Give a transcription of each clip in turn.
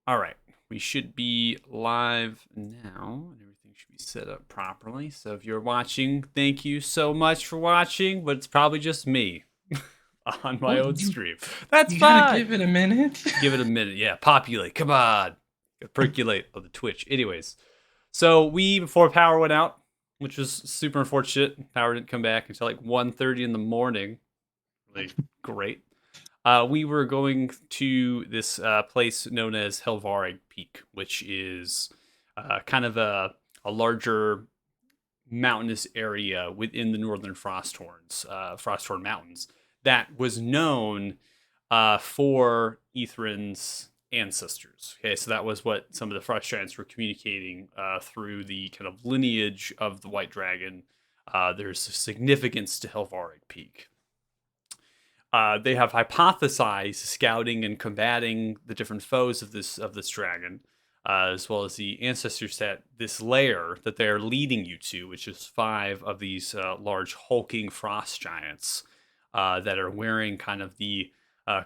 All right. We should be live now, and everything should be set up properly. So if you're watching, thank you so much for watching, but it's probably just me on my Well, own you stream. That's you gotta fine. give it a minute. Give it a minute. Yeah, populate. Come on. Percolate on the Twitch. Anyways, so before power went out, which was super unfortunate, power didn't come back until like 1:30 in the morning. Really great. We were going to this place known as Helvarig Peak, which is kind of a larger mountainous area within the northern Frosthorn Mountains, that was known for Ithrin's ancestors. Okay, so that was what some of the Frost Giants were communicating through the kind of lineage of the White Dragon. There's a significance to Helvarig Peak. They have hypothesized scouting and combating the different foes of this dragon, as well as the ancestors that this lair that they're leading you to, which is five of these large hulking frost giants that are wearing kind of the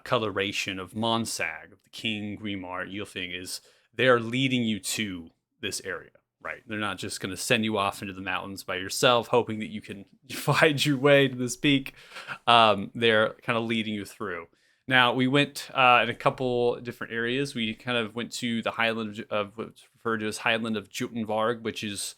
coloration of Monsag, of the King Grimar Ylfing, is they're leading you to this area. Right. They're not just going to send you off into the mountains by yourself, hoping that you can find your way to this peak. They're kind of leading you through. Now, we went in a couple different areas. We kind of went to the highland of what's referred to as Highland of Jotunvarg, which is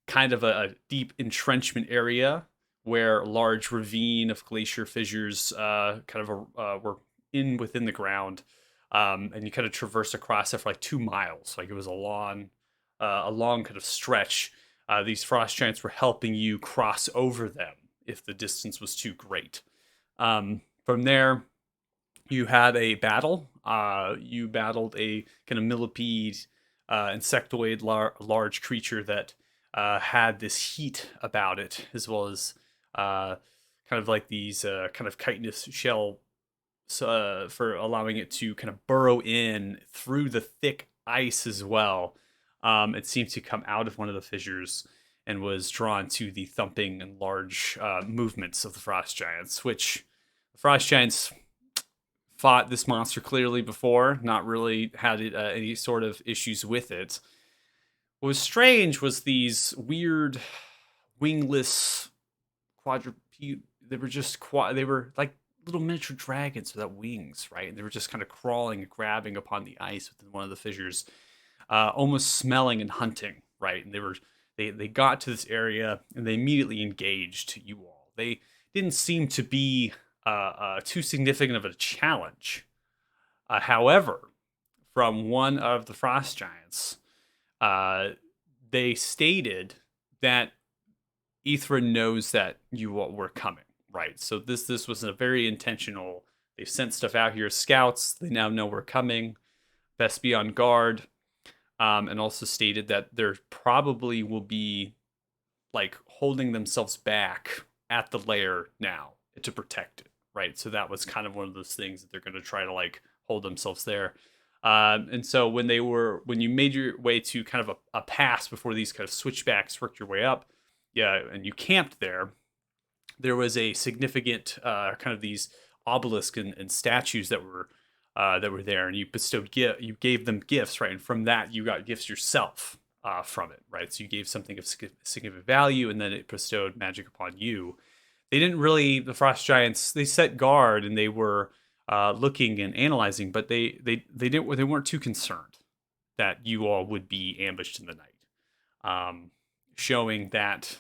kind of a deep entrenchment area where a large ravine of glacier fissures were within the ground. And you kind of traverse across it for like 2 miles. Like it was a long kind of stretch. These frost giants were helping you cross over them if the distance was too great. From there, you had a battle. You battled a kind of millipede, insectoid, large creature that had this heat about it, as well as kind of like these kind of chitinous shell for allowing it to kind of burrow in through the thick ice as well. It seemed to come out of one of the fissures and was drawn to the thumping and large movements of the frost giants, which the frost giants fought this monster clearly before, not really had any sort of issues with it. What was strange was these weird wingless quadruped. They were just they were like little miniature dragons without wings, right? And they were just kind of crawling and grabbing upon the ice within one of the fissures, almost smelling and hunting, right? And they got to this area and they immediately engaged you all. They didn't seem to be too significant of a challenge. However, from one of the frost giants, uh, they stated that Ithra knows that you were coming, right? So this was a very intentional. They sent stuff out here as scouts. They now know we're coming. Best be on guard. And also stated that there probably will be like holding themselves back at the lair now to protect it, right? So that was kind of one of those things that they're going to try to like hold themselves there. And so when you made your way to kind of a pass before these kind of switchbacks worked your way up, yeah, and you camped there, there was a significant kind of these obelisk and statues that were there, and you gave them gifts, right? And from that, you got gifts yourself from it, right? So you gave something of significant value, and then it bestowed magic upon you. They didn't really the frost giants. They set guard and they were looking and analyzing, but they weren't too concerned that you all would be ambushed in the night, showing that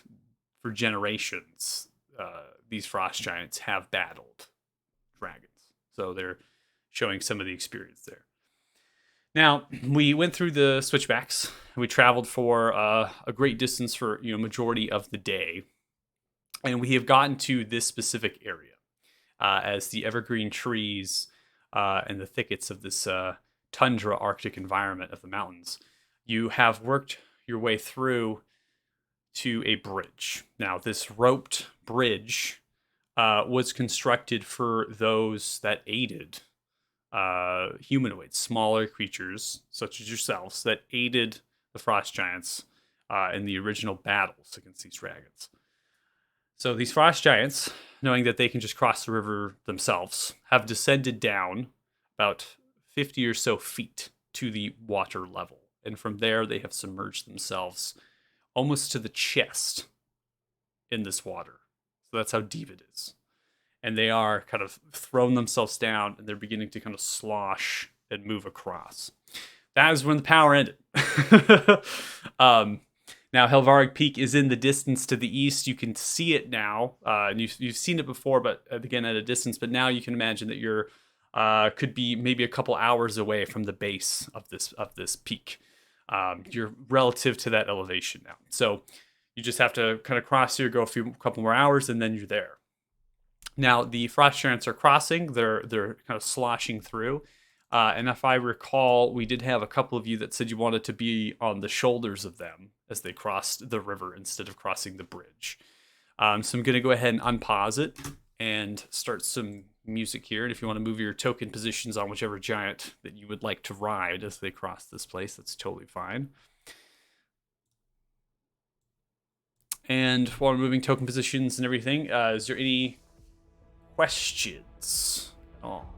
for generations these frost giants have battled dragons. So they're showing some of the experience there. Now we went through the switchbacks. We traveled for a great distance for majority of the day, and we have gotten to this specific area as the evergreen trees and the thickets of this tundra Arctic environment of the mountains. You have worked your way through to a bridge. Now, this roped bridge was constructed for those that aided humanoids, smaller creatures such as yourselves that aided the frost giants in the original battles against these dragons. So these frost giants, knowing that they can just cross the river themselves, have descended down about 50 or so feet to the water level. And from there, they have submerged themselves almost to the chest in this water. So that's how deep it is. And they are kind of thrown themselves down, and they're beginning to kind of slosh and move across. That is when the power ended. Now, Helvarig Peak is in the distance to the east. You can see it now, and you've seen it before, but again at a distance. But now you can imagine that you're could be maybe a couple hours away from the base of this peak. You're relative to that elevation now, so you just have to kind of cross here, go a couple more hours, and then you're there. Now the frost giants are crossing; they're kind of sloshing through. And if I recall, we did have a couple of you that said you wanted to be on the shoulders of them as they crossed the river instead of crossing the bridge. So I'm going to go ahead and unpause it and start some music here. And if you want to move your token positions on whichever giant that you would like to ride as they cross this place, that's totally fine. And while we're moving token positions and everything, is there any questions at all?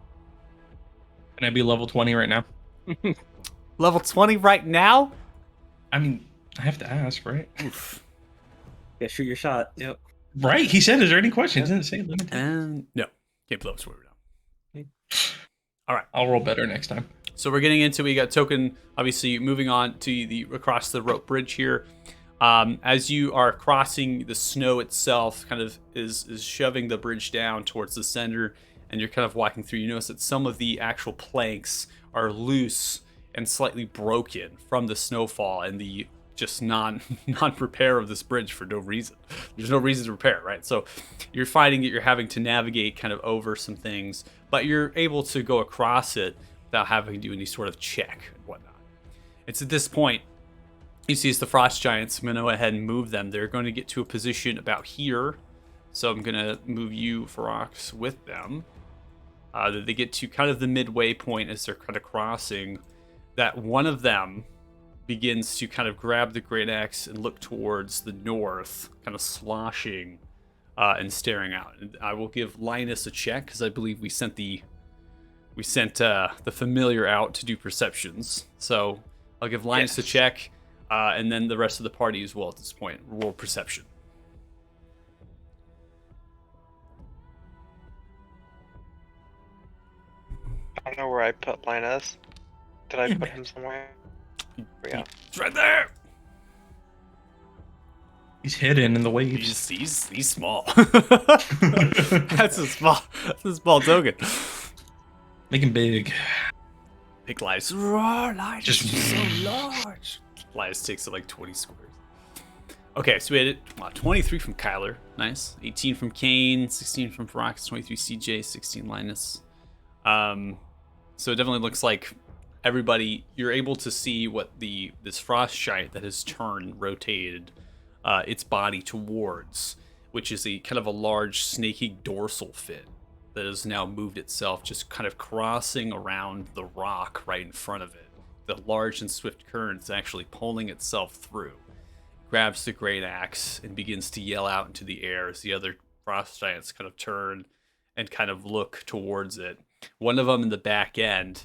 Can I be level 20 right now? Level 20 right now? I mean, I have to ask, right? Oof. Yeah, shoot your shot. Yep. Right? He said, is there any questions? Didn't say limited. And no. Can't be level 20 right now. All right. I'll roll better next time. So we're getting into, we got token, obviously moving on to the across the rope bridge here. As you are crossing, the snow itself kind of is shoving the bridge down towards the center, and you're kind of walking through. You notice that some of the actual planks are loose and slightly broken from the snowfall and the just non-repair of this bridge for no reason. There's no reason to repair, right? So you're finding that you're having to navigate kind of over some things, but you're able to go across it without having to do any sort of check and whatnot. It's at this point you see as the frost giants. I'm going to go ahead and move them. They're going to get to a position about here. So I'm going to move you, Ferox, with them. They get to kind of the midway point as they're kind of crossing. That one of them begins to kind of grab the great axe and look towards the north, kind of sloshing and staring out. And I will give Linus a check because I believe we sent the familiar out to do perceptions. So I'll give Linus a check, and then the rest of the party as well at this point. Roll perception. I don't know where I put Linus. Did I put him somewhere? Yeah. It's right there. He's hidden in the waves. He's small. That's a small token. Make him big. Big Linus. Roar, Linus Just- is so large. Linus takes it like 20 squares. Okay, so we had 23 from Kyler. Nice. 18 from Kane. 16 from Ferox. 23 CJ. 16 Linus. So it definitely looks like everybody, you're able to see what this frost giant that has turned, rotated its body towards, which is a kind of a large snaky dorsal fin that has now moved itself, just kind of crossing around the rock right in front of it. The large and swift current is actually pulling itself through. Grabs the great axe and begins to yell out into the air as the other frost giants kind of turn and kind of look towards it. One of them in the back end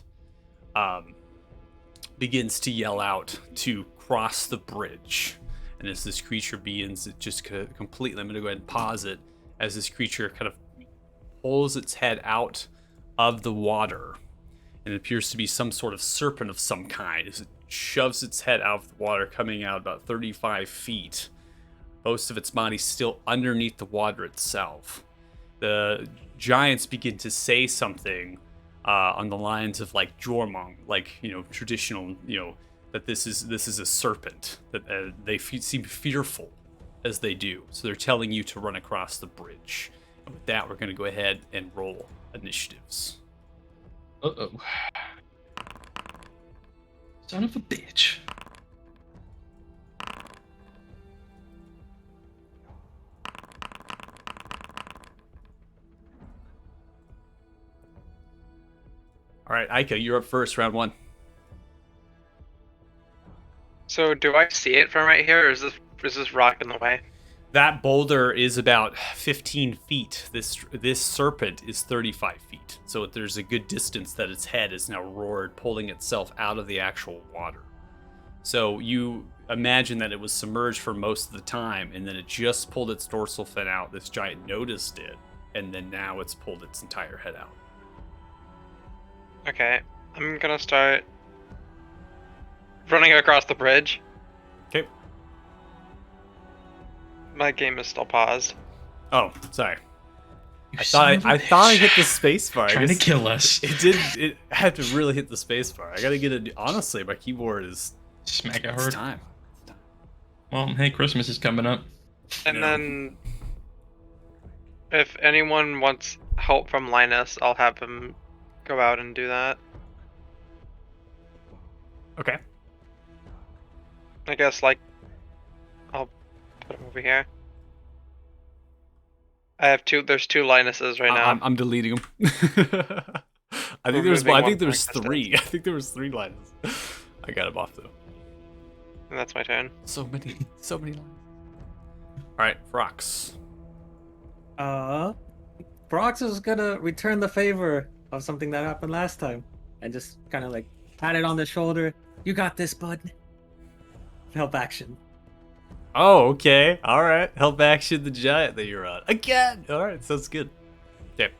begins to yell out to cross the bridge. And as this creature begins, it just completely, I'm going to go ahead and pause it, as this creature kind of pulls its head out of the water. And it appears to be some sort of serpent of some kind, as it shoves its head out of the water, coming out about 35 feet. Most of its body still underneath the water itself. The giants begin to say something on the lines of like Jormung, like, traditional, that this is a serpent, that they seem fearful as they do. So they're telling you to run across the bridge. And with that, we're going to go ahead and roll initiatives. Uh-oh. Son of a bitch. All right, Aika, you're up first, round one. So do I see it from right here, or is this rock in the way? That boulder is about 15 feet. This serpent is 35 feet. So there's a good distance that its head is now roared, pulling itself out of the actual water. So you imagine that it was submerged for most of the time, and then it just pulled its dorsal fin out. This giant noticed it, and then now it's pulled its entire head out. Okay, I'm gonna start running across the bridge. Okay. My game is still paused. Oh, sorry. You I son of a thought I bitch. hit the space bar. I Trying to guess kill us. It did. It had to really hit the space bar. I gotta get it. Honestly, my keyboard is. Smack it It's hard. time. Well, hey, Christmas is coming up. And Yeah. then, if anyone wants help from Linus, I'll have him go out and do that. Okay. I guess, like, I'll put him over here. I have two. There's two Linuses right now. I'm deleting them. I think Removing one there's from three. I think there was 3 lines. I got him off though. And that's my turn. So many lines. All right, Frox. Brox is gonna return the favor of something that happened last time, and just kind of like pat it on the shoulder. You got this, bud. Help action. Oh, okay. All right. Help action the giant that you're on again. All right, sounds good. Okay.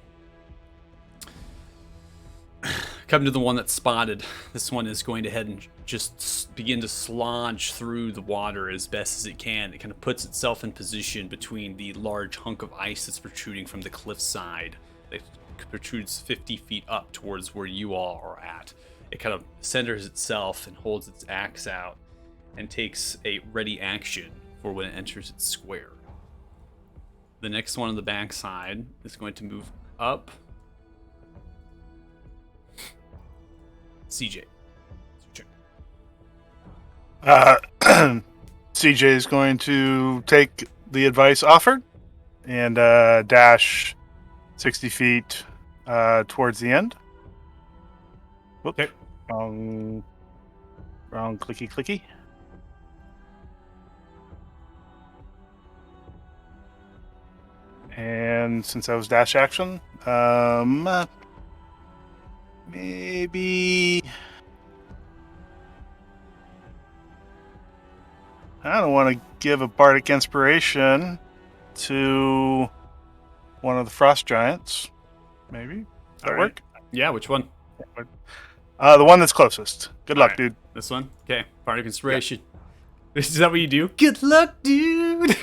Come to the one that's spotted. This one is going to head and just begin to slodge through the water as best as it can. It kind of puts itself in position between the large hunk of ice that's protruding from the cliffside. That protrudes 50 feet up towards where you all are at. It kind of centers itself and holds its axe out and takes a ready action for when it enters its square. The next one on the backside is going to move up. CJ. CJ is going to take the advice offered and dash 60 feet towards the end. Whoop. Okay. Wrong clicky. And since that was dash action, maybe I don't want to give a bardic inspiration to one of the frost giants. Maybe does that All right. work? Yeah, which one? The one that's closest. Good luck, Alright. dude. This one? Okay. Bardic Inspiration. Is that what you do? Good luck, dude!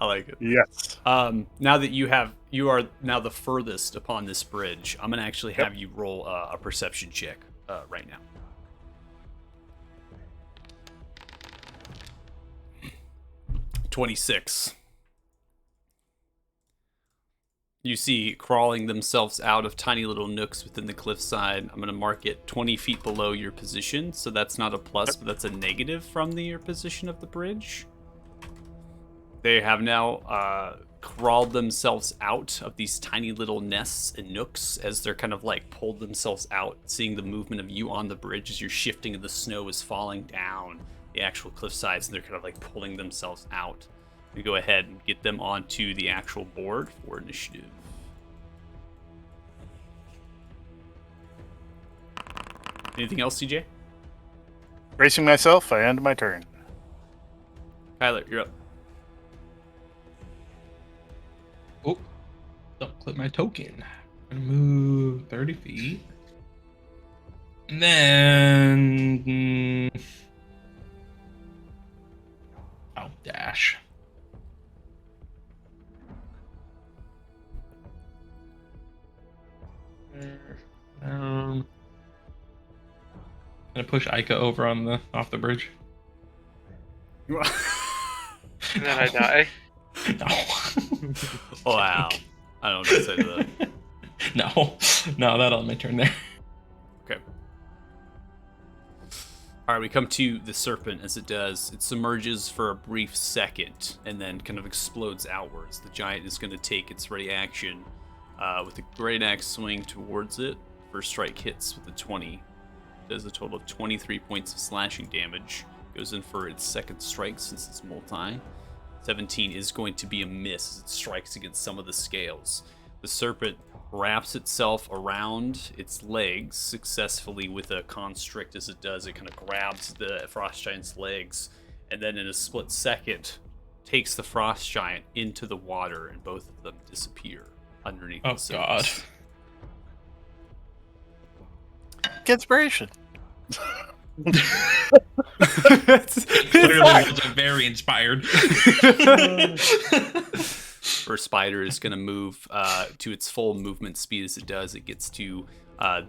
I like it. Yes. Now that you are now the furthest upon this bridge, I'm gonna actually have you roll a perception check right now. (26) You see crawling themselves out of tiny little nooks within the cliffside. I'm going to mark it 20 feet below your position, so that's not a plus, but that's a negative from your position of the bridge. They have now crawled themselves out of these tiny little nests and nooks as they're kind of like pulled themselves out, seeing the movement of you on the bridge as you're shifting and the snow is falling down the actual cliff sides, and they're kind of like pulling themselves out. We go ahead and get them onto the actual board for initiative. Anything else, CJ? Bracing myself, I end my turn. Kyler, you're up. Oh, don't clip my token. I'm gonna move 30 feet. And then I'll dash. I'm gonna push Ica over on the off the bridge. And then I die. No. Wow. I don't know what to say to that. No, that'll my turn there. Okay. All right, we come to the serpent. As it does, it submerges for a brief second and then kind of explodes outwards. The giant is going to take its ready action with a great axe swing towards it. First strike hits with a 20. Does a total of 23 points of slashing damage. Goes in for its second strike since it's multi. 17 is going to be a miss as it strikes against some of the scales. The serpent wraps itself around its legs successfully with a constrict. As it does, it kind of grabs the frost giant's legs, and then in a split second takes the frost giant into the water, and both of them disappear underneath Oh the surface. Inspiration. Clearly wasn't very inspired. First spider is going to move to its full movement speed. As it does, it gets to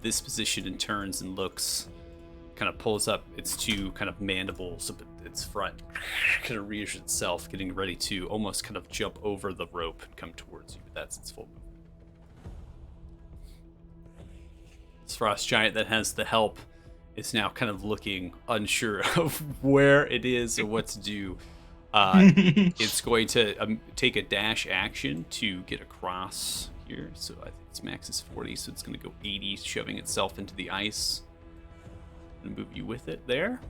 this position and turns and looks, kind of pulls up its two kind of mandibles up at its front, kind of rears itself, getting ready to almost kind of jump over the rope and come towards you. But that's its full movement. This frost giant that has the help is now kind of looking unsure of where it is or what to do. It's going to take a dash action to get across here. So I think its max is 40, so it's going to go 80, shoving itself into the ice. And move you with it there.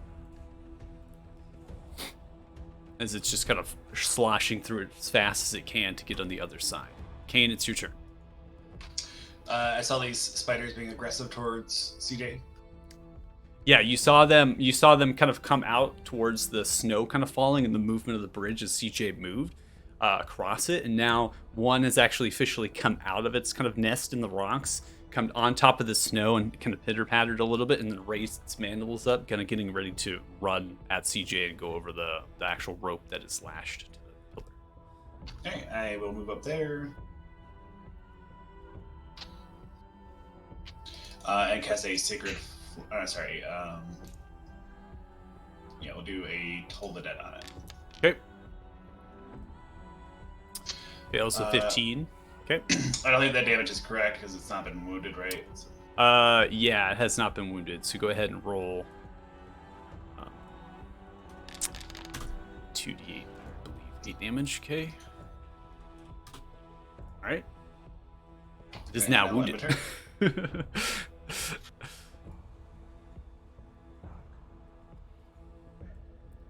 As it's just kind of sloshing through it as fast as it can to get on the other side. Kane, it's your turn. I saw these spiders being aggressive towards CJ. Yeah, you saw them kind of come out towards the snow kind of falling and the movement of the bridge as CJ moved across it, and now one has actually officially come out of its kind of nest in the rocks, come on top of the snow and kind of pitter-pattered a little bit, and then raised its mandibles up, kind of getting ready to run at CJ and go over the actual rope that is lashed to the pillar. Okay, I will move up there. And cast a sacred. Yeah, we'll do a Toll the Dead on it. Okay. Fails a 15. Okay. I don't think that damage is correct because it's not been wounded, right? So, Yeah, it has not been wounded, so go ahead and roll 2d8, I believe, 8 damage. Okay. All right. It is okay, now now wounded. limiter.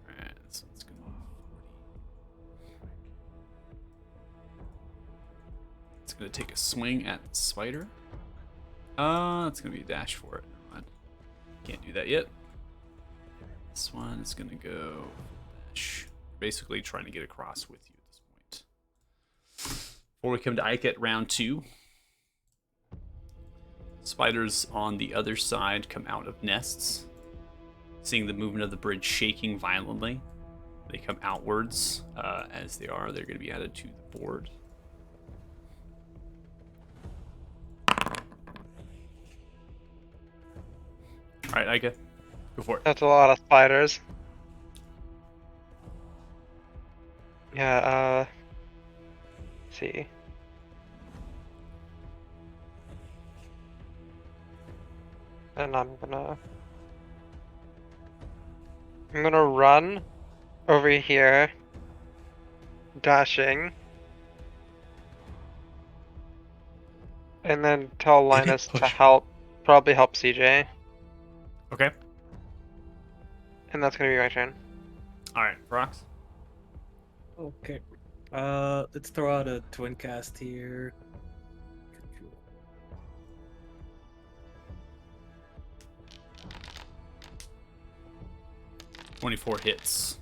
Alright, so it's gonna be 40. It's gonna take a swing at the spider. It's gonna be a dash for it. Never mind. Can't do that yet. This one is gonna go dash. Basically trying to get across with you at this point. Before we come to Ike at round 2. Spiders on the other side come out of nests. Seeing the movement of the bridge shaking violently, they come outwards. As they're going to be added to the board. All right, Ike, go for it. That's a lot of spiders. Yeah, let's see. And I'm gonna run over here, dashing, and then tell Linus to Push. probably help CJ, Okay. and that's gonna be my turn. All right, Brox. Okay. Let's throw out a twin cast here. 24 hits.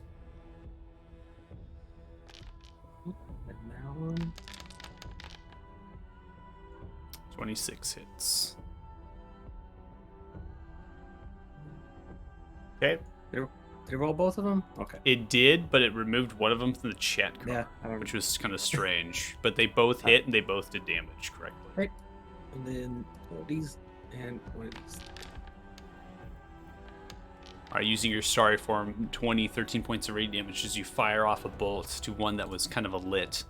And that one. 26 hits. Okay. Did it roll both of them? Okay. It did, but it removed one of them from the chat card, Yeah. I don't which was kind of strange. But they both hit and they both did damage correctly. Right. And then one of these and one of these. All right, using your Starry Form, 13 points of radiant damage as you fire off a bolt to one that was kind of a lit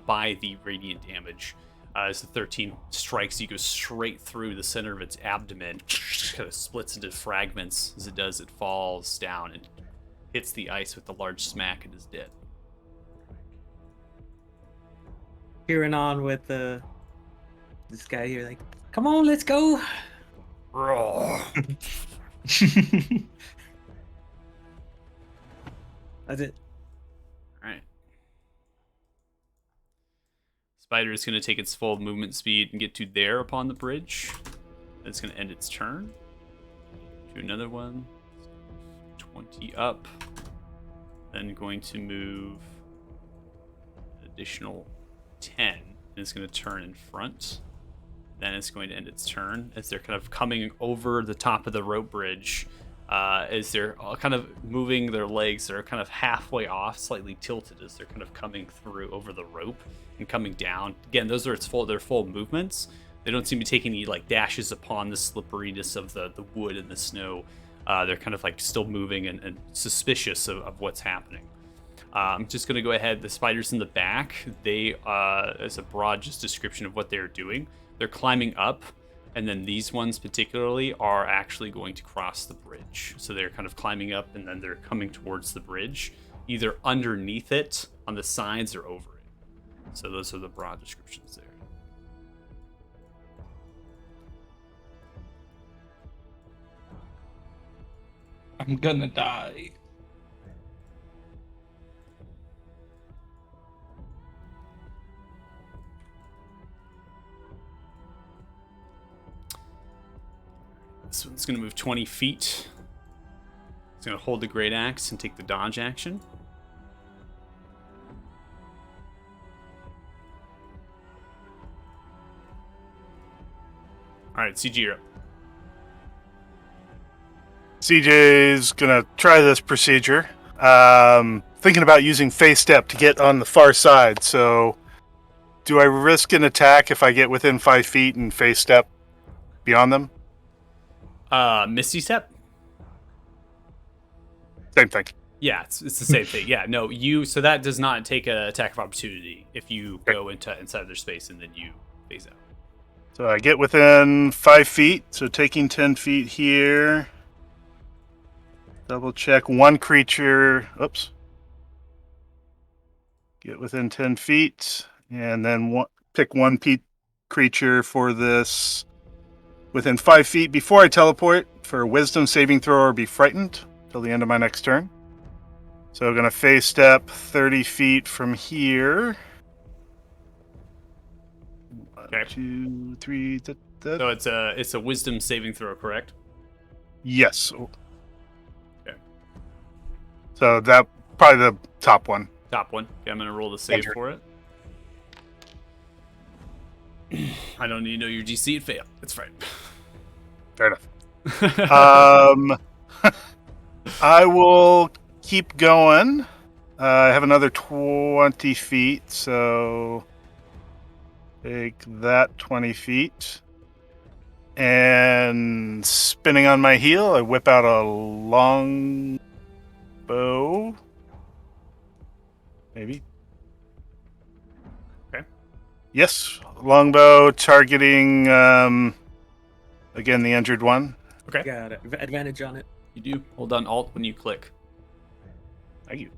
by the radiant damage. As the 13 strikes, you go straight through the center of its abdomen, kind of splits into fragments. As it does, it falls down and hits the ice with a large smack and is dead. Cheering on with this guy here, like, come on, let's go. That's it. All right. Spider is going to take its full movement speed and get to there upon the bridge. It's going to end its turn. Do another one. 20 up. Then going to move an additional 10. And it's going to turn in front. Then it's going to end its turn as they're kind of coming over the top of the rope bridge. As they're kind of moving their legs, they're kind of halfway off, slightly tilted as they're kind of coming through over the rope and coming down. Again, those are their full movements. They don't seem to be taking any like dashes upon the slipperiness of the wood and the snow. They're kind of like still moving and suspicious of what's happening. I'm just going to go ahead. The spiders in the back, they, as a broad just description of what they're doing, they're climbing up. And then these ones particularly are actually going to cross the bridge. So they're kind of climbing up and then they're coming towards the bridge, either underneath it, on the sides, or over it. So those are the broad descriptions there. I'm gonna die. This one's going to move 20 feet. It's going to hold the great axe and take the dodge action. All right, CG, you're up. CJ's gonna try this procedure. Thinking about using phase step to get on the far side. So, do I risk an attack if I get within 5 feet and phase step beyond them? Misty Step? Same thing. Yeah, it's the same thing. Yeah, no, so that does not take an attack of opportunity if you go inside their space and then you phase out. So I get within 5 feet. So taking 10 feet here. Double check one creature. Oops. Get within 10 feet. And then pick one creature for this within 5 feet before I teleport for a wisdom saving throw or be frightened till the end of my next turn. So I'm going to phase step 30 feet from here. Okay. 1, 2, 3. So it's a wisdom saving throw, correct? Yes. Okay. So that probably the top one. Top one. Okay, I'm gonna roll the save Enter. for it. I don't need to know your DC. It failed. It's fine. Fair enough. I will keep going. I have another 20 feet, so take that 20 feet. And spinning on my heel, I whip out a long bow. Maybe. Okay. Yes, longbow targeting again the injured one. Okay. Got it. Advantage on it. You do. Hold down Alt when you click. Thank you.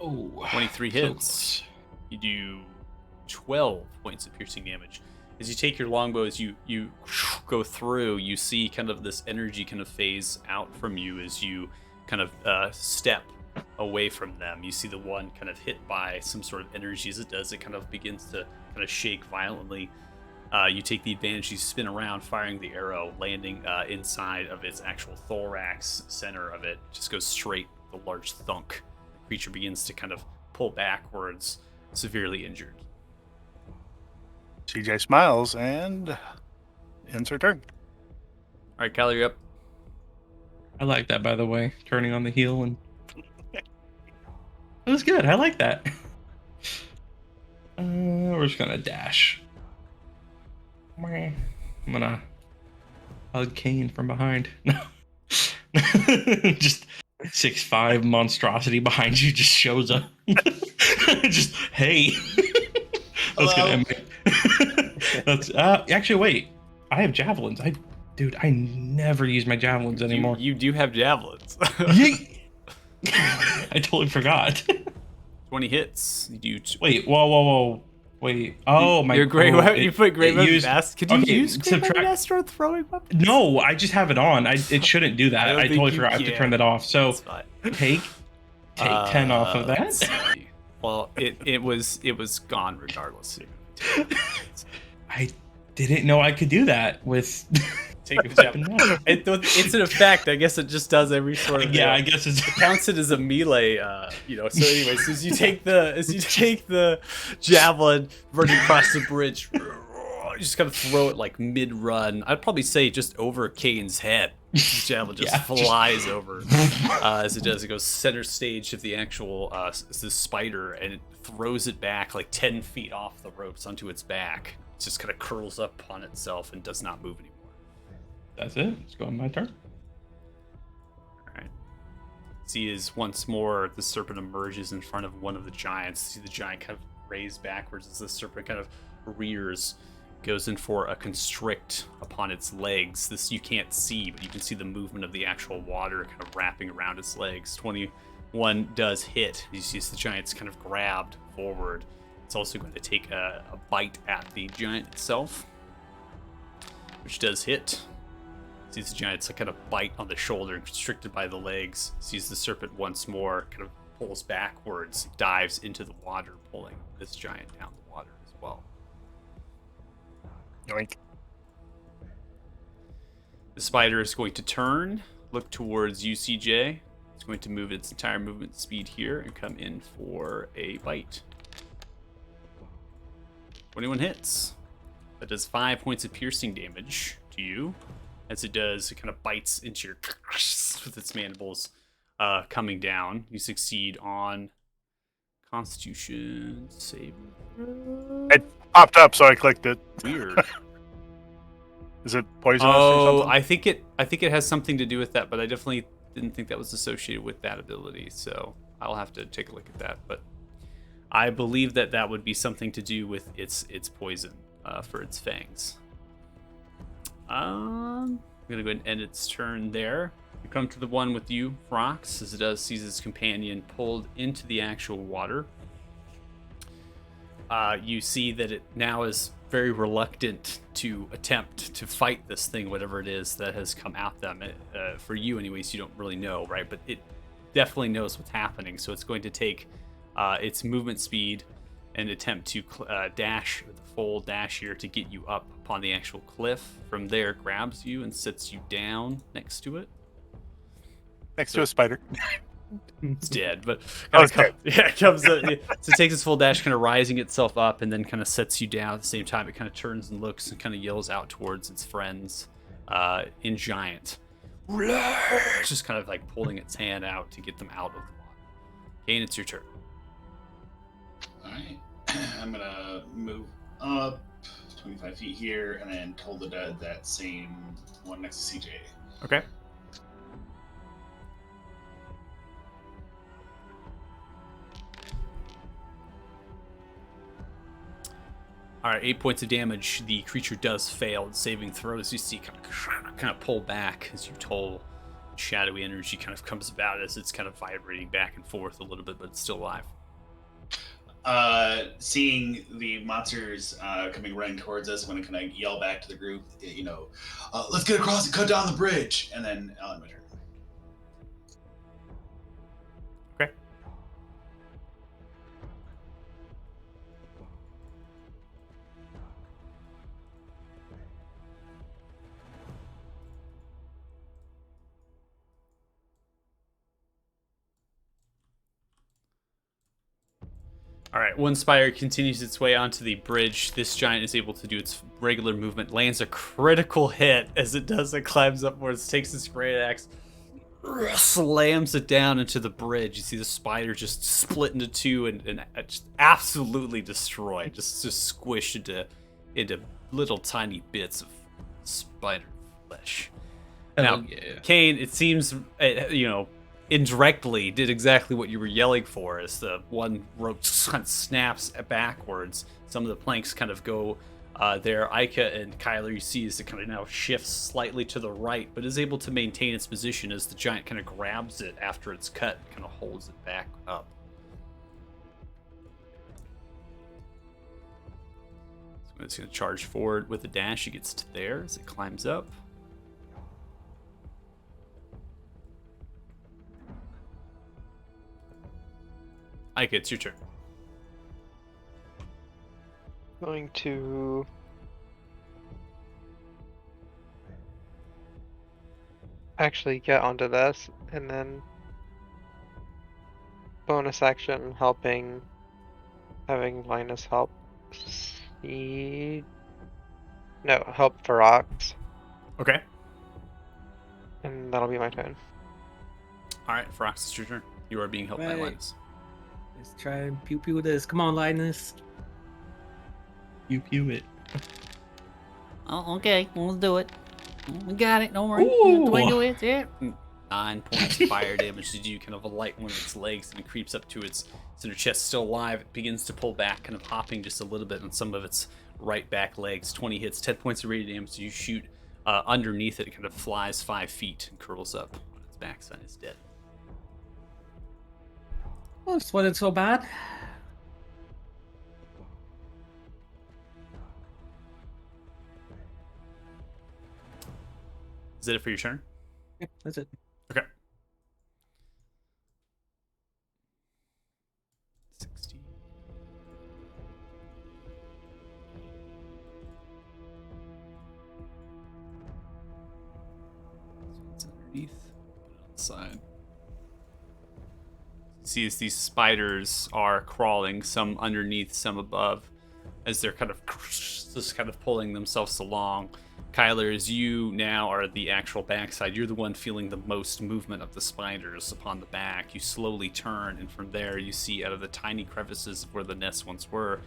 Oh, 23 so hits. You do 12 points of piercing damage. As you take your longbow, as you go through, you see kind of this energy kind of phase out from you as you kind of step away from them. You see the one kind of hit by some sort of energy. As it does, it kind of begins to kind of shake violently. You take the advantage, you spin around, firing the arrow, landing inside of its actual thorax, center of it. Just goes straight, the large thunk. The creature begins to kind of pull backwards, severely injured. CJ smiles and ends her turn. All right, Callie, you're up. I like that, by the way. Turning on the heel and that was good. I like that. We're just gonna dash. I'm gonna hug Kane from behind. No, just 6'5" monstrosity behind you just shows up. Just hey. That's gonna end me. That's actually wait. I have javelins. Dude, I never use my javelins anymore. You do have javelins. Yeet. I totally forgot. 20 hits. You do Wait, whoa. Wait. Oh my. Your great oh, weapon. You put great weapon used- master. Can you okay, use great weapon subtract- master on throwing weapons? No, I just have it on. It shouldn't do I that. don't I think totally you forgot. I have to can. turn that off. So It's fine. take 10 off of Let's that. see. Well, it was gone regardless. I didn't know I could do that with. Take a weapon. It's an effect. I guess it just does every sort of. Yeah, I guess it's. Counts it as a melee, So, anyways, as you take the javelin running across the bridge, you just kind of throw it like mid-run. I'd probably say just over Kane's head. The javelin just flies over. As it does, it goes center stage of the actual the spider, and it throws it back like 10 feet off the ropes onto its back. It just kind of curls up on itself and does not move anymore. That's it. It's going my turn. Alright. See as once more the serpent emerges in front of one of the giants. See the giant kind of raise backwards as the serpent kind of rears, goes in for a constrict upon its legs. This you can't see, but you can see the movement of the actual water kind of wrapping around its legs. 21 does hit. You see the giant's kind of grabbed forward. It's also going to take a bite at the giant itself, which does hit. Sees the giant's kind of bite on the shoulder, constricted by the legs. Sees the serpent once more, kind of pulls backwards, dives into the water, pulling this giant down the water as well. Yoink. The spider is going to turn, look towards UCJ. It's going to move its entire movement speed here and come in for a bite. 21 hits. That does 5 points of piercing damage to you. As it does, it kind of bites into your with its mandibles coming down. You succeed on Constitution save. It popped up, so I clicked it. Weird. Is it poisonous or Oh, something? I think it has something to do with that, but I definitely didn't think that was associated with that ability. So I'll have to take a look at that. But I believe that would be something to do with its poison for its fangs. I'm gonna go ahead and end its turn there. You come to the one with you, Frox, as it does sees its companion pulled into the actual water. You see that it now is very reluctant to attempt to fight this thing, whatever it is that has come at them. For you, anyways, you don't really know, right? But it definitely knows what's happening, so it's going to take its movement speed and attempt to dash with a full dash here to get you up upon the actual cliff. From there, grabs you and sits you down next to it. Next to a spider. It's dead, but Okay. it comes up, so it takes its full dash, kind of rising itself up, and then kind of sets you down at the same time. It kind of turns and looks and kind of yells out towards its friends in giant, just kind of like pulling its hand out to get them out of the water. Kane, it's your turn. Alright. I'm gonna move up 25 feet here and then Toll the Dead, that same one next to CJ. Okay. Alright, 8 points of damage. The creature does fail its saving throws. You see kind of pull back as you toll. Shadowy energy kind of comes about as it's kind of vibrating back and forth a little bit, but it's still alive. Seeing the monsters coming running towards us, I'm gonna kind of yell back to the group, let's get across and cut down the bridge, and then I'll end my turn. Okay. All right, one spire continues its way onto the bridge. This giant is able to do its regular movement, lands a critical hit as it does. It climbs upwards, takes its great axe, slams it down into the bridge. You see the spider just split into two and just absolutely destroyed, just squished into little tiny bits of spider flesh. Now, yeah. Kane, it seems, indirectly did exactly what you were yelling for, as the one rope kind of snaps backwards. Some of the planks kind of go there. Ica and Kyler, you see, as it kind of now shifts slightly to the right, but is able to maintain its position as the giant kind of grabs it after it's cut, kind of holds it back up. It's going to charge forward with a dash. It gets to there as it climbs up. Ike, it's your turn. Going to actually get onto this and then bonus action having Linus help see. No, help Ferox, Okay. and that'll be my turn. All right, Frox, it's your turn. You are being helped by Right. Linus. Let's try and pew pew this. Come on, Linus. You pew it. Oh, okay, we'll do it. We got it. Don't worry. Ooh. Twinkle it. Yeah. 9 points of fire damage as you kind of alight one of its legs and it creeps up to its center chest, still alive. It begins to pull back, kind of hopping just a little bit on some of its right back legs. 20 hits, 10 points of radiant damage. You shoot underneath it, it kind of flies 5 feet and curls up on its backside. It's dead. Oh, this wasn't so bad. Is that it for your turn? Yeah, that's it. Okay. 60. It's underneath. Put it on the side. See as these spiders are crawling, some underneath, some above, as they're kind of just kind of pulling themselves along. Kyler, as you now are the actual backside, you're the one feeling the most movement of the spiders upon the back. You slowly turn, and from there you see out of the tiny crevices where the nests once were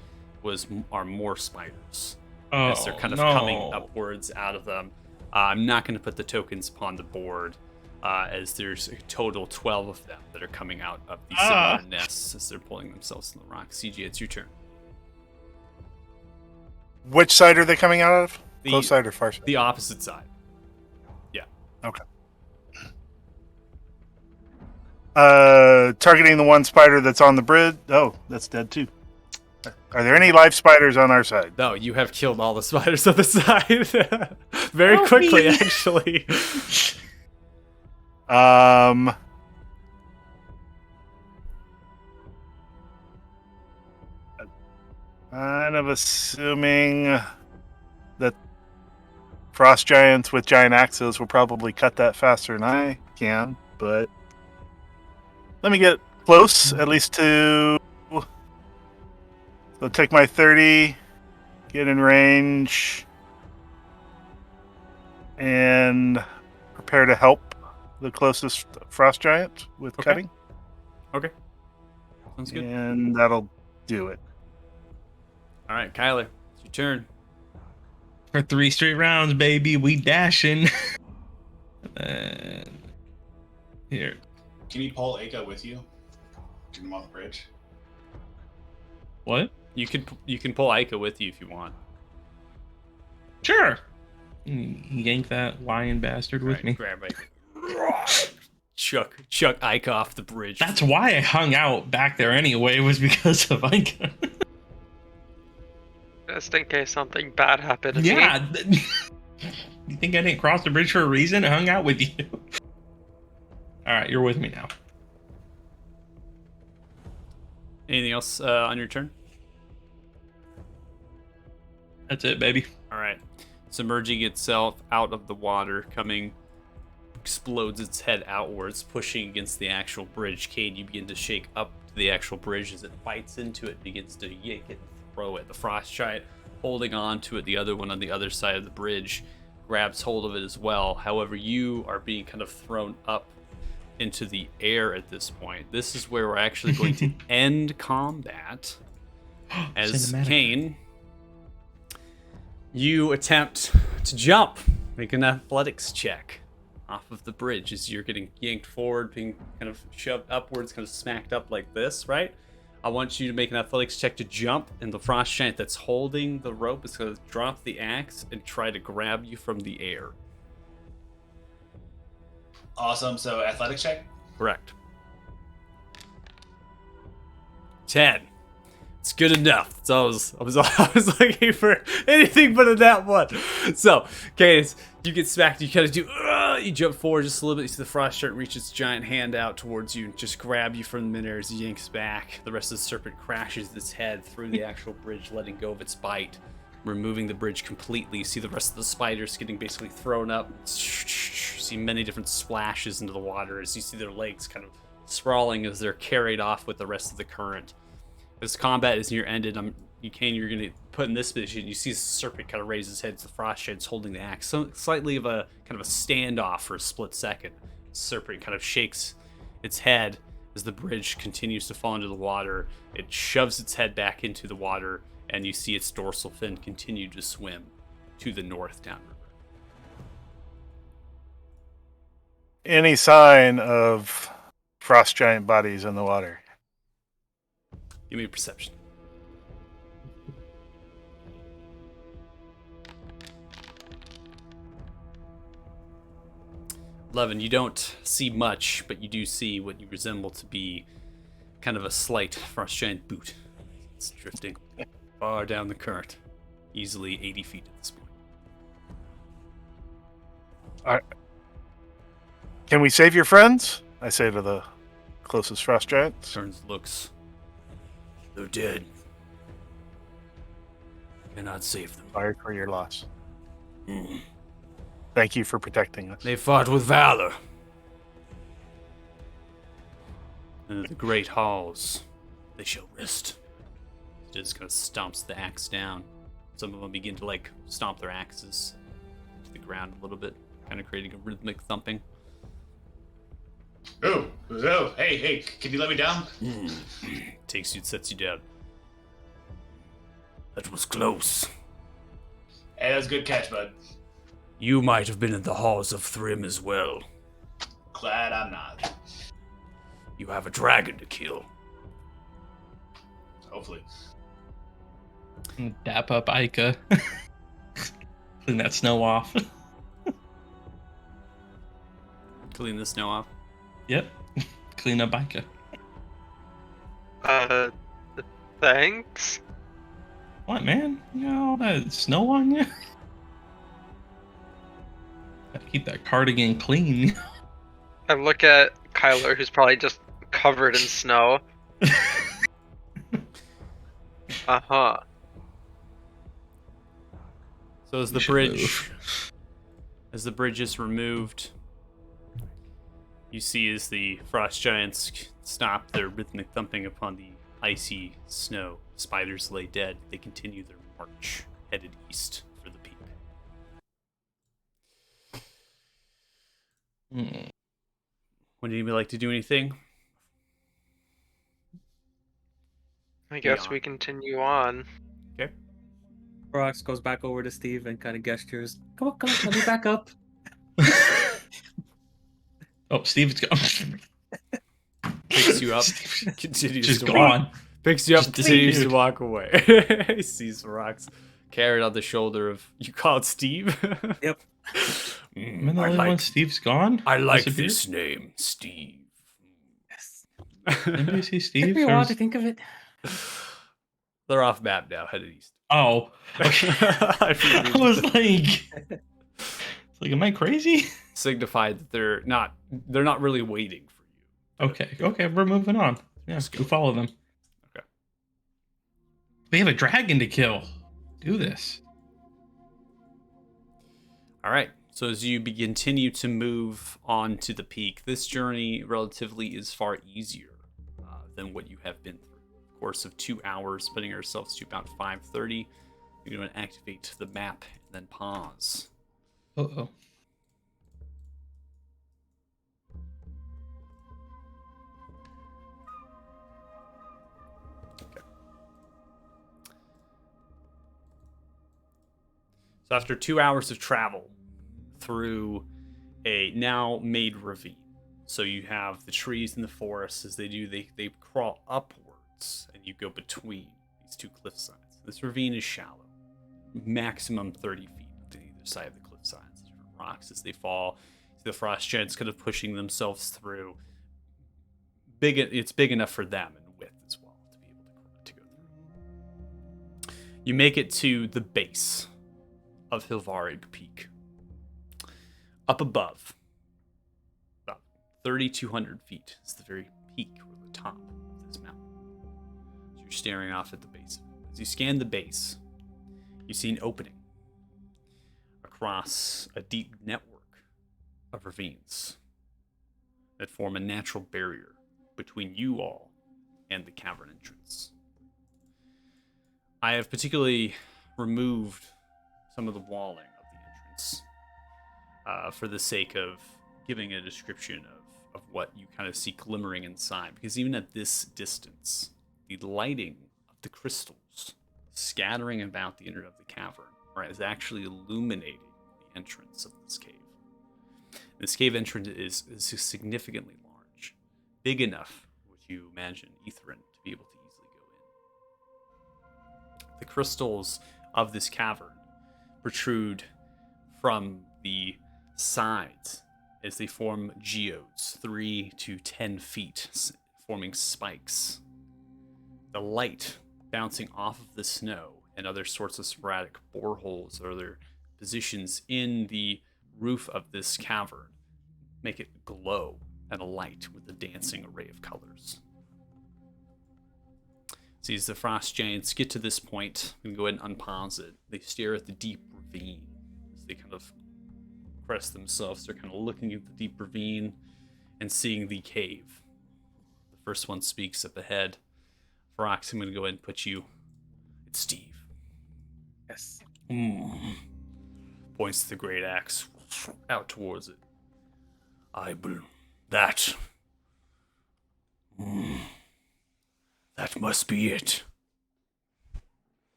are more spiders. Oh, As they're kind of no. coming upwards out of them. I'm not going to put the tokens upon the board, as there's a total 12 of them that are coming out of these similar nests as they're pulling themselves in the rock. CJ, it's your turn. Which side are they coming out of? The- Close side or far side? The opposite side. Targeting the one spider that's on the bridge. Oh, that's dead too. Are there any live spiders on our side? No, you have killed all the spiders on the side. Very Help quickly, me. actually. Kind of assuming that frost giants with giant axes will probably cut that faster than I can, but let me get close, at least to. So take my 30, get in range, and prepare to help the closest frost giant with Okay. cutting, Okay. Sounds good. and that'll do it. All right, Kyler, it's your turn. For 3 straight rounds, baby, we dashing. Here. Can you pull Aka with you? Get him off the bridge. What? You can pull Ica with you if you want. Sure. Yank that lion bastard with Right, me. grab Ica. Chuck Ica off the bridge. That's why I hung out back there anyway, was because of Ika. Just in case something bad happened to me. Yeah. You think I didn't cross the bridge for a reason? I hung out with you. Alright, you're with me now. Anything else on your turn? That's it, baby. All right. Submerging itself out of the water, explodes its head outwards, pushing against the actual bridge. Cade, you begin to shake up to the actual bridge as it bites into it, begins to yank it, throw it. The frost giant holding on to it, the other one on the other side of the bridge, grabs hold of it as well. However, you are being kind of thrown up into the air at this point. This is where we're actually going to end combat. As Cinematic. Kane, you attempt to jump. Make an athletics check off of the bridge as you're getting yanked forward, being kind of shoved upwards, kind of smacked up like this, right? I want you to make an athletics check to jump, and the frost giant that's holding the rope is going to drop the axe and try to grab you from the air. Awesome. So athletic check. Correct. 10. It's good enough. So I was looking for anything but a nat 1. So, Cadence, you get smacked. You kind of do. You jump forward just a little bit. You see the frost giant reach its giant hand out towards you and just grab you from the midair as he yanks back. The rest of the serpent crashes its head through the actual bridge, letting go of its bite, removing the bridge completely. You see the rest of the spiders getting basically thrown up. You see many different splashes into the water as you see their legs kind of sprawling as they're carried off with the rest of the current. This combat is near ended. You're going to put in this position. You see the serpent kind of raise his head as the frost giant's holding the axe. So slightly of a kind of a standoff for a split second. The serpent kind of shakes its head as the bridge continues to fall into the water. It shoves its head back into the water, and you see its dorsal fin continue to swim to the north downriver. Any sign of frost giant bodies in the water? Give me a perception. Levin, you don't see much, but you do see what you resemble to be kind of a slight frost giant boot. It's drifting far down the current, easily 80 feet at this point. Can we save your friends? I say to the closest frost giants. Turns, looks. They're dead. Cannot save them. Sorry for your loss. Thank you for protecting us. They fought with valor. And the great halls, they shall rest. Just kind of stomps the axe down. Some of them begin to like stomp their axes to the ground a little bit, kind of creating a rhythmic thumping. Oh, hey, can you let me down? Takes you, sets you down. That was close. Hey, that was a good catch, bud. You might have been in the halls of Thrym as well. Glad I'm not. You have a dragon to kill. Hopefully. Dap up Ica. Clean that snow off. Clean the snow off. Yep. Clean up Ica. Thanks. What, man? You got all that snow on you? Gotta keep that cardigan clean. I look at Kyler, who's probably just covered in snow. Uh-huh. So as the We should bridge, as the bridge is removed, you see as the frost giants stop their rhythmic thumping upon the icy snow. Spiders lay dead. They continue their march, headed east for the peak. Would anybody like to do anything? I guess Yeah. we continue on. Okay. Rox goes back over to Steve and kind of gestures. Come on, let me back up. Oh, Steve's gone. Picks you up, Steve's continues just to gone. walk. Picks you up, Just continues to disappeared. walk away. He sees Rox carried on the shoulder of, you call it Steve? Yep. Am I the I only like- one Steve's gone? I like Disappeared? this name, Steve. Yes. Anybody see Steve? Took me a Or while is- to think of it. They're off map now, headed east. Oh. Okay. I I figured was like, am I crazy? signified that they're not really waiting for you. Okay, we're moving on. Yeah, Let's go. we follow them. Okay. We have a dragon to kill. Do this. All right. So as you continue to move on to the peak, this journey relatively is far easier than what you have been through. Course of 2 hours, putting ourselves to about 5:30. You're going to activate the map and then pause. Uh-oh. So after 2 hours of travel through a now made ravine, so you have the trees in the forest as they crawl upwards, and you go between these two cliff sides. This ravine is shallow, maximum 30 feet to either side of the cliff sides. Different rocks as they fall. The frost giants kind of pushing themselves through. It's big enough for them in width as well to be able to go through. You make it to the base of Hilvarig Peak. Up above, about 3,200 feet, is the very peak or the top of this mountain. So you're staring off at the base. As you scan the base, you see an opening across a deep network of ravines that form a natural barrier between you all and the cavern entrance. I have particularly removed some of the walling of the entrance for the sake of giving a description of what you kind of see glimmering inside, because even at this distance, the lighting of the crystals scattering about the inner of the cavern is actually illuminating the entrance of this cave. This cave entrance is significantly large, big enough, would you imagine, Ithrin to be able to easily go in. The crystals of this cavern protrude from the sides as they form geodes, 3 to 10 feet, forming spikes. The light bouncing off of the snow and other sorts of sporadic boreholes or other positions in the roof of this cavern make it glow and alight with a dancing array of colors. See, as the frost giants get to this point, I'm going to go ahead and unpause it. They stare at the deep ravine as they kind of press themselves. They're kind of looking at the deep ravine and seeing the cave. The first one speaks up ahead. Ferox, I'm going to go ahead and put you. It's Steve. Yes. Points to the great axe out towards it. That must be it.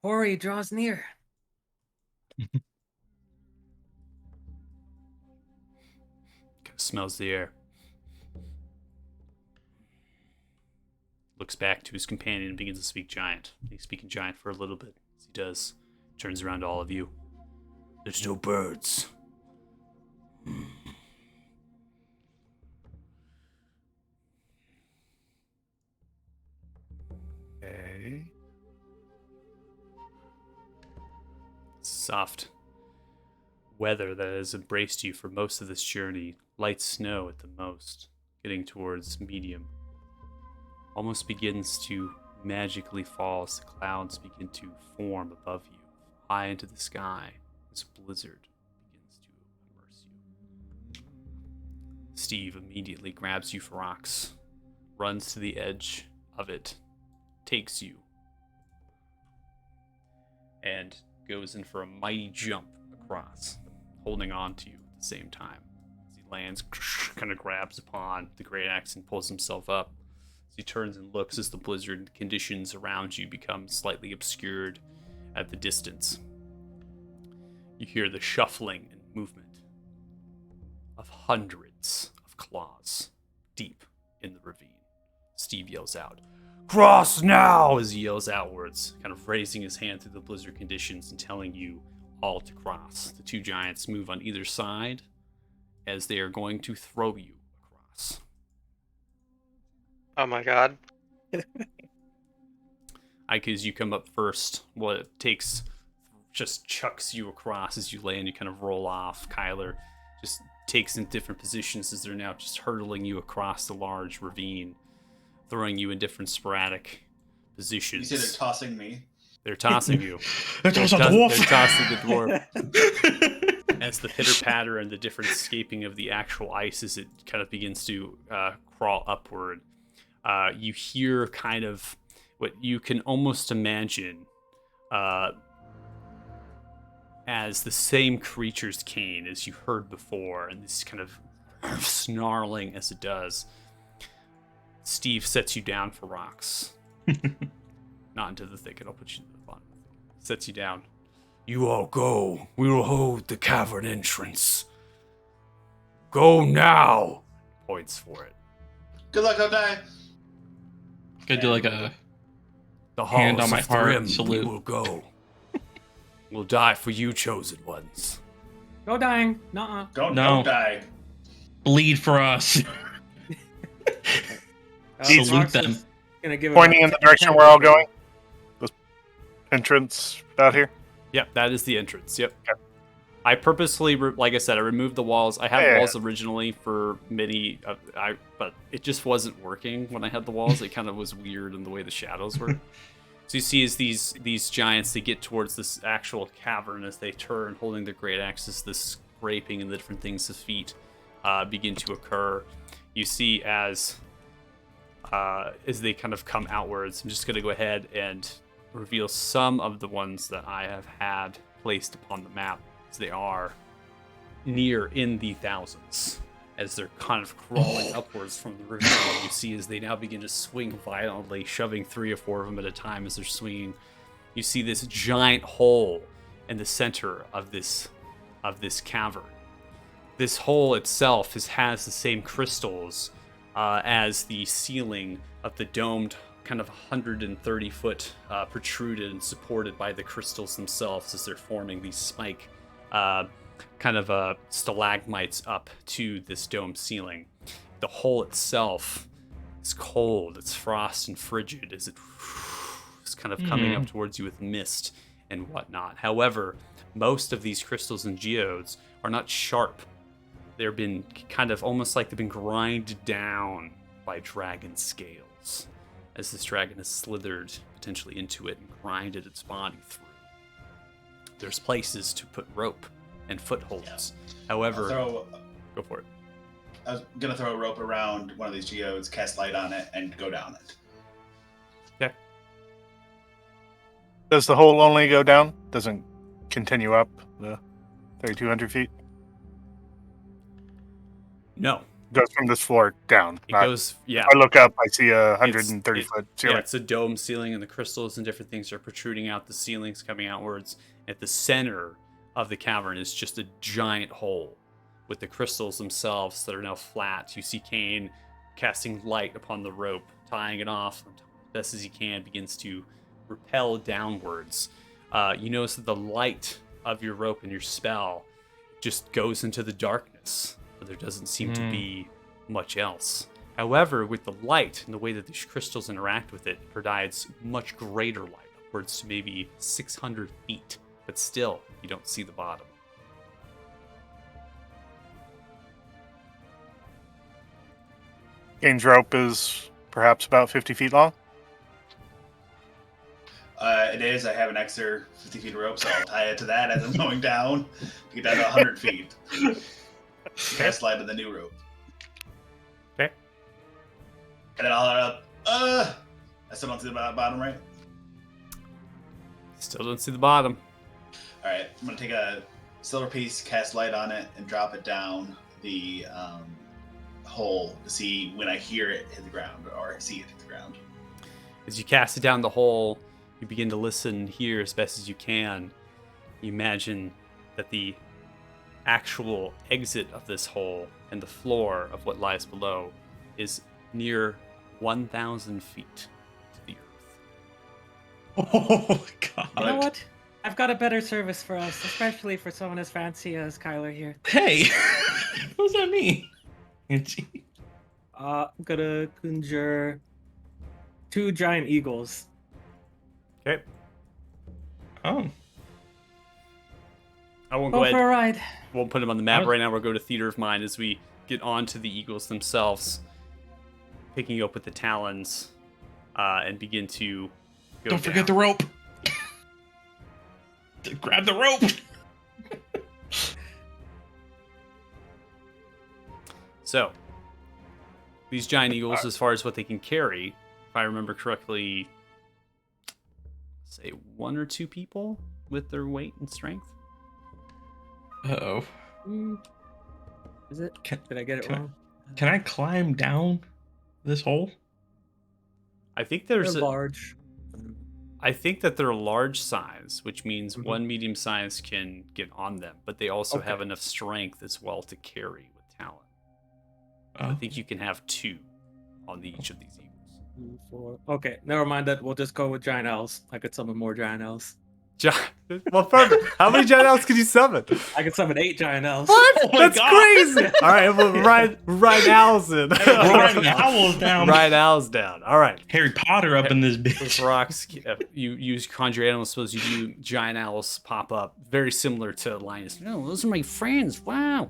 Hori draws near. Kind of smells the air. Looks back to his companion and begins to speak giant. He's speaking giant for a little bit. As he does, turns around to all of you. There's no birds. Okay. Soft weather that has embraced you for most of this journey. Light snow at the most, getting towards medium. Almost begins to magically fall as the clouds begin to form above you, high into the sky, as a blizzard begins to immerse you. Steve immediately grabs you, Ferox, runs to the edge of it, takes you, and goes in for a mighty jump across, holding on to you at the same time. As he lands, kind of grabs upon the great axe and pulls himself up. As he turns and looks as the blizzard conditions around you become slightly obscured at the distance. You hear the shuffling and movement of hundreds of claws deep in the ravine. Steve yells out, "Cross now!" as he yells outwards, kind of raising his hand through the blizzard conditions and telling you all to cross. The two giants move on either side as they are going to throw you across. Oh my god. Ike, as you come up first, what it takes just chucks you across as you land. You kind of roll off. Kyler just takes in different positions as they're now just hurtling you across the large ravine, throwing you in different sporadic positions. You say they're tossing me. They're tossing you. They're tossing the dwarf. They're tossing the dwarf. As the pitter patter and the different escaping of the actual ice as it kind of begins to crawl upward, you hear kind of what you can almost imagine as the same creature's cane as you heard before, and this kind of snarling as it does. Steve sets you down, Ferox. Not into the thicket. I'll put you in the bottom. Sets you down. You all go. We will hold the cavern entrance. Go now. Points for it. Good luck, don't die. Could do like a The hand halls on my of heart, Thrym salute. we will go. We'll die for you, chosen ones. No dying. Nuh-uh. Don't No. die. bleed for us. Salute Salute them. Gonna give Pointing in the direction we're all going. entrance out here? Yep, that is the entrance. Yep. Okay. I purposely, like I said, I removed the walls. I had Yeah. walls originally for many, but it just wasn't working when I had the walls. It kind of was weird in the way the shadows were. So you see, as these giants, they get towards this actual cavern as they turn, holding their great axes. This scraping and the different things of feet begin to occur. You see as they kind of come outwards. I'm just going to go ahead and reveal some of the ones that I have had placed upon the map. They are near in the thousands as they're kind of crawling upwards from the ravine. You see as they now begin to swing violently, shoving 3 or 4 of them at a time as they're swinging. You see this giant hole in the center of this cavern. This hole itself has the same crystals as the ceiling of the domed kind of 130-foot protruded and supported by the crystals themselves as they're forming these spike stalagmites up to this dome ceiling. The hole itself is cold, it's frost and frigid as it is kind of coming up towards you with mist and whatnot. However, most of these crystals and geodes are not sharp. They've been kind of almost like they've been grinded down by dragon scales as this dragon has slithered potentially into it and grinded its body through. There's places to put rope and footholds. However, go for it. I was gonna throw a rope around one of these geodes, cast light on it, and go down it. Okay. Does the hole only go down? Doesn't continue up the 3,200 feet? No. Goes from this floor down. It goes, yeah. I look up, I see a 130 foot ceiling. Yeah, it's a dome ceiling, and the crystals and different things are protruding out. The ceiling's coming outwards. At the center of the cavern is just a giant hole with the crystals themselves that are now flat. You see Kane casting light upon the rope, tying it off as best as he can, begins to repel downwards. You notice that the light of your rope and your spell just goes into the darkness. There doesn't seem to be much else. However, with the light and the way that these crystals interact with it, it provides much greater light, upwards to maybe 600 feet. But still, you don't see the bottom. Kane's rope is perhaps about 50 feet long. It is. I have an extra 50 feet of rope, so I'll tie it to that as I'm going down to get down to 100 feet. Cast light on the new rope. Okay. And then I'll hold it up. I still don't see the bottom, right? Still don't see the bottom. All right. I'm gonna take a silver piece, cast light on it, and drop it down the hole to see when I hear it hit the ground or see it hit the ground. As you cast it down the hole, you begin to listen and hear as best as you can. You imagine that the actual exit of this hole and the floor of what lies below is near 1,000 feet to the earth. Oh, God. You know what? I've got a better service for us, especially for someone as fancy as Kyler here. Hey, what does that mean? I'm gonna conjure 2 giant eagles. Okay. Oh. I won't Go go ahead. for a ride. Won't put them on the map right now. We'll go to Theater of Mind as we get onto the eagles themselves, picking you up with the talons, and begin to go Don't forget the rope. Grab the rope. So, these giant eagles, as far as what they can carry, if I remember correctly, say 1 or 2 people with their weight and strength. Uh-oh. Is it? Did I get it can I- wrong? Can I climb down this hole? I think They're there's large. I think that they're large size, which means Mhm. one medium size can get on them, but they also Okay. have enough strength as well to carry with talent. Oh. I think you can have 2 on each of these eagles. 2, 4. Okay, never mind that. We'll just go with giant elves. I could summon more giant elves. Well, perfect. How many giant owls can you summon? I can summon 8 giant elves. What? Oh my That's God. crazy. All right, well, ride owls in. We're riding owls down. Ride owls down. All right. Harry Potter up in this With bitch. rocks, you use conjure animals. Suppose you do giant owls pop up, very similar to Linus. Oh, those are my friends. Wow.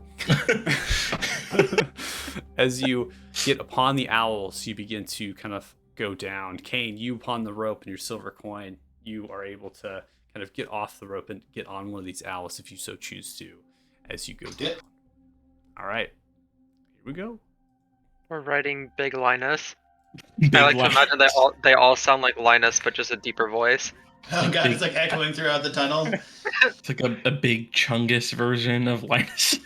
As you get upon the owls, you begin to kind of go down. Kane, you upon the rope and your silver coin, you are able to kind of get off the rope and get on one of these owls if you so choose to, as you go down. Yep. All right, here we go. We're riding Big Linus. Big I like to laugh. imagine they all sound like Linus, but just a deeper voice. Oh god, it's like echoing throughout the tunnel. It's like a big Chungus version of Linus.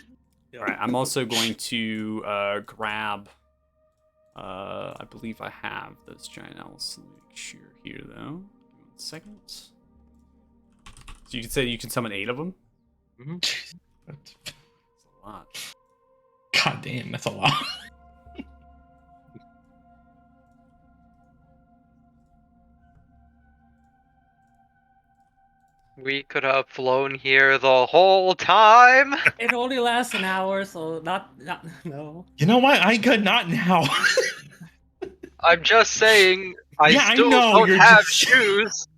All right, I'm also going to grab. I believe I have those giant owls. Let me make sure here, though. Give me 1 second. So you can say you can summon 8 of them. That's- That's a lot. God damn, that's a lot. We could have flown here the whole time. It only lasts an hour, so not no. You know what? I could not now. I'm just saying, I Yeah, I still know, don't you're have just- shoes.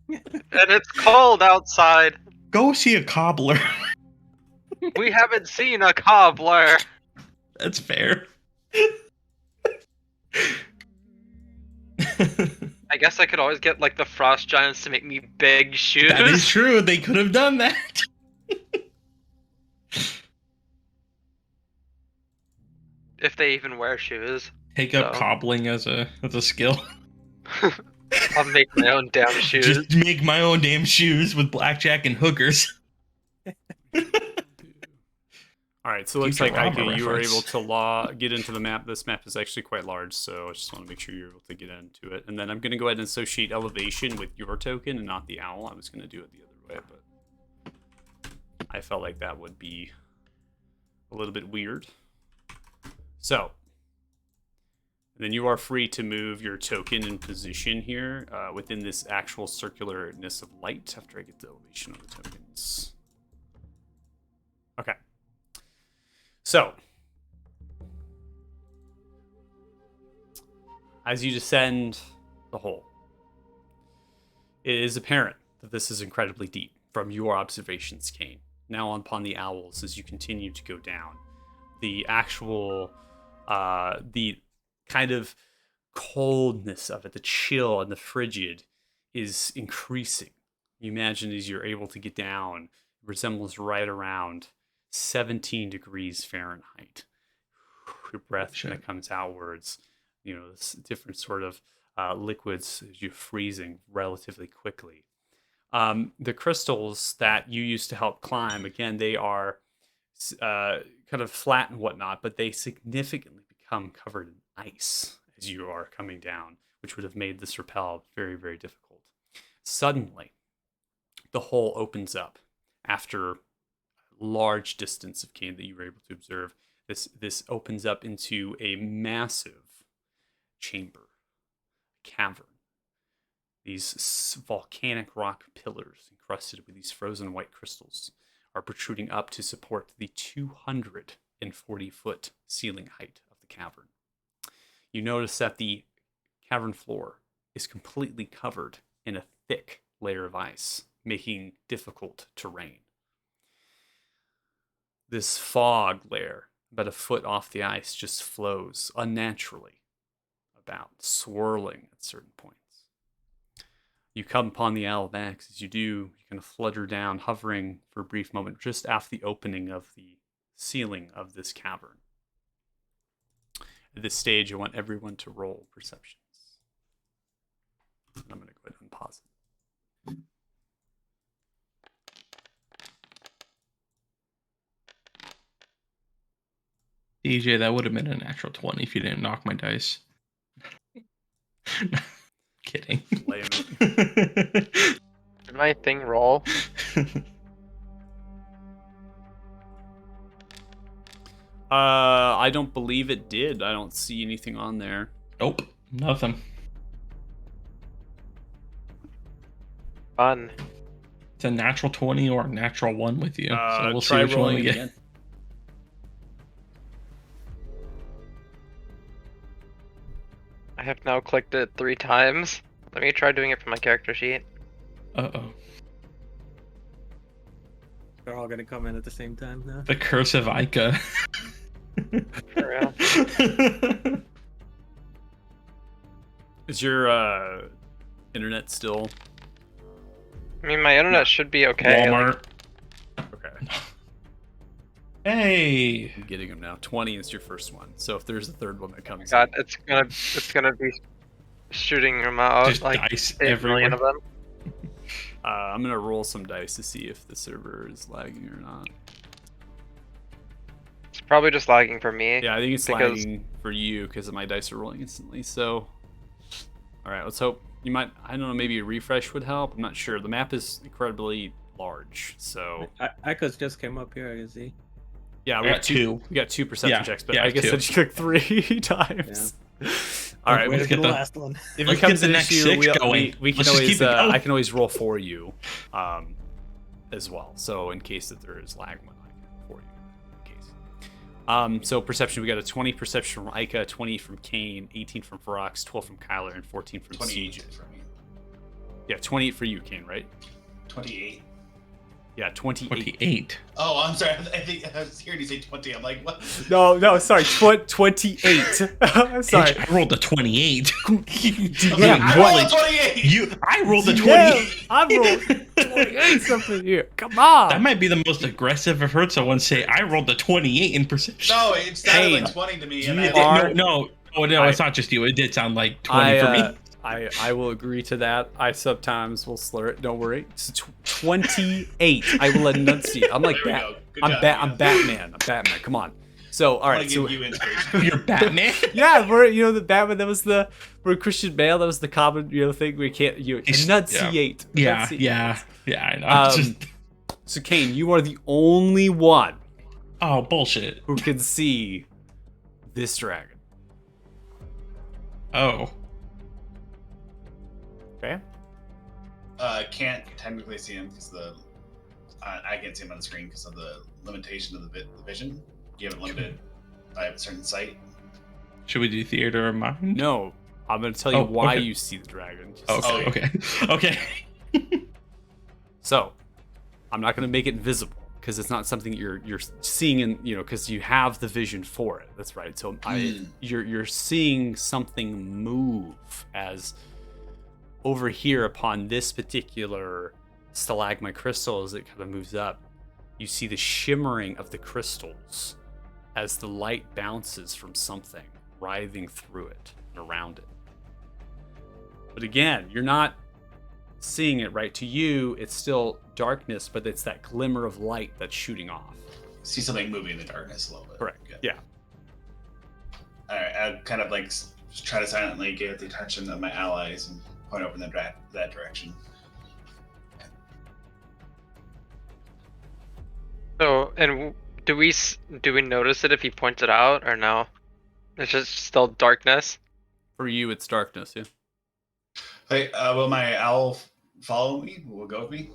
And it's cold outside. Go see a cobbler. We haven't seen a cobbler. That's fair. I guess I could always get like the frost giants to make me big shoes. That is true. They could have done that. If they even wear shoes. Take up So. cobbling as a skill. I'll make my own damn shoes. Just make my own damn shoes with blackjack and hookers. All right, so it looks Future like Rama Ike, you were reference. able to get into the map. This map is actually quite large, so I just want to make sure you're able to get into it. And then I'm going to go ahead and associate elevation with your token and not the owl. I was going to do it the other way, but I felt like that would be a little bit weird. So, then you are free to move your token in position here within this actual circularness of light after I get the elevation of the tokens. Okay. So, as you descend the hole, it is apparent that this is incredibly deep from your observations, Kane. Now upon the owls, as you continue to go down, the actual, the kind of coldness of it, the chill and the frigid is increasing. You imagine as you're able to get down, it resembles right around 17 degrees Fahrenheit. Your breath kind of comes outwards. You know, this different sort of liquids as you're freezing relatively quickly. The crystals that you used to help climb, again, they are kind of flat and whatnot, but they significantly become covered in ice as you are coming down, which would have made this rappel very, very difficult. Suddenly, the hole opens up after large distance of Kane that you were able to observe. This opens up into a massive chamber, cavern. These volcanic rock pillars encrusted with these frozen white crystals are protruding up to support the 240-foot ceiling height of the cavern. You notice that the cavern floor is completely covered in a thick layer of ice, making difficult terrain. This fog layer, about a foot off the ice, just flows unnaturally about, swirling at certain points. You come upon the owl backs. As you do, you kind of flutter down, hovering for a brief moment just after the opening of the ceiling of this cavern. At this stage, I want everyone to roll perceptions. And I'm going to go ahead and pause it. DJ, that would have been a natural 20 if you didn't knock my dice. Kidding. Lame it. Did my thing roll? I don't believe it did. I don't see anything on there. Nope, nothing. Fun. It's a natural 20 or a natural 1 with you. So we'll see try which one rolling we it get. again. I have now clicked it 3 times. Let me try doing it from my character sheet. Uh-oh. They're all gonna come in at the same time now. The curse of Ica. For real. Is your internet still I mean, my internet should be okay. Walmart. okay? Hey. I'm getting them now. 20 is your first one. So if there's a third one that comes God, in, it's gonna be shooting them out Just like dice 8 everywhere. million of them. I'm gonna roll some dice to see if the server is lagging or not. It's probably just lagging for me. Yeah, I think it's Because- lagging for you because my dice are rolling instantly. So, all right, let's hope you might. I don't know. Maybe a refresh would help. I'm not sure. The map is incredibly large. So Ica's just came up here, I can see. yeah, I got 2. We got 2 perception Yeah, checks, but yeah, I guess 2. I just clicked 3 times. All right, Wait let's for get the the- last one. if let's it comes get the an next issue, 6 we going. can Let's just always keep it going. I can always roll for you, as well. So in case that there is lag, one I can for you. In case. So perception, we got a 20 perception from Ica, 20 from Kane, 18 from Ferox, 12 from Kyler, and 14 from 28 CJ. for me. Yeah, 28 for you, Kane, right? 28. Yeah, 28. 28. Oh, I'm sorry. I think I was hearing you say 20. I'm like, what? No, sorry, 28. I'm sorry. Bitch, I rolled a 28. Yeah, I what? rolled a 28. I rolled a 28. Yeah, I'm rolling 28 something here. Come on. That might be the most aggressive I've heard someone say. I rolled a 28 in perception. No, it sounded Kane, like 20 to me. you And I are- No, it's not just you. It did sound like 20 I, for me. I will agree to that. I sometimes will slur it. Don't worry. It's 28. I will enunciate. I'm like There we Bat. go. Good I'm job, Bat. I'm man. Batman. I'm Batman. Come on. So all I right. want to So give you inspiration. You're Batman. yeah, we're the Batman. That was the Christian Bale. That was the common thing. We can't enunciate. Yeah, Enunciate. yeah, I know. Um, So Kane, you are the only one Oh, bullshit. who can see this dragon. Oh. Okay. Can't technically see him because I can't see him on the screen because of the limitation of the vision. You have it limited by a certain sight. Should we do theater of mind? No, I'm gonna tell you Oh, why okay. you see the dragon. Just Oh, a second. okay. So, I'm not going to make it visible because it's not something you're seeing in because you have the vision for it. That's right. So you're seeing something move as over here upon this particular stalagmite crystal as it kind of moves up. You see the shimmering of the crystals as the light bounces from something, writhing through it and around it. But again, you're not seeing it. Right to you, it's still darkness, but it's that glimmer of light that's shooting off. See something moving in the darkness a little bit. Correct. Good. Yeah. All right. I kind of like just try to silently get the attention of my allies and point over in that direction. So, and do we notice it if he points it out or no? It's just still darkness. For you, it's darkness. Yeah. Hey, will my owl follow me? Will it go with me?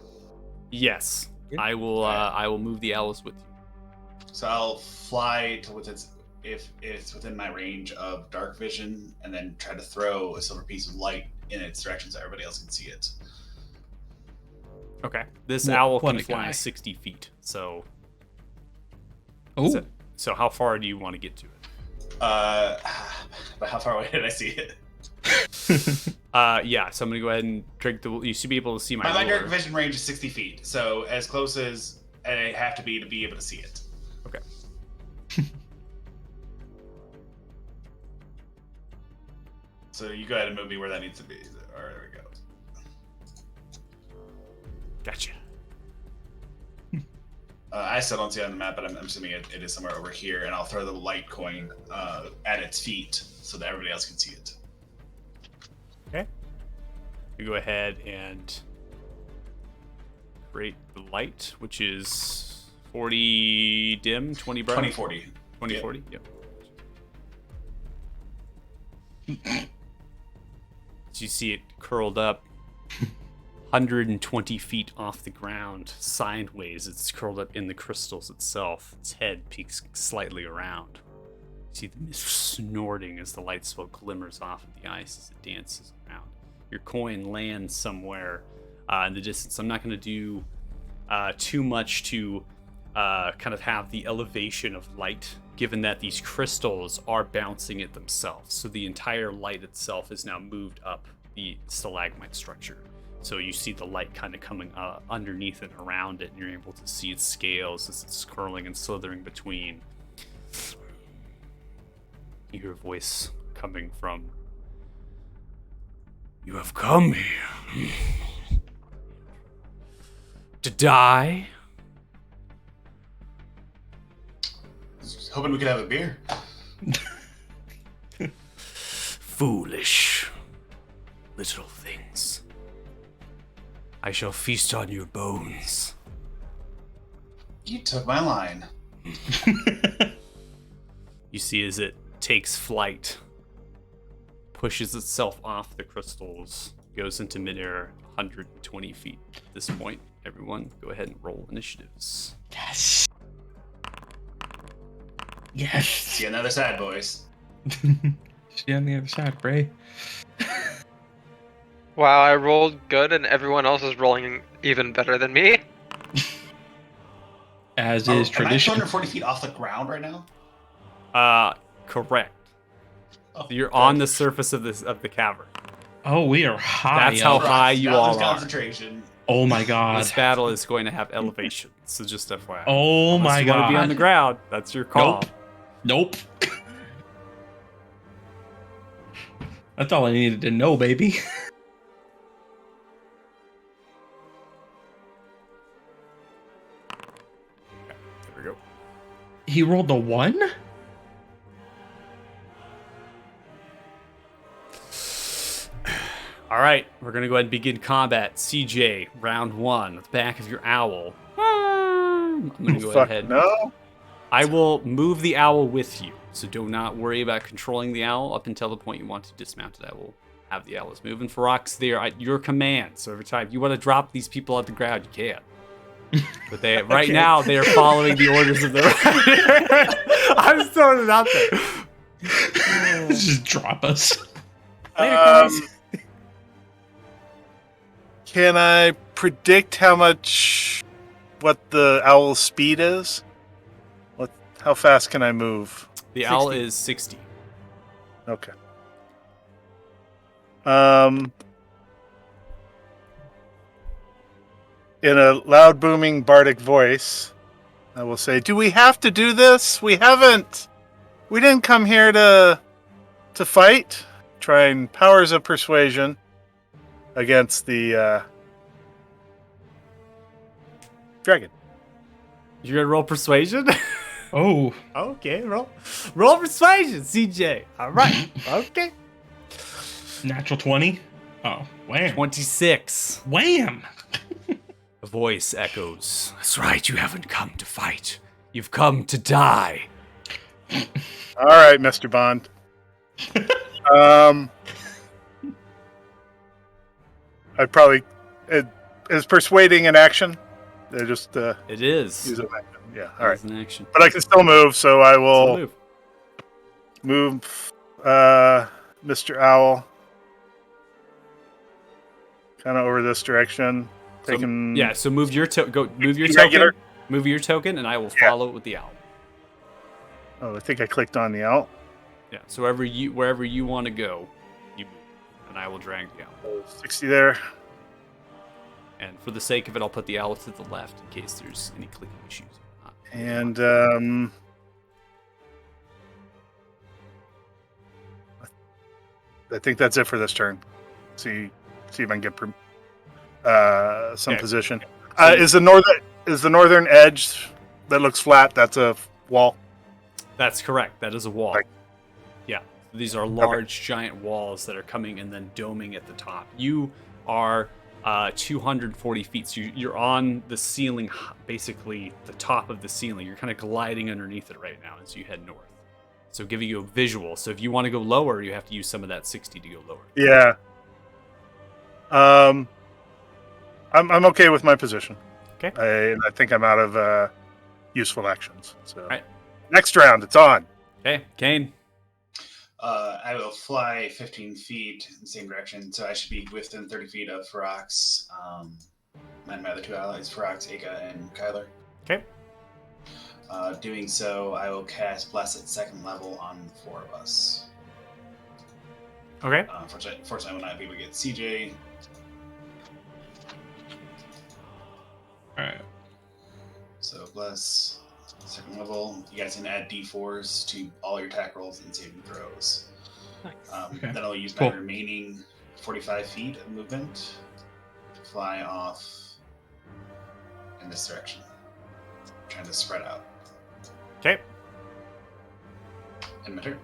Yes. Yeah. I will. I will move the owls with you. So I'll fly to if it's within my range of dark vision, and then try to throw a silver piece of light in its direction so everybody else can see it. Okay. This What- owl what can a fly guy. 60 feet. So. Oh, So how far do you want to get to it? But how far away did I see it? Yeah. So I'm gonna go ahead and drink the. You should be able to see my My dark ruler. vision range is 60 feet, so as close as I have to be able to see it. Okay. So you go ahead and move me where that needs to be. All right, there we go. Gotcha. I still don't see it on the map, but I'm assuming it is somewhere over here, and I'll throw the light coin at its feet so that everybody else can see it. Okay. You go ahead and create the light, which is 40 dim, 20 bright. 2040. 2040. Yep. So you see it curled up, 120 feet off the ground, sideways. It's curled up in the crystals itself. Its head peeks slightly around. You see the mist snorting as the light smoke glimmers off of the ice as it dances around. Your coin lands somewhere in the distance. I'm not going to do too much to kind of have the elevation of light, given that these crystals are bouncing it themselves. So the entire light itself is now moved up the stalagmite structure. So you see the light kind of coming underneath and around it, and you're able to see its scales as it's curling and slithering between. You hear a voice coming from... You have come here to die? Hoping we could have a beer. Foolish little things. I shall feast on your bones. You took my line. You see as it takes flight, pushes itself off the crystals, goes into midair 120 feet. At this point, everyone go ahead and roll initiatives. Yes. Yes. See you on the other side, boys. See on the other side, Bray. Wow, I rolled good and everyone else is rolling even better than me. As Oh, is am I tradition. 240 feet off the ground right now? Correct. Oh, You're good. on the surface of the cavern. Oh, we are high. That's how up. high you Now all there's are. concentration. Oh my god. This battle is going to have elevation, so just FYI. Oh Unless my you want to be on god. the ground, that's your call. Nope. That's all I needed to know, baby. There we go. He rolled the 1? All right, we're gonna go ahead and begin combat. CJ, round 1, at the back of your owl. I'm gonna go Fuck ahead. no. I will move the owl with you, so do not worry about controlling the owl up until the point you want to dismount it. I will have the owls move. And Farak's there at your command. So every time you want to drop these people on the ground, you can. But they right Okay. now they are following the orders of the rider. I'm throwing it out there. Just drop us. Later, guys. Can I predict what the owl's speed is? How fast can I move? The owl 60. is 60. Okay. In a loud, booming, bardic voice, I will say, "Do we have to do this? We haven't. We didn't come here to fight." Trying powers of persuasion against the dragon. You're gonna roll persuasion? Oh. Okay, roll persuasion, CJ. All right. Okay. Natural 20? Oh, wham. 26. Wham! A voice echoes. That's right, you haven't come to fight. You've come to die. All right, Mr. Bond. I'd probably is persuading an action. They just It is. use it. Yeah. It All right. is an action. But I can still move, so I So will move. move Mr. Owl kind of over this direction. So, Taking yeah, so move your move your Regular. token. Move your token, and I will Yeah. follow it with the owl. Oh, I think I clicked on the owl. Yeah. So wherever you want to go, you move, and I will drag the owl. 60 there. And for the sake of it, I'll put the owl to the left in case there's any clicking issues. And I think that's it for this turn. See if I can get some Okay. position. So- Is the northern edge that looks flat? That's a wall. That's correct. That is a wall. Right. Yeah. These are large, giant walls that are coming and then doming at the top. You are 240 feet. So you're on the ceiling, basically the top of the ceiling. You're kind of gliding underneath it right now as you head north. So giving you a visual. So if you want to go lower, you have to use some of that 60 to go lower. Yeah. I'm okay with my position. Okay. I think I'm out of useful actions. So Right. next round, it's on. Okay, Kane. I will fly 15 feet in the same direction, so I should be within 30 feet of Ferox, and my other two allies, Ferox, Aka, and Kyler. Okay. Doing so, I will cast Bless at second level on the four of us. Okay. Unfortunately, I will not be able to get CJ. Alright. So Bless, second level. You guys can add D4s to all your attack rolls and saving throws. Okay. Then I'll use Cool. my remaining 45 feet of movement to fly off in this direction. Trying to spread out. Okay. And my turn.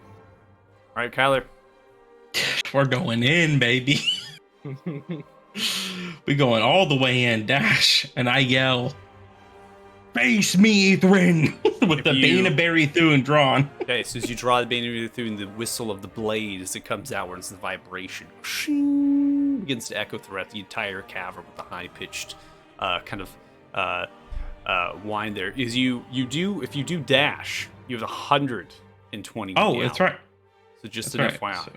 All right, Kyler. We're going in, baby. We going all the way in, dash, and I yell, "Face me, Ithrin!" with If the you- Bane of Barry-Thune drawn. Okay, so as you draw the Bane through and the whistle of the blade as it comes outwards, the vibration shing, begins to echo throughout the entire cavern with the high-pitched kind of whine there. If you do dash, you have 120. Oh, to the that's hour. right. So just That's an right. FYI. So,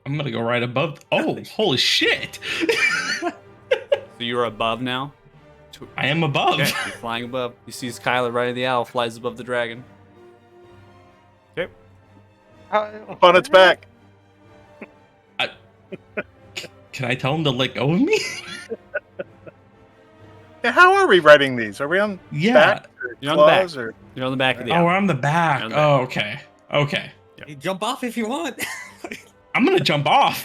I'm gonna go right above. Oh, holy shit! So you're above now. I am above. Okay, you're flying above. You see Kyler riding the owl, flies above the dragon. Okay. Up on its back. Can I tell him to let go of me? Yeah, how are we writing these? Are we on Yeah. back or You're on the back. claws or? You're on the back of the Oh, owl. we're on the back. On the back. Oh, okay. Okay. You jump off if you want. I'm gonna jump off.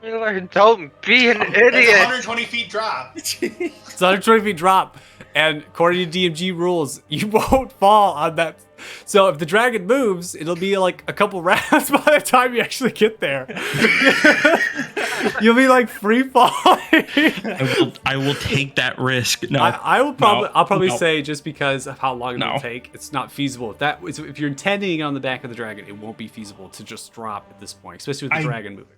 Tyler, don't be an It's idiot. 120 feet drop. It's 120 feet drop, and according to DMG rules, you won't fall on that. So if the dragon moves, it'll be like a couple rounds by the time you actually get there. You'll be like free falling. I will take that risk. No. I will probably No, I'll probably no. say just because of how long it'll No. take, it's not feasible. If you're intending on the back of the dragon, it won't be feasible to just drop at this point, especially with the dragon moving.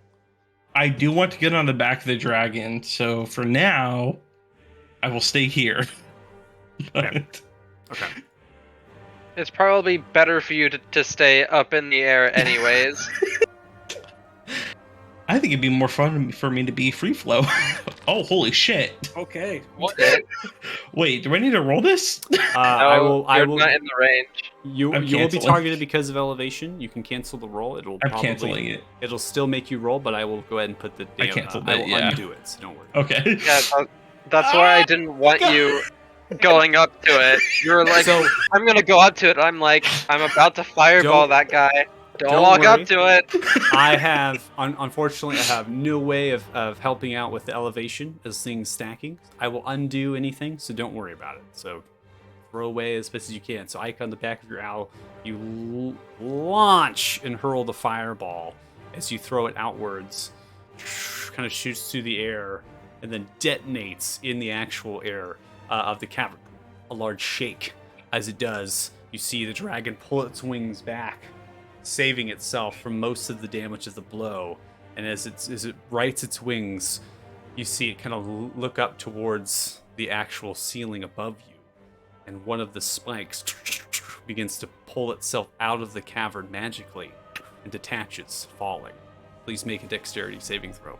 I do want to get on the back of the dragon, so for now, I will stay here. But Okay. It's probably better for you to stay up in the air anyways. I think it'd be more fun for me to be free flow. Oh, holy shit! Okay. What? Wait, do I need to roll this? I will. You're not in the range. You I'm will be canceling. targeted because of elevation. You can cancel the roll. It'll I'm probably, canceling it. It'll still make you roll, but I will go ahead and put the. I canceled I it, will yeah. undo it. So don't worry. Okay. Yeah, that's why I didn't want you going up to it. You were like, So I'm gonna go up to it. I'm like, I'm about to fireball Don't- that guy. Don't don't walk worry. up to it. I have, unfortunately, I have no way of helping out with the elevation as things stacking. I will undo anything, so don't worry about it. So throw away as best as you can. So Ike on the back of your owl, you launch and hurl the fireball as you throw it outwards, kind of shoots through the air, and then detonates in the actual air of the cavern. A large shake. As it does, you see the dragon pull its wings back, saving itself from most of the damage of the blow. And as it rights its wings, you see it kind of look up towards the actual ceiling above you. And one of the spikes begins to pull itself out of the cavern magically and detaches, falling. Please make a dexterity saving throw.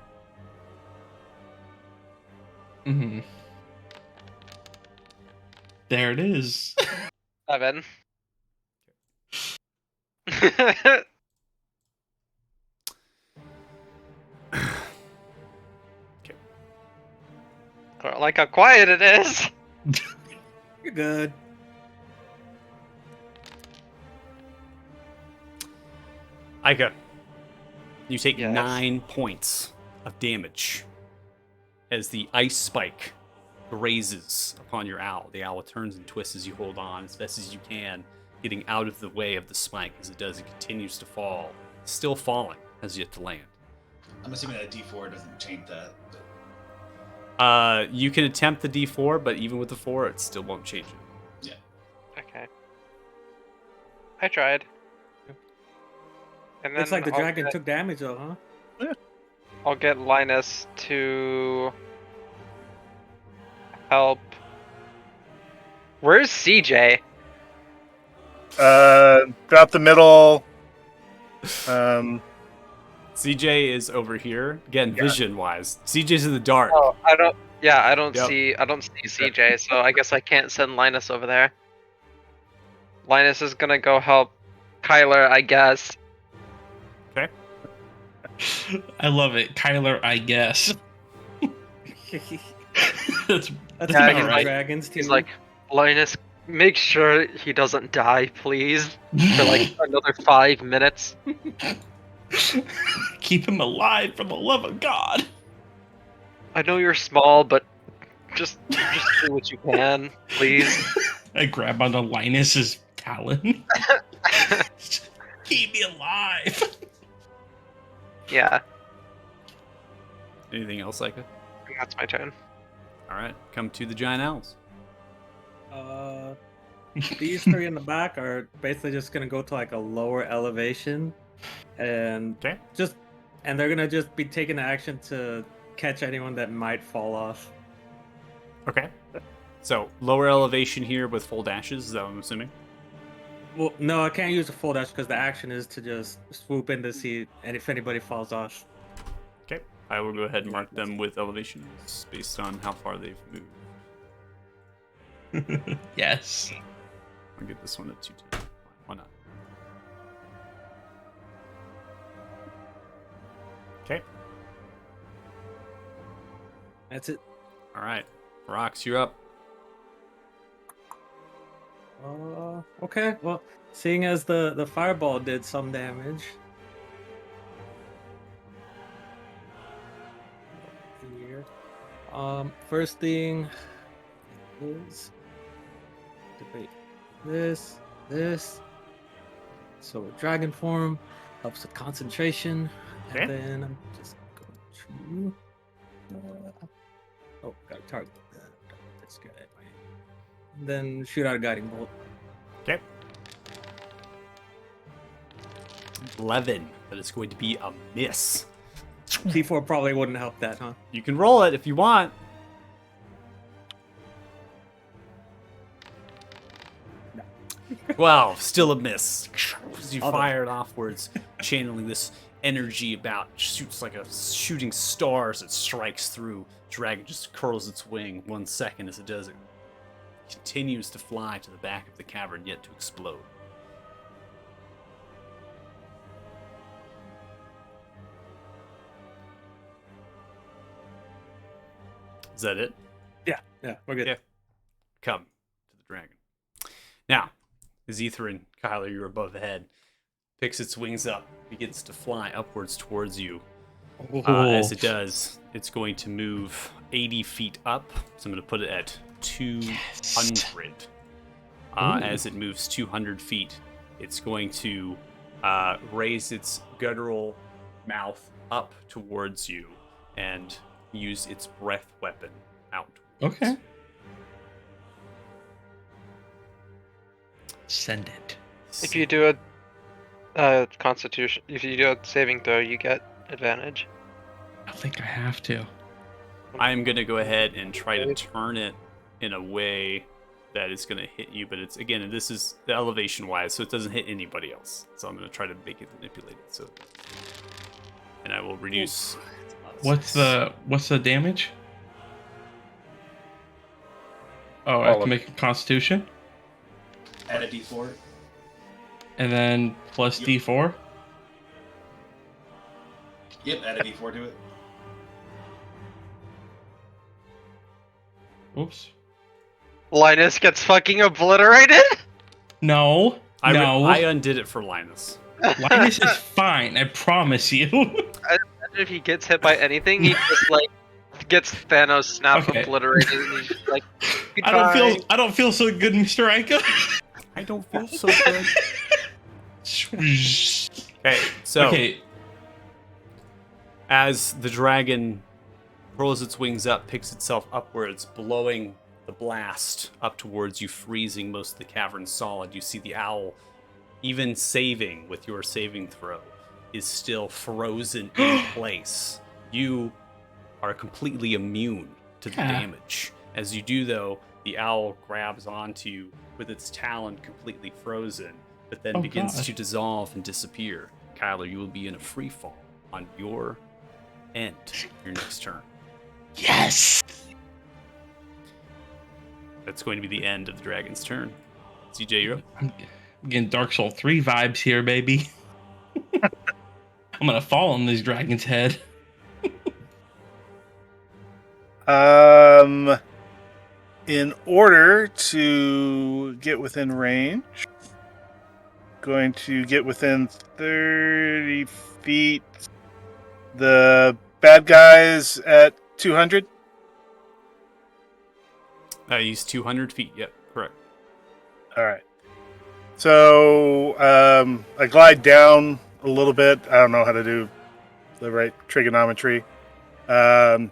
Mm-hmm. There it is. 7. I don't like how quiet it is. You're good. Aika, you take Yes. 9 points of damage as the ice spike grazes upon your owl. The owl turns and twists as you hold on as best as you can, getting out of the way of the spike. As it does, it continues to fall. Still falling, has yet to land. I'm assuming that D4 doesn't change that. You can attempt the D4, but even with the 4, it still won't change it. Okay. I tried. And Looks like the I'll dragon get- took damage though, huh? I'll get Linus to help. Where's CJ? Drop the middle. Um, CJ is over here again, vision wise. CJ's in the dark. Oh, I don't. Yeah, I don't Yep. see. I don't see CJ, so I guess I can't send Linus over there. Linus is gonna go help Kyler, I guess. Okay. I love it, Kyler. I guess that's That's Yeah, like he's a like- dragons team. He's like, Linus, make sure he doesn't die, please, for like another 5 minutes. keep him alive for the love of God. I know you're small, but just do what you can, please. I grab onto Linus's talon. Keep me alive. Yeah, Anything else, Ica? that's my turn. All right, come to the giant owls. These three in the back are basically just gonna go to like a lower elevation, and Okay. they're gonna just be taking action to catch anyone that might fall off. Okay. So lower elevation here with full dashes. Is that what I'm assuming? Well, no, I can't use a full dash because the action is to just swoop in to see and if anybody falls off. Okay. I will go ahead and mark them with elevations based on how far they've moved. Yes. I'll get this one at 210. Why not? Okay. That's it. All right. Rocks, you're up. Okay. Well, seeing as the fireball did some damage. Here. First thing is debate this. So dragon form helps with concentration, Okay. and then I'm just going to got a target. This guy. Then shoot out a guiding bolt. Okay. 11. That is going to be a miss. T4 probably wouldn't help that, huh? You can roll it if you want. Well, still a miss. As you I'll do it. fire it offwards, channeling this energy about, shoots like a shooting star as it strikes through. Dragon just curls its wing 1 second as it does it. Continues to fly to the back of the cavern, yet to explode. Is that it? Yeah, we're good. Yeah. Come to the dragon. Now, as Ether and Kyler, you're above the head, picks its wings up, begins to fly upwards towards you. As it does, it's going to move 80 feet up. So I'm going to put it at 200. As it moves 200 feet, it's going to raise its guttural mouth up towards you and use its breath weapon out. Okay. Send it. If you do a Constitution, if you do a saving throw, you get advantage. I think I have to. I'm going to go ahead and try to turn it in a way that is going to hit you, but it's, again, this is the elevation wise, so it doesn't hit anybody else. So I'm going to try to make it manipulated. So, and I will reduce. What's the damage? Oh, I have to make a Constitution, Add a d4. and then plus Yep. D4. Yep, add a d4 to it. Oops. Linus gets fucking obliterated. No. No. I undid it for Linus. Linus is fine. I promise you. Imagine if he gets hit by anything, he just like gets Thanos snap Okay. obliterated, and he's just like, I don't feel so good, Mr. Aika. I don't feel so good. Okay, so Okay. as the dragon rolls its wings up, picks itself upwards, blowing the blast up towards you, freezing most of the cavern solid. You see the owl, even saving with your saving throw, is still frozen in place you are completely immune to the Ah. damage. As you do, though, the owl grabs onto you with its talon completely frozen, but then Oh, begins God. to dissolve and disappear. Kyler, you will be in a free fall on your end, your next turn. Yes. That's going to be the end of the dragon's turn. CJ, you're up. I'm getting Dark Soul 3 vibes here, baby. I'm gonna fall on this dragon's head. In order to get within range, going to get within 30 feet. The bad guys at 200. He's 200 feet. Yep, correct. All right. So I glide down a little bit. I don't know how to do the right trigonometry. I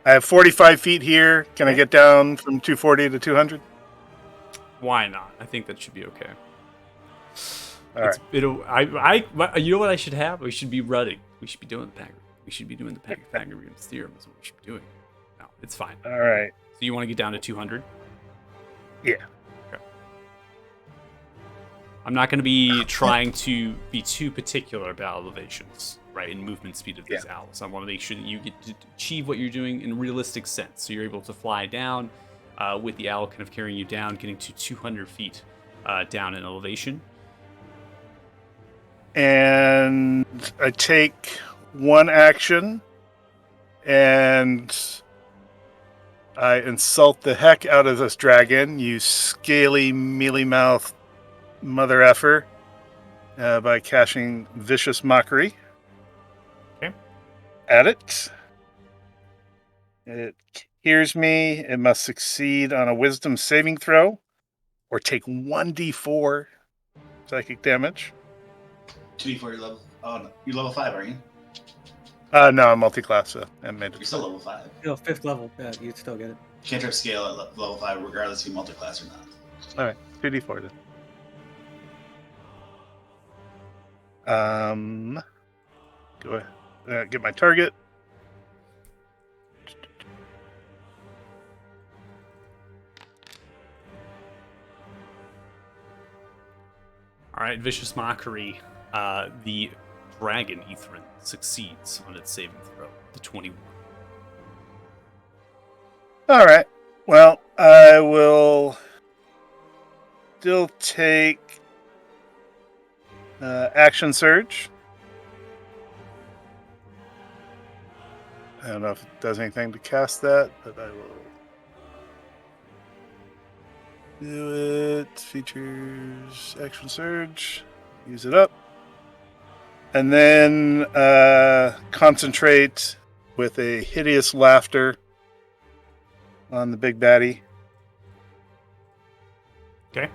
have 45 feet here. Can I get down from 240 to 200? Why not? I think that should be okay. All right. You know what I should have? We should be running. We should be doing the Pythagorean's theorem is what we should be doing. No, it's fine. All right. So you want to get down to 200? Yeah. Okay. I'm not going to be trying to be too particular about elevations, right, and movement speed of these owls. I want to make sure that you get to achieve what you're doing in a realistic sense. So you're able to fly down with the owl kind of carrying you down, getting to 200 feet down in elevation. And I take one action and I insult the heck out of this dragon, you scaly, mealy-mouthed mother effer, by casting Vicious Mockery. Okay. At it. It hears me. It must succeed on a Wisdom saving throw or take 1d4 psychic damage. 2d4 your level. Oh, no. You're level 5, aren't you? No, I'm multi-class, so I made You're it. still level 5. Yo, 5th level. Yeah, you'd still get it. Cantrip scale at level 5, regardless if you multi-class or not. All right, 2d4 then. Go ahead. Get my target. All right, Vicious Mockery. The dragon, Ithrin, succeeds on its saving throw, the 21. All right. Well, I will still take Action Surge. I don't know if it does anything to cast that, but I will do it. Features Action Surge. Use it up. And then concentrate with a hideous laughter on the big baddie. Okay.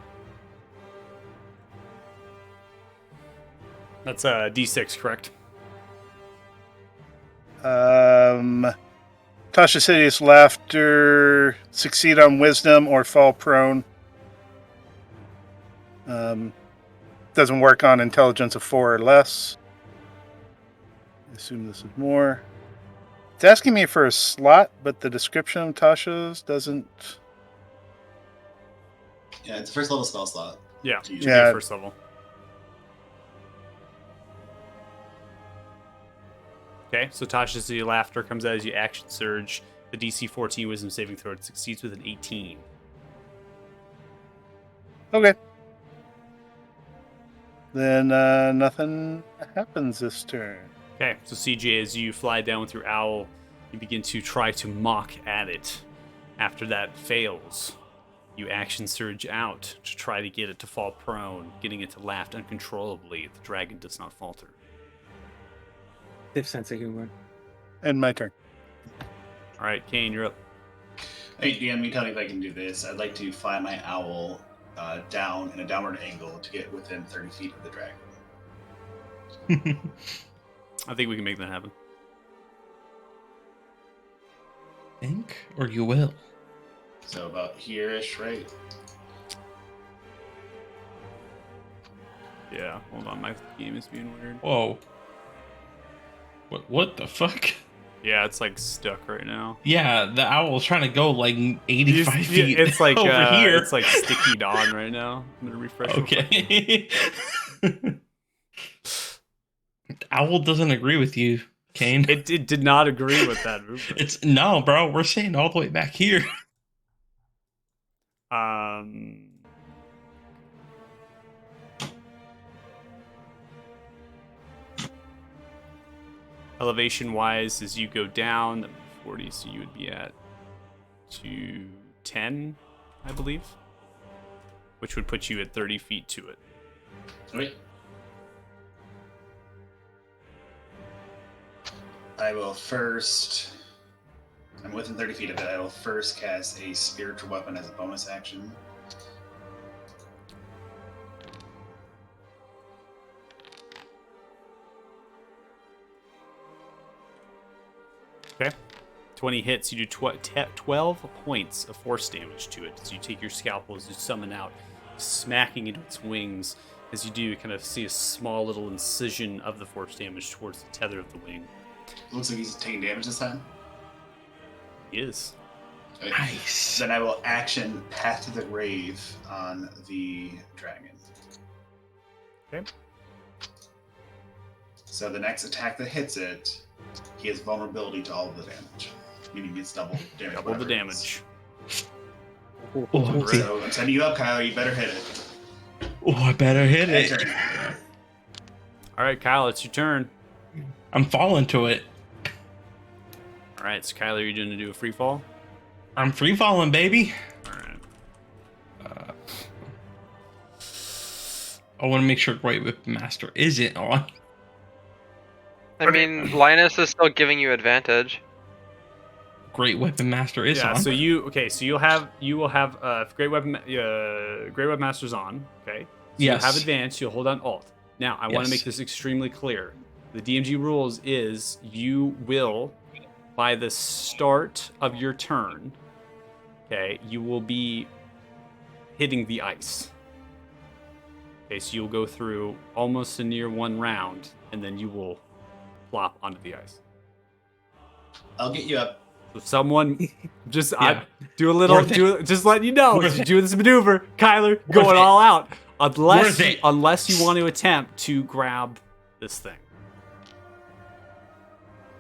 That's a D6, correct? Tasha's hideous laughter, succeed on wisdom or fall prone. Doesn't work on intelligence of 4 or less. I assume this is more. It's asking me for a slot, but the description of Tasha's doesn't. Yeah, it's a first level spell slot. Yeah, Should should be be Yeah. first level. Okay, so Tasha's the laughter comes out as you action surge. The DC 14 wisdom saving throw succeeds with an 18. Okay. Then nothing happens this turn. Okay, so CJ, as you fly down with your owl, you begin to try to mock at it. After that fails, you action surge out to try to get it to fall prone, getting it to laugh uncontrollably. The dragon does not falter. Stiff sense of humor. And my turn. All right, Kane, you're up. Hey, DM, you tell me if I can do this. I'd like to fly my owl down in a downward angle to get within 30 feet of the dragon. I think we can make that happen. Think or you will. So about here-ish, right? Yeah, hold on, my game is being weird. Whoa. What the fuck? Yeah, it's like stuck right now. Yeah, the owl's trying to go like 85 Yeah, feet. it's like over here. It's like sticky on right now. I'm gonna refresh. real quick. Okay. Owl doesn't agree with you, Kane. It did not agree with that movement. It's no, bro. We're staying all the way back here. Elevation wise, as you go down, 40, so you would be at 210, I believe, which would put you at 30 feet to it. Sweet. I will first. I'm within 30 feet of it. I will first cast a spiritual weapon as a bonus action. Okay. 20 hits, you do 12 points of force damage to it. So you take your scalpel as you summon out, smacking into its wings. As you do, you kind of see a small little incision of the force damage towards the tether of the wing. Looks like he's taking damage this time. He is. Okay. Nice. Then I will action Path to the Grave on the dragon. Okay. So the next attack that hits it, he has vulnerability to all of the damage. Meaning it's double damage. Double the whatever it is. damage. Oh, So I'm setting you up, Kyle. You better hit it. I better hit End it. turn. All right, Kyle, it's your turn. I'm falling to it. All right, so Kyler, you're going to do a free fall. I'm free falling, baby. All right. I want to make sure Great Whip Master isn't on. I mean, Linus is still giving you advantage. Great Weapon Master is Yeah. on. So you will have Great Weapon Master's on. Okay. So Yes. You have advance. You'll hold on Alt. Now I want Yes. to make this extremely clear. The DMG rules is you will, by the start of your turn, okay, you will be hitting the ice. Okay, so you'll go through almost a near one round, and then you will flop onto the ice. I'll get you up. So someone just Yeah. do a little, Worth just letting you know, Worth just it. do this maneuver, Kyler, going it. all out. Worth it. Unless you want to attempt to grab this thing.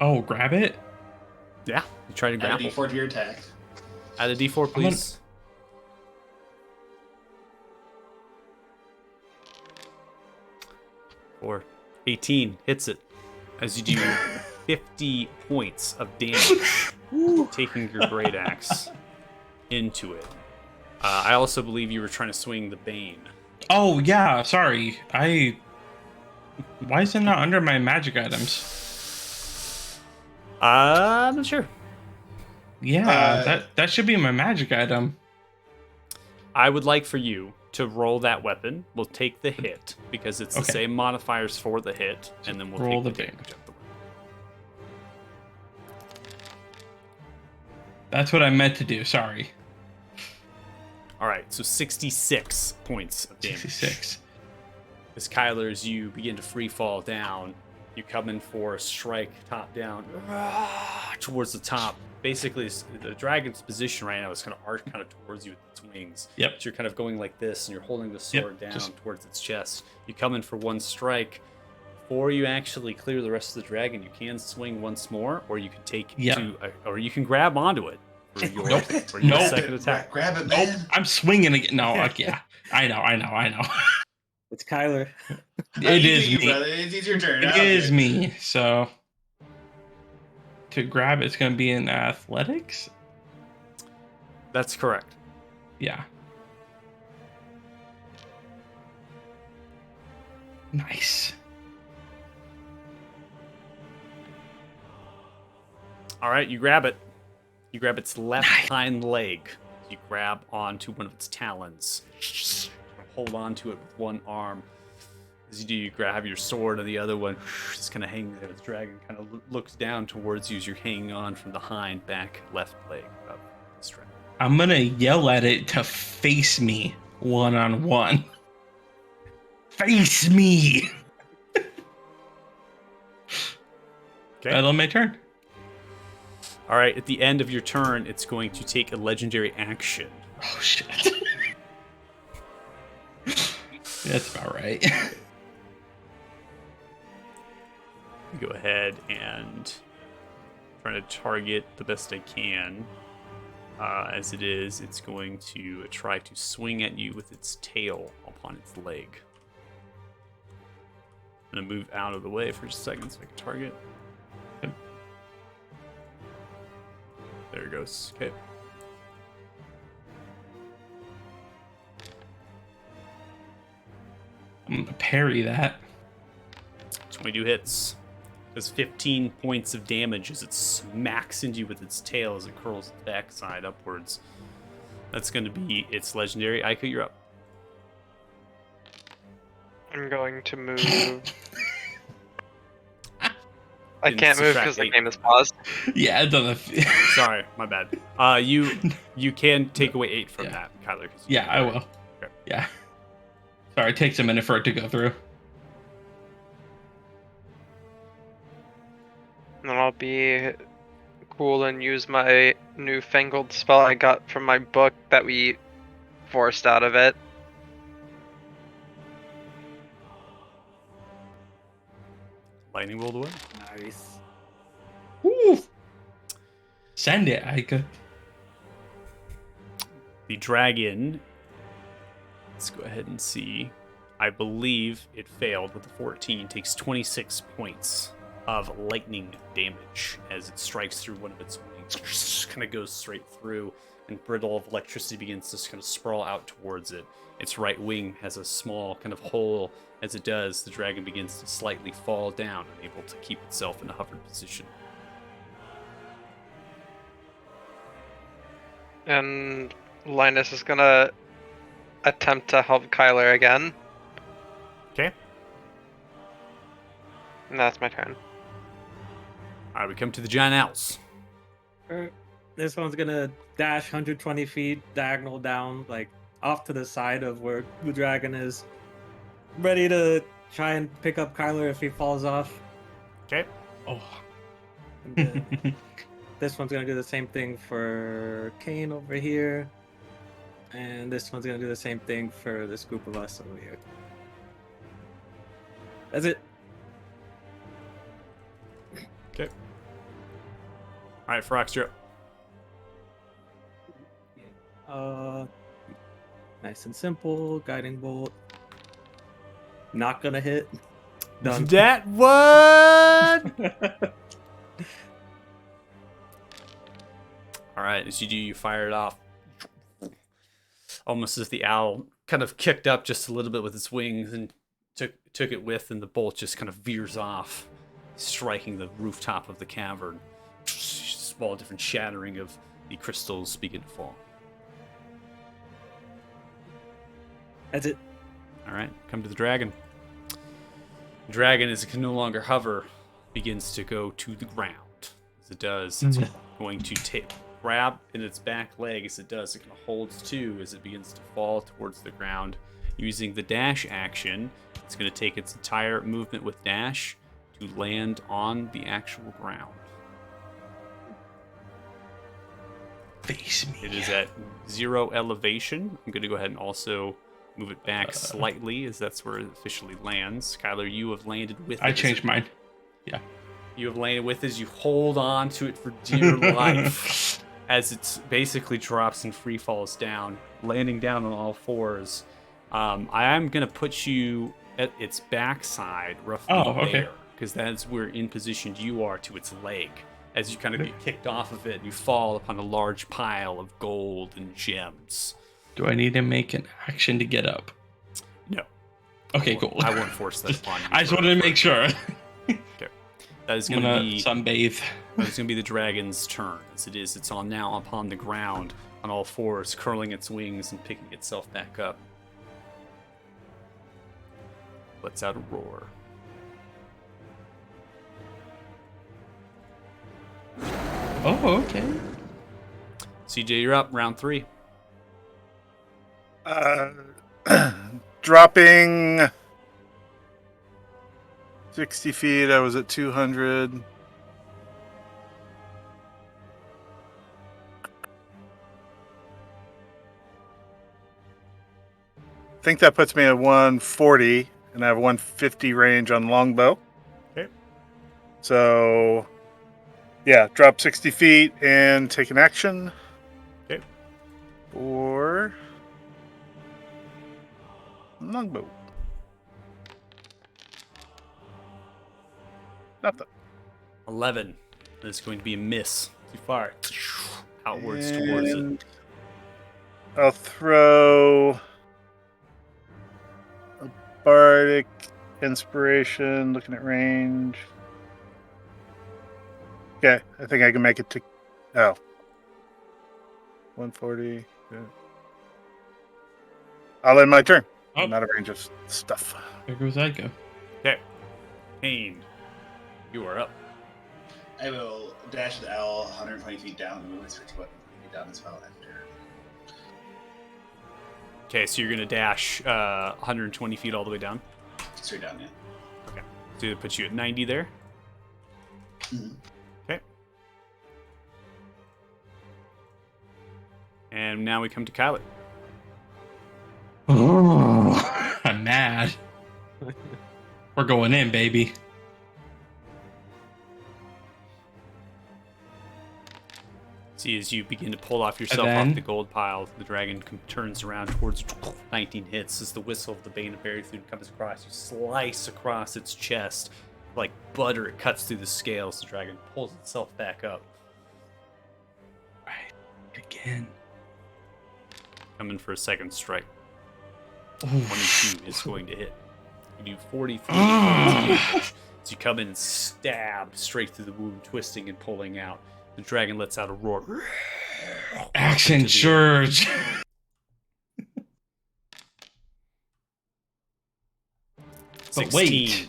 Oh, grab it? Yeah, you try to Add grab a it. D4 to your attack. Add a D4, please. Or 18 hits it as you do 50 points of damage, taking your great axe into it. I also believe you were trying to swing the Bane. Oh, yeah. Sorry. Why is it not under my magic items? I'm not sure. Yeah, that should be my magic item. I would like for you to roll that weapon. We'll take the hit because it's the Okay. same modifiers for the hit, and then we'll roll take the the damage of the weapon. That's what I meant to do. Sorry. All right, so 66 points of damage. 66. As Kyler, as you begin to free fall down, you come in for a strike top down towards the top. Basically, the dragon's position right now is kind of arched kind of towards you with its wings. Yep. So you're kind of going like this, and you're holding the sword down just- towards its chest. You come in for one strike. Before you actually clear the rest of the dragon, you can swing once more, or you can take or you can grab onto it for your, Nope. for your Nope. second attack. Grab it, Nope. man. I'm swinging again. No, yeah. I know. It's Kyler. It is you, me. brother. It's your turn. It is me. So to grab it's going to be in athletics. That's correct. Yeah. Nice. All right, you grab it. You grab its left Nice. hind leg. You grab onto one of its talons. Hold onto it with one arm. As you do, you grab your sword, and the other one just kind of hangs there. The dragon kind of looks down towards you as you're hanging on from the hind back left leg of this dragon. I'm going to yell at it to face me one-on-one. Face me. Okay. That'll my turn. All right, at the end of your turn, it's going to take a legendary action. Oh shit. That's about right. Go ahead and try to target the best I can. As it is, it's going to try to swing at you with its tail upon its leg. I'm going to move out of the way for just a second so I can target. Yep. There it goes. Okay. I'm gonna parry that. 22 hits. Does 15 points of damage as it smacks into you with its tail as it curls its backside upwards. That's going to be its legendary. Aika, you're up. I'm going to move. I Didn't can't move subtract because the 8. game is paused. Yeah, I don't know. Sorry, my bad. You can take away 8 from Yeah. that, Kyler. 'cause Yeah, I will. Okay. Yeah. Sorry, it takes a minute for it to go through. And then I'll be cool and use my newfangled spell I got from my book that we forced out of it. Lightning rolled away. Nice. Woo! Send it, Aika. The dragon. Let's go ahead and see. I believe it failed with the 14. Takes 26 points of lightning damage as it strikes through one of its wings. Just kind of goes straight through, and brittle of electricity begins to kind of sprawl out towards it. Its right wing has a small kind of hole. As it does, the dragon begins to slightly fall down, unable to keep itself in a hovered position. And Linus is gonna attempt to help Kyler again. Okay. And that's my turn. All right, we come to the giant owls. This one's gonna dash 120 feet diagonal down, like off to the side of where the dragon is, ready to try and pick up Kyler if he falls off. Okay. Oh. And then this one's gonna do the same thing for Kane over here, and this one's gonna do the same thing for this group of us over here. That's it. Okay. All right, Frox, you're up. Nice and simple. Guiding bolt. Not gonna hit. Done. That what? All right, as you do, you fire it off. Almost as the owl kind of kicked up just a little bit with its wings and took it with, and the bolt just kind of veers off, striking the rooftop of the cavern. Small different shattering of the crystals begin to fall. That's it. All right, come to the dragon. The dragon, as it can no longer hover, begins to go to the ground. As it does, it's going to grab in its back leg. As it does, it kind of holds to as it begins to fall towards the ground. Using the dash action, it's going to take its entire movement with dash to land on the actual ground. Face me. It is at 0 elevation. I'm going to go ahead and also move it back slightly, as that's where it officially lands. Kyler, you have landed with it. I changed mine. Yeah. You have landed with as you hold on to it for dear life as it basically drops and free falls down, landing down on all fours. I am going to put you at its backside, roughly there, because that's where in position you are to its leg. As you kind of get kicked off of it, you fall upon a large pile of gold and gems. Do I need to make an action to get up? No. Okay, cool. I won't force that upon you. I just wanted to make sure. That is I'm going to gonna be sunbathe. That is going to be the dragon's turn. As it is, it's on now upon the ground, on all fours, curling its wings and picking itself back up. Lets out a roar. Oh, okay. CJ, you're up. Round 3. Dropping 60 feet. I was at 200. think that puts me at 140, and I have 150 range on longbow. Okay. So, yeah, drop 60 feet and take an action. Okay. Or longbow. Nothing. 11. This is going to be a miss. Too far. Outwards towards it. And I'll throw a bardic inspiration, looking at range. Okay, I think I can make it to 140. Yeah. I'll end my turn. Oh. I'm out of range of stuff. There goes Aiko. Okay. Kane, you are up. I will dash the owl 120 feet down and move my switch weapon down as well after. Okay, so you're going to dash 120 feet all the way down. Straight down, yeah. Okay. So it puts you at 90 there. Mhm. Okay. And now we come to Kyler. Oh, I'm mad. We're going in, baby. See, as you begin to pull off yourself And then- off the gold pile, the dragon turns around towards you. 19 hits as the whistle of the Bane of Barithune comes across. You slice across its chest. Like butter, it cuts through the scales. The dragon pulls itself back up. Right. Again. Coming for a second strike. Oh. 22 is going to hit. You do 43 damage as you come in and stab straight through the wound, twisting and pulling out. The dragon lets out a roar. Action surge. But 16. wait.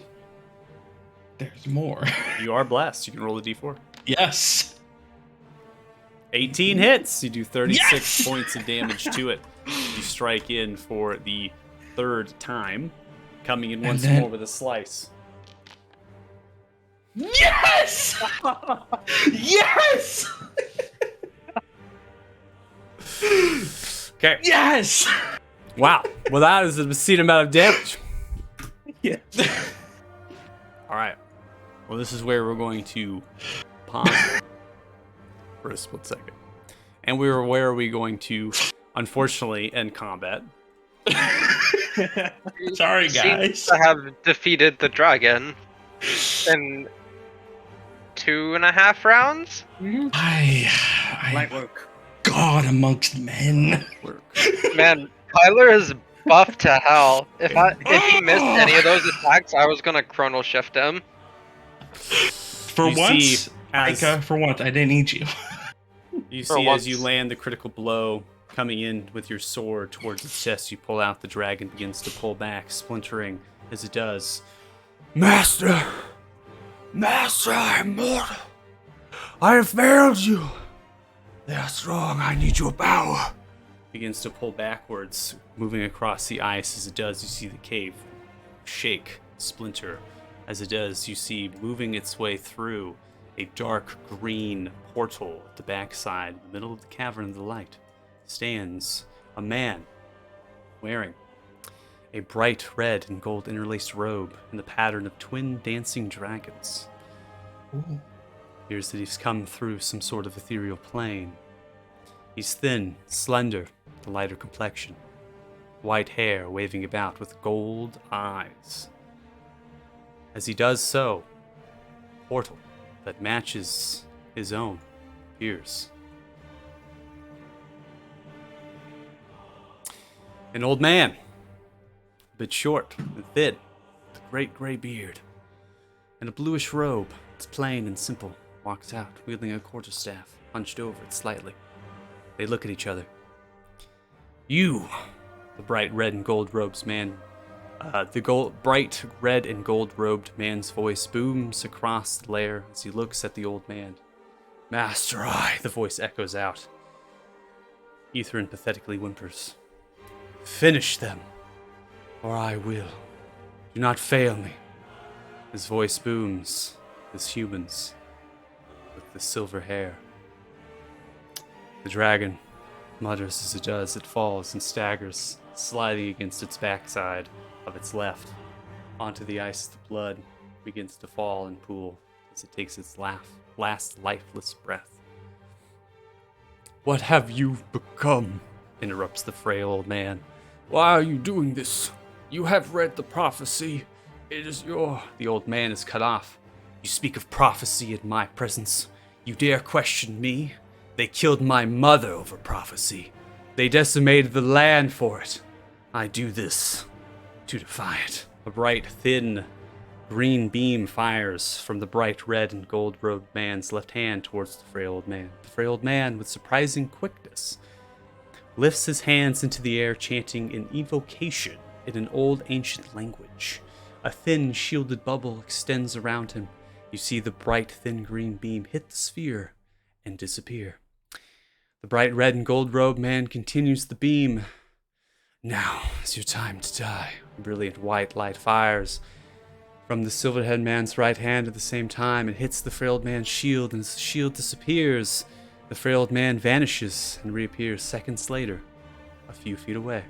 There's more. You are blessed. You can roll a d4. Yes. 18 hits. You do 36 Yes! points of damage to it. You strike in for the third time, coming in And once then- more with a slice. Yes! Yes! Okay. Yes! Wow. Well, that is an obscene amount of damage. Yeah. All right. Well, this is where we're going to pause for a split second. And where are we going to, unfortunately, end combat? Sorry, Seems guys. to have defeated the dragon in 2.5 rounds. I Light work. God amongst men. Work. Man, Tyler is buff to hell. If he missed any of those attacks, I was gonna chrono shift him. For You once, see as- Aika, for once, I didn't need you. You For see, as you once. land the critical blow, coming in with your sword towards its chest, you pull out. The dragon begins to pull back, splintering as it does. Master! Master, I'm mortal! I have failed you! They are strong, I need your power! Begins to pull backwards, moving across the ice. As it does, you see the cave shake, splinter. As it does, you see moving its way through a dark green portal at the backside, in the middle of the cavern of the light, stands a man wearing a bright red and gold interlaced robe in the pattern of twin dancing dragons. Appears that he's come through some sort of ethereal plane. He's thin, slender, with a lighter complexion, white hair waving about with gold eyes. As he does so, a portal that matches his own appears. An old man, a bit short and thin, with a great gray beard, and a bluish robe. It's plain and simple. Walks out, wielding a quarterstaff, hunched over it slightly. They look at each other. You, the bright red and gold robes man. Bright red and gold robed man's voice booms across the lair as he looks at the old man. Master, the voice echoes out. Etherin pathetically whimpers. Finish them, or I will. Do not fail me. His voice booms as humans with the silver hair. The dragon mutters as it does. It falls and staggers, sliding against its backside of its left. Onto the ice, the blood begins to fall and pool as it takes its last lifeless breath. "What have you become?" interrupts the frail old man. "Why are you doing this? You have read the prophecy. It is your..." The old man is cut off. "You speak of prophecy in my presence. You dare question me? They killed my mother over prophecy. They decimated the land for it. I do this to defy it." A bright, thin, green beam fires from the bright red and gold-robed man's left hand towards the frail old man. The frail old man, with surprising quickness, lifts his hands into the air, chanting an evocation in an old ancient language. A thin, shielded bubble extends around him. You see the bright, thin green beam hit the sphere and disappear. The bright red and gold-robed man continues the beam. "Now is your time to die." Brilliant white light fires from the silver-head man's right hand at the same time. It hits the frail old man's shield, and as the shield disappears, the frail old man vanishes and reappears seconds later, a few feet away.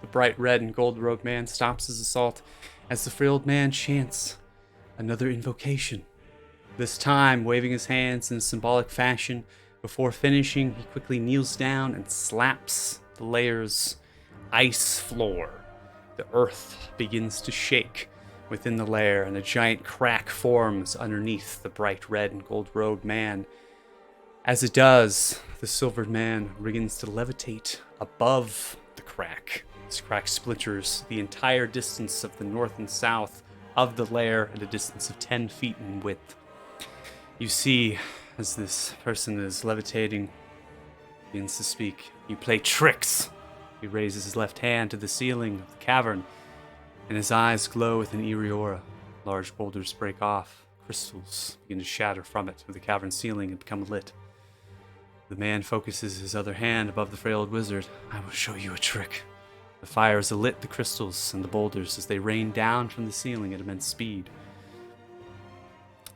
The bright red and gold-robed man stops his assault as the frail old man chants another invocation. This time, waving his hands in a symbolic fashion. Before finishing, he quickly kneels down and slaps the layer's ice floor. The earth begins to shake within the lair, and a giant crack forms underneath the bright red and gold-robed man. As it does, the silvered man begins to levitate above the crack. This crack splinters the entire distance of the north and south of the lair at a distance of 10 feet in width. You see, as this person is levitating, begins to speak. "You play tricks." He raises his left hand to the ceiling of the cavern, and his eyes glow with an eerie aura. Large boulders break off. Crystals begin to shatter from it to the cavern ceiling and become lit. The man focuses his other hand above the frail old wizard. "I will show you a trick." The fires alit the crystals and the boulders as they rain down from the ceiling at immense speed.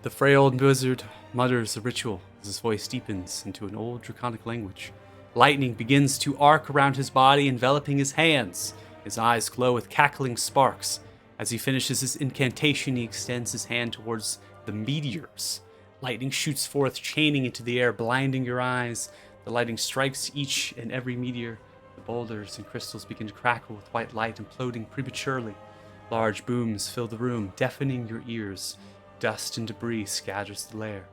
The frail old wizard mutters a ritual as his voice deepens into an old draconic language. Lightning begins to arc around his body, enveloping his hands. His eyes glow with cackling sparks. As he finishes his incantation, he extends his hand towards the meteors. Lightning shoots forth, chaining into the air, blinding your eyes. The lightning strikes each and every meteor. The boulders and crystals begin to crackle with white light, imploding prematurely. Large booms fill the room, deafening your ears. Dust and debris scatters the lair.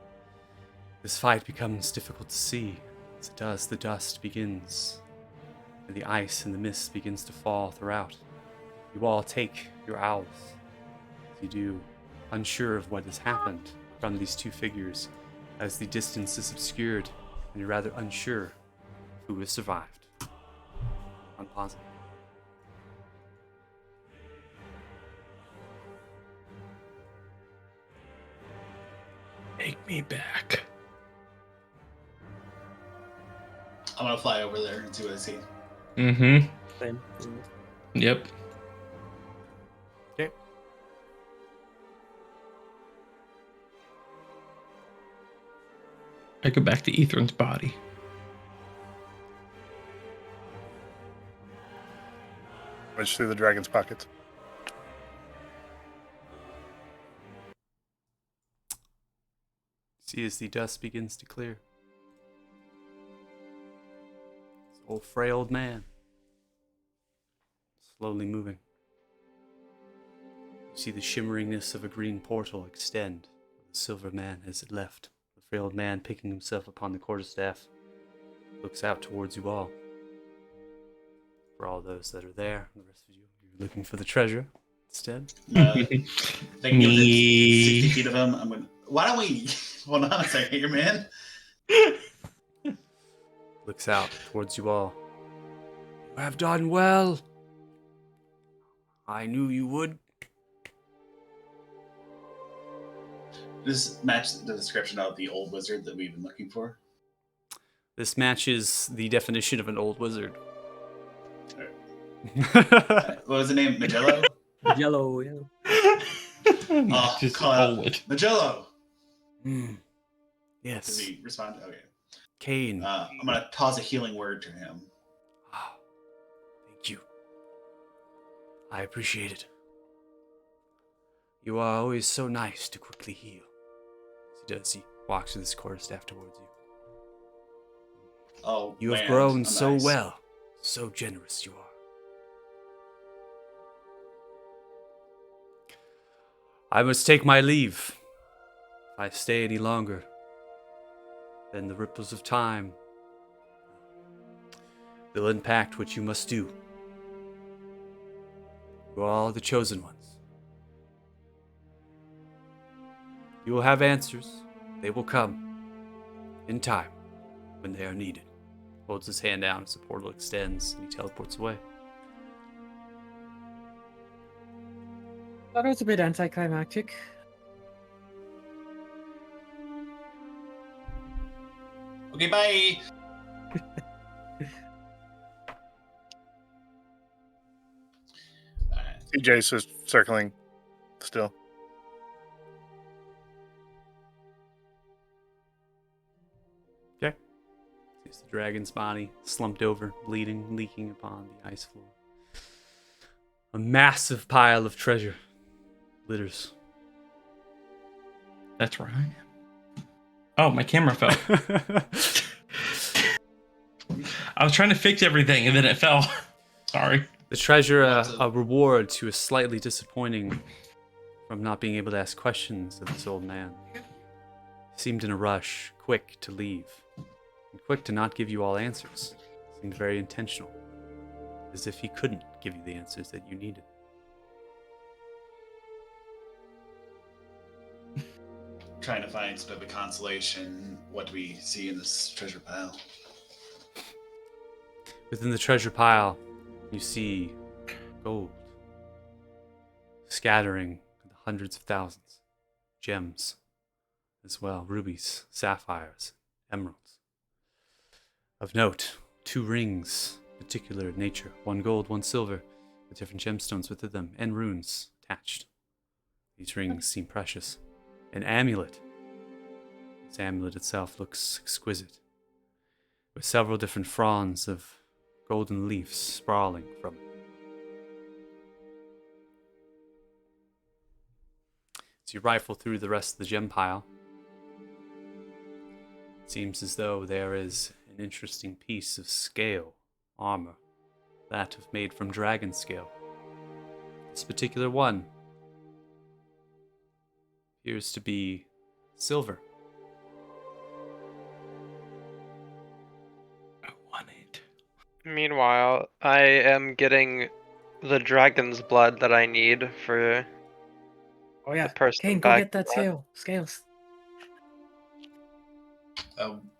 This fight becomes difficult to see. As it does, the dust begins, and the ice and the mist begins to fall throughout. You all take your owls. As you do, unsure of what has happened from these two figures, as the distance is obscured, and you're rather unsure who has survived. Unpausing. Take me back. I'm gonna fly over there and see what I see. Mm-hmm. Same. Yep. Okay. I go back to Etherin's body. Rush through the dragon's pockets. See as the dust begins to clear. This old frail old man, slowly moving. You see the shimmeringness of a green portal extend. The silver man has it left. The frail old man, picking himself upon the quarterstaff, looks out towards you all. For all those that are there, and the rest of you, you're looking for the treasure instead. If I can get within Me. 60 feet of him, I'm gonna. Why don't we hold on a second here, man? Looks out towards you all. You have done well. I knew you would. Does this match the description of the old wizard that we've been looking for? This matches the definition of an old wizard. What was the name? Magello? Yellow, yeah. Just call out hold it. Magello! Hmm. Does Yes. he respond? Okay. Kane. I'm gonna toss a healing word to him. Ah, thank you. I appreciate it. You are always so nice to quickly heal. As he does, he walks with his quarterstaff towards you. Oh, You have man, grown I'm so nice. well. So generous you are. I must take my leave. If I stay any longer, then the ripples of time will impact what you must do. You are all the chosen ones. You will have answers. They will come in time when they are needed. Holds his hand down as the portal extends and he teleports away. That was a bit anticlimactic. Okay, bye. Alright. CJ's just circling still. Okay. Sees the dragon's body slumped over, bleeding, leaking upon the ice floor. A massive pile of treasure litters. That's right. Oh, my camera fell. I was trying to fix everything and then it fell. Sorry. The treasure, a reward to a slightly disappointing from not being able to ask questions of this old man. He seemed in a rush, quick to leave, and quick to not give you all answers. Seemed very intentional, as if he couldn't give you the answers that you needed. Trying to find some bit of a consolation. What do we see in this treasure pile? Within the treasure pile, you see gold scattering in the hundreds of thousands, gems as well, rubies, sapphires, emeralds. Of note, 2 rings, particular in nature, 1 gold, 1 silver, with different gemstones within them and runes attached. These rings seem precious. An amulet. This amulet itself looks exquisite, with several different fronds of golden leaves sprawling from it. As you rifle through the rest of the gem pile, it seems as though there is an interesting piece of scale armor, that of made from dragon scale. This particular one appears to be silver. I want it. Meanwhile, I am getting the dragon's blood that I need for Oh yeah, the person Kane, go back get that there. scales.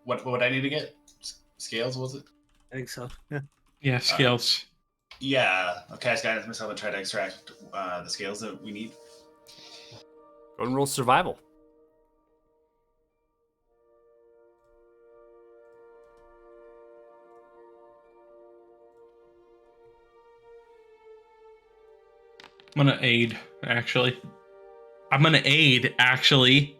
What would I need to get? Scales, was it? I think so. Yeah. Yeah, scales. Yeah. Okay, I just got myself and try to extract the scales that we need. Go and roll survival. I'm gonna aid, actually.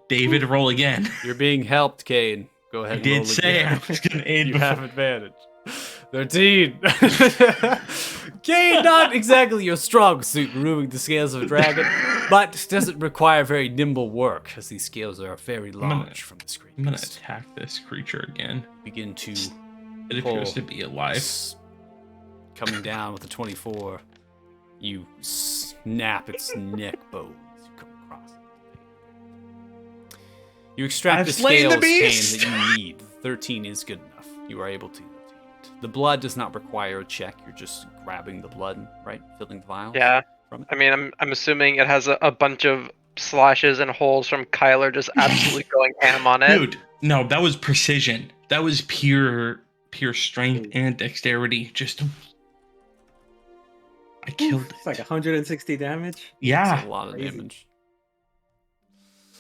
David, roll again. You're being helped, Kane. Go ahead I and did roll say again. I was gonna aid You before. have advantage. 13. Kane, not exactly your strong suit, removing the scales of a dragon, but doesn't require very nimble work, as these scales are very large from this great I'm gonna beast. attack this creature again. Begin to It appears to be alive. coming down with a 24. You snap its neck bones. You come across it. You extract I've the slain the scales, Kane, beast! that you need. 13 is good enough. You are able to obtain it. The blood does not require a check. You're just grabbing the blood, right? Filling the vials. Yeah. From it. I mean, I'm assuming it has a bunch of slashes and holes from Kyler just absolutely going ham on it. Dude, no, that was precision. That was pure strength and dexterity. Just I killed it. It's like 160 damage. Yeah. That's a lot of Crazy. damage.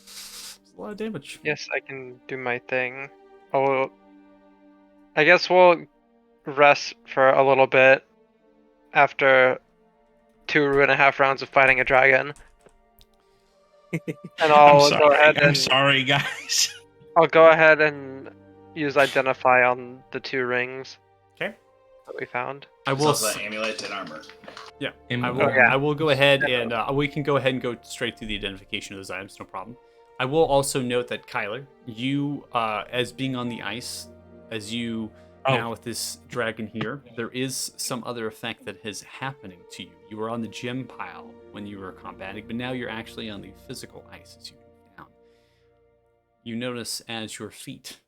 It's a lot of damage. Yes, I can do my thing. Oh, I guess we'll rest for a little bit after 2.5 rounds of fighting a dragon. And I'll go ahead I'm and sorry, guys. I'll go ahead and use identify on the 2 rings. Okay. That we found. I It's will. also an amulet and armor. I will. yeah. I will go ahead and we can go ahead and go straight through the identification of those items. No problem. I will also note that Kyler, you as being on the ice, as you now with this dragon here, there is some other effect that is happening to you. You were on the gem pile when you were combating, but now you're actually on the physical ice as you move down. You notice as your feet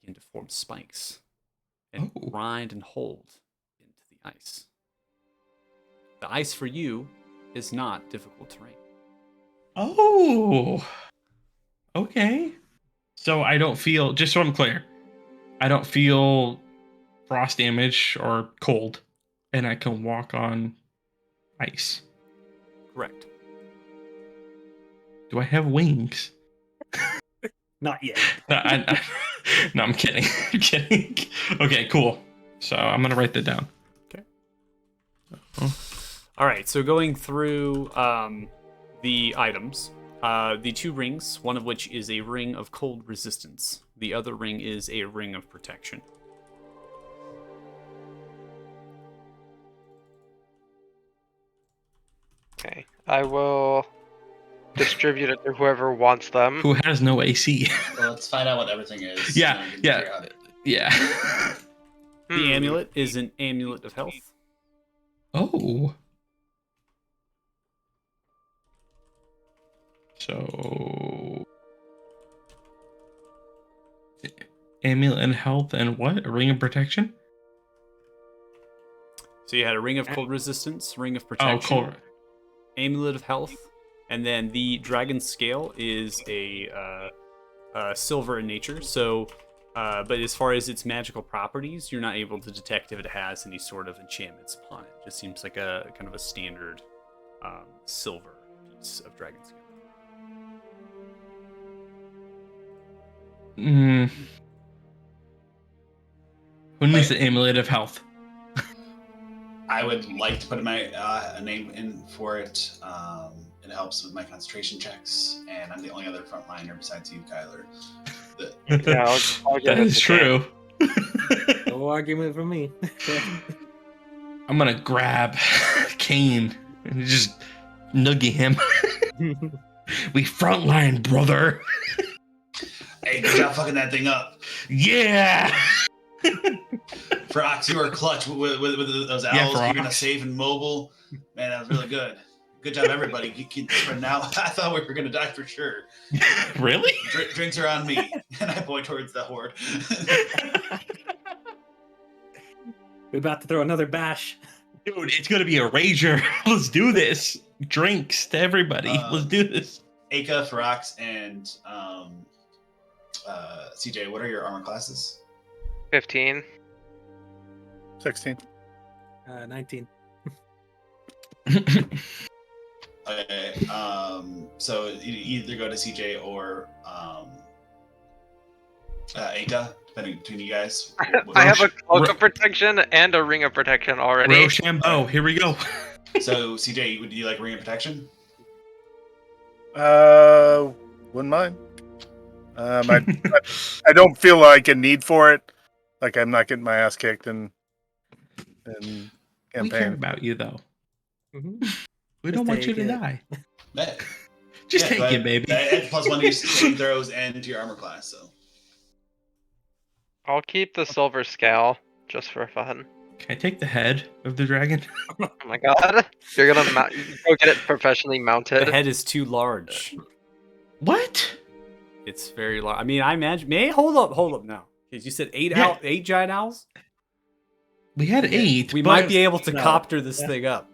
begin to form spikes and grind and hold into the ice. The ice for you is not difficult terrain. Oh. Okay. So I don't feel, just so I'm clear, I don't feel frost damage or cold, and I can walk on ice. Correct. Do I have wings? Not yet. No, I'm kidding. I'm kidding. Okay, cool. So I'm going to write that down. Okay. All right, so going through the items, the 2 rings, one of which is a ring of cold resistance. The other ring is a ring of protection. Okay. I will distribute it to whoever wants them. Who has no AC? Well, let's find out what everything is. Yeah, and we can yeah. figure out it. Yeah. The amulet is an amulet of health. Oh. So amulet and health and what? A ring of protection? So you had a ring of cold resistance, ring of protection, Oh, cool. amulet of health, and then the dragon scale is a silver in nature. So, but as far as its magical properties, you're not able to detect if it has any sort of enchantments upon it. It just seems like a kind of a standard silver piece of dragon scale. Who needs the amulet of health? I would like to put my a name in for it. It helps with my concentration checks, and I'm the only other frontliner besides you, Kyler. Yeah, I'll give That it is to true. No argument from me. I'm gonna grab Kane and just nugget him. We frontline, brother. Hey, good job fucking that thing up. Yeah. Frox, you were clutch with those Yeah, owls. You're gonna Frox. save and mobile. Man, that was really good. Good job, everybody. For now, I thought we were gonna die for sure. Really? Drinks are on me, and I point towards the horde. We're about to throw another bash. Dude, it's gonna be a rager. Let's do this. Drinks to everybody. Let's do this. Aka, Frox, and CJ, what are your armor classes? 15. 16. 19. Okay, so you either go to CJ or Aka, depending between you guys. I have a cloak of protection and a ring of protection already. Rochambeau, here we go. So CJ, would you like ring of protection? Wouldn't mind. I don't feel like a need for it. Like I'm not getting my ass kicked in We campaign. care about you though. Mm-hmm. We don't Just want you take to it. die. That, Just yeah, take but it, baby. that adds +1 to your saving throws and to your armor class. So I'll keep the silver scale just for fun. Can I take the head of the dragon? Oh my god. You're gonna go get it professionally The mounted. head is too large. What? It's very large. I mean, I imagine. Hold up now. Because you said 8 Yeah. 8 giant owls. We had 8. We but- might be able to No. copter this thing up.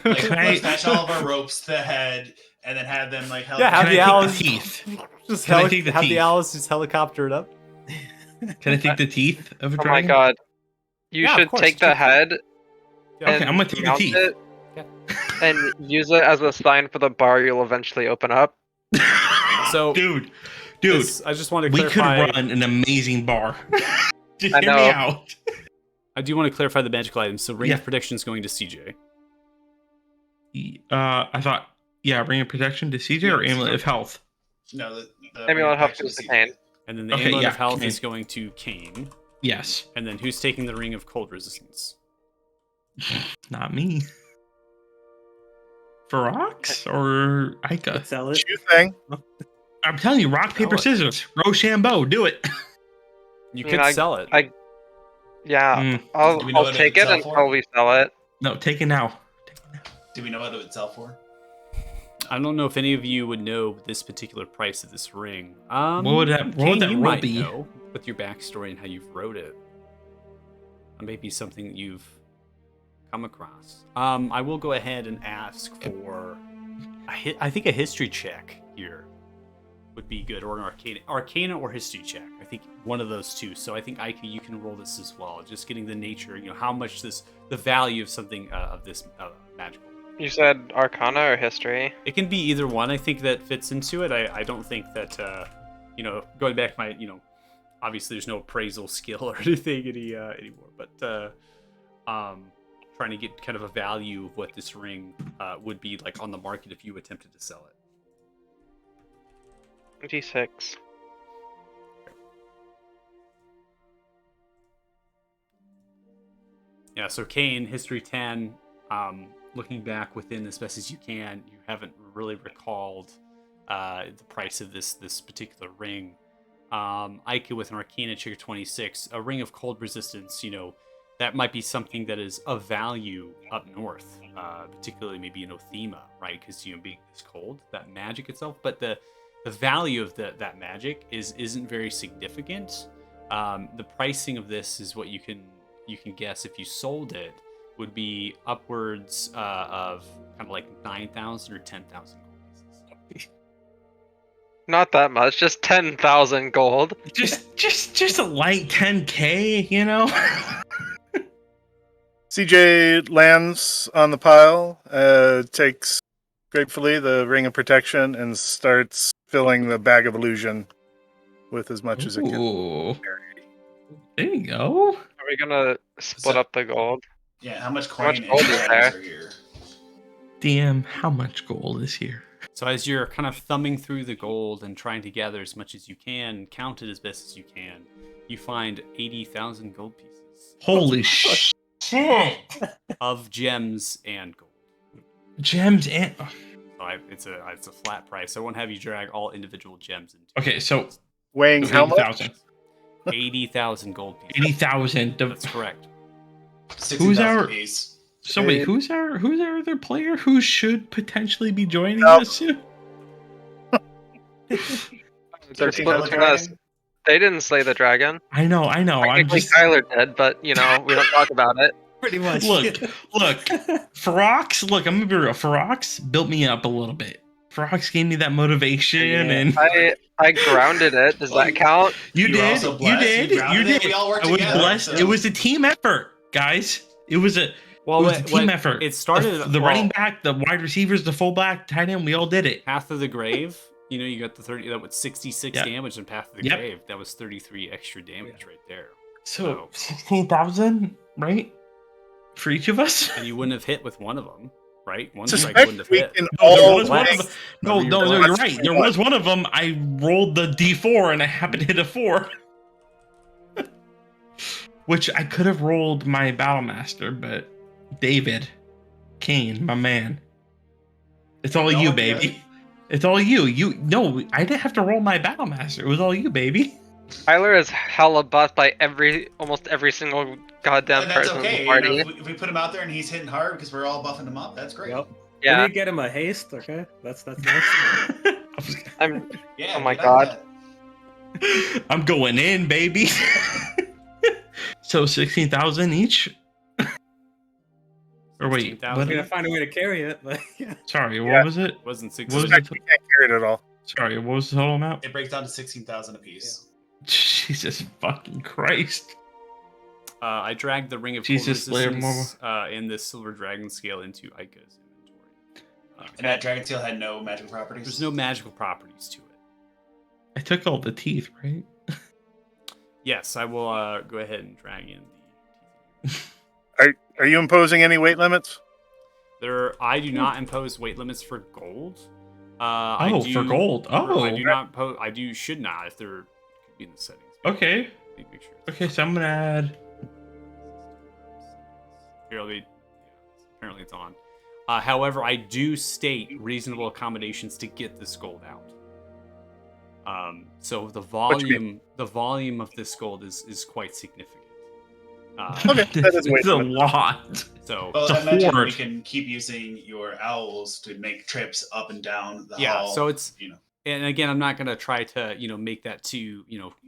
like, Can I- let's attach all of our ropes to the head, and then have them like Yeah, have Can the I take owls the teeth? just Can I take the have teeth? the owls just helicopter it up. Can I take the teeth of a Oh my dragon? god. You Yeah, of should course, take the take head Yeah. Okay, and I'm gonna take the mount teeth. it Yeah. and use it as a sign for the bar you'll eventually open up. So, dude, I just want to we could clarify. run an amazing bar. Just I hear me know. out. I do want to clarify the magical items. So, ring Yeah. of protection is going to CJ. I thought, yeah, ring of protection to CJ or Yes. amulet of health. No, the Amulet ring of health protection goes to is Kane. And then the Okay, Amulet yeah, of Health Kane. is going to Kane. Yes. And then who's taking the Ring of Cold Resistance? Not me. Ferox or Ica? Sell it. Shoe thing. I'm telling you, rock, paper, it. scissors. Rochambeau, do it. You I mean, could sell it. Yeah, Mm, I'll, Do we know I'll what it take would it sell until for? we sell it. no, take it now. Take it now. Do we know what it would sell for? I don't know if any of you would know this particular price of this ring. What would that Kane, roll you might be? know with your backstory and how you've wrote it. It may be something that you've come across. I will go ahead and ask for I think a history check here would be good, or an arcana or history check. I think one of those two. So I think Ika, you can roll this as well. Just getting the nature, how much the value of something of this magical. You said Arcana or History? It can be either one. I think that fits into it. I don't think that going back obviously there's no appraisal skill or anything anymore, but trying to get kind of a value of what this ring would be like on the market if you attempted to sell it. D6. Yeah, so Kane, History 10, looking back within as best as you can, you haven't really recalled the price of this particular ring. Ika with an Arcana check of 26, a ring of cold resistance, that might be something that is of value up north, particularly maybe in Othema, right? Because being this cold, that magic itself, but the value of that magic isn't very significant. The pricing of this is what you can guess if you sold it would be upwards of kind of like 9,000 or 10,000 gold pieces. Not that much, just 10,000 gold. Just a light 10K, CJ lands on the pile, takes gratefully the ring of protection, and starts filling the bag of illusion with as much as it can. Ooh. There you go. Are we gonna split So- up the gold? Yeah, how much How much coin and gold is gems there? are here? DM, how much gold is here? So as you're kind of thumbing through the gold and trying to gather as much as you can, count it as best as you can, you find 80,000 gold pieces Holy shit! of gems and gold. Gems and So it's a flat price. I won't have you drag all individual gems into. okay, so Weighing how much? 80,000. 80,000 gold pieces. 80,000. That's correct. 16,000 our- apiece. So wait, who's our other player who should potentially be joining No. us soon? They're 13,000 splitting us. dragon? They didn't slay the dragon. I know. I'm Technically, just Kyler did, but we don't talk about it. Pretty much. look. Ferox, look, I'm gonna be real. Ferox built me up a little bit. Ferox gave me that motivation, Yeah. and I grounded it. Does that count? you You were did. also You blessed. did. You You grounded it. did. We all worked I was together, blessed. so- It was a team effort, guys. It was a team effort. It started The running back, the wide receivers, the fullback, tight end. We all did it. Path of the Grave. You got the 30. That was 66 Yep. damage in Path of the Yep. Grave. That was 33 extra damage right there. So 16,000, right? For each of us. And you wouldn't have hit with one of them, right? One strike Suspect wouldn't have we hit. can No, there all was one make- of them. No, Whatever you're blessed right. with There one. was one of them. I rolled the D4 and I happened to hit a 4. Which I could have rolled my Battlemaster, but David, Kane, my man. It's all We all you, work baby. together? It's all you. No, I didn't have to roll my Battlemaster. It was all you, baby. Kyler is hella buffed by almost every single goddamn And that's person in okay. the You party. know, if we put him out there and he's hitting hard because we're all buffing him up, that's great. Yep. Yeah, We need to get him a haste, okay? That's nice. I'm. Yeah. Oh my get on God. that. I'm going in, baby. So 16,000 each. Or wait, 16,000. what? We're gonna find a way to carry it, but yeah. Sorry, Yeah. what was it? It wasn't 6. What was Suspect it? we can't carry it at all. Sorry, what was the total amount? It breaks down to 16,000 apiece. Jesus fucking Christ. I dragged the Ring of Jesus, Cold Slayer Resistance in this Silver Dragon scale into Ika's inventory. And that dragon tail had no magical properties. There's no magical properties to it. I took all the teeth, right? Yes, I will go ahead and drag in the. Are you imposing any weight limits? I do not impose weight limits for gold. Oh, for gold. Oh. I do not. Should not if they're be in the settings. Okay. Make sure. Okay, so I'm gonna add. Here, let me. Yeah, apparently it's on. However, I do state reasonable accommodations to get this gold out. So the volume of this gold is quite significant. Okay, that is way It's a too much. lot. So Well, It's a I imagine we horde. can keep using your owls to make trips up and down the yeah, hall. so it's you know. and again, I'm not gonna try to make that too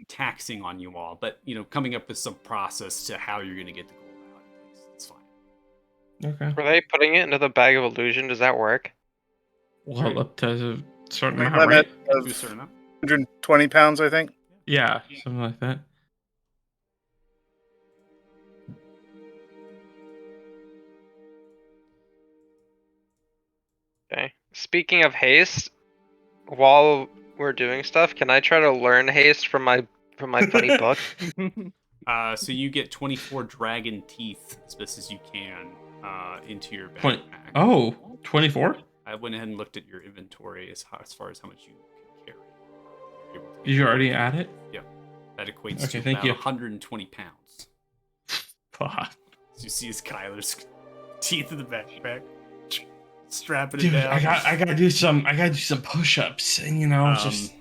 taxing on you all, but coming up with some process to how you're gonna get the gold out. It's fine. Okay. Were they putting it into the bag of illusion? Does that work? Well, up to a certain amount, Limit right? To a of certain amount. 120 pounds, I think. Yeah, something like that. Okay. Speaking of haste, while we're doing stuff, can I try to learn haste from my funny book? So you get 24 dragon teeth as best as you can into your Twen- backpack. Oh, 24? I went ahead and looked at your inventory as far as how much you can carry. You're able to Did you already add it? Yeah, that equates Okay, to thank about you. 120 pounds. Fuck. So you see his Kyler's teeth in the backpack, strapping Dude, it down. I gotta do some push-ups and just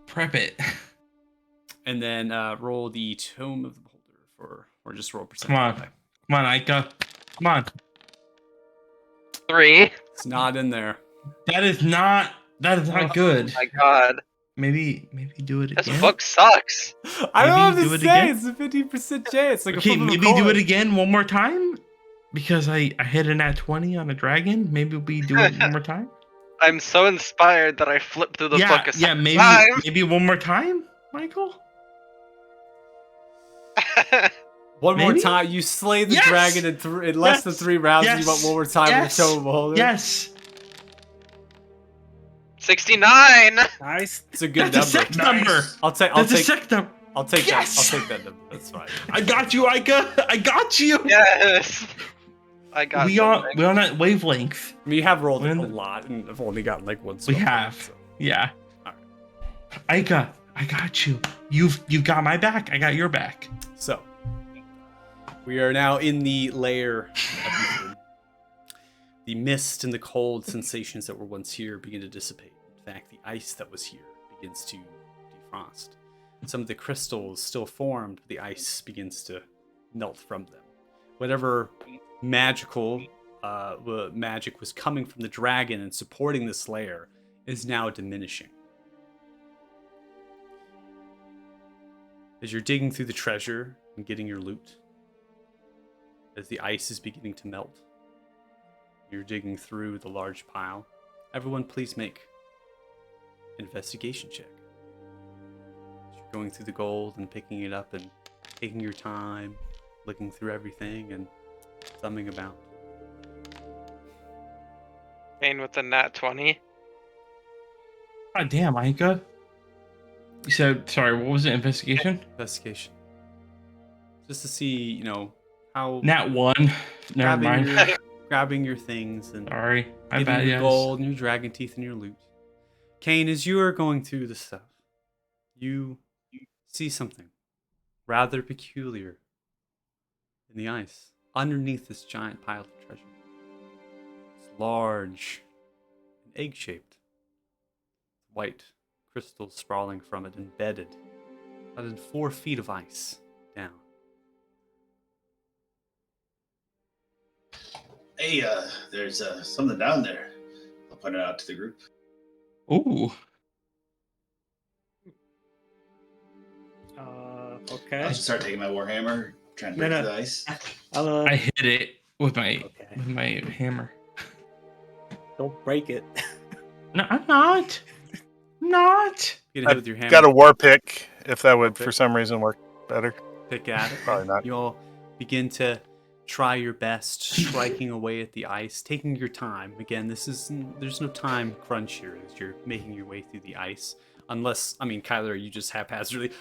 prep it. And then roll the Tome of the Beholder or just roll Come on. percentile. Come on, Ika. Come on. 3. It's not in there. That is not good. Oh my god. Maybe do it This again. book sucks. I don't know what Maybe to do it say. again? It's a 50% chance. Like Okay, a flip of a maybe do coin. it again one more time. Because I hit a nat 20 on a dragon. Maybe we do it one more time. I'm so inspired that I flipped through the book a second maybe time. maybe one more time, Michael. One more Maybe? time. You slay the Yes! dragon in less than Yes! 3 rounds. And you Yes! want one more time Yes! with the Tome of the Beholder? Yes, 69. Nice. It's a good that's a number. sec number. I'll take That's a sec number. I'll take Yes! that. I'll take that number. That's fine. I got you, Ika. I got you. Yes. I got we something. on that wavelength. I mean, you have rolled We're a in the- lot, and I've only gotten like one. We spell have. point, so. Yeah. Alright. Ika, I got you. You've got my back. I got your back. So, we are now in the lair of Ethan. The mist and the cold sensations that were once here begin to dissipate. In fact, the ice that was here begins to defrost. Some of the crystals still formed, but the ice begins to melt from them. Whatever magic was coming from the dragon and supporting this lair is now diminishing. As you're digging through the treasure and getting your loot, as the ice is beginning to melt, you're digging through the large pile. Everyone, please make an investigation check. As you're going through the gold and picking it up and taking your time, looking through everything and thumbing about. Kane with the nat 20. God damn, Ika. You said, sorry, what was it? Investigation? Investigation. Just to see, how Nat 1. Never mind. grabbing your things and Sorry. My getting bad, your yes. gold and your dragon teeth and your loot. Kane, as you are going through the stuff, you see something rather peculiar in the ice underneath this giant pile of treasure. It's large and egg-shaped. White crystals sprawling from it, embedded about in 4 feet of ice down. Hey, there's something down there. I'll point it out to the group. Ooh. Okay. I'll just start taking my warhammer, trying to break No. the ice. I'll, I hit it with my Okay. hammer. Don't break it. No, I'm not. I'm not. You gonna hit with your hammer, Got a war pick, if that would Okay. for some reason work better. pick at it. Probably not. You all begin to try your best, striking away at the ice, taking your time. Again, there's no time crunch here as you're making your way through the ice. Unless, Kyler, you just haphazardly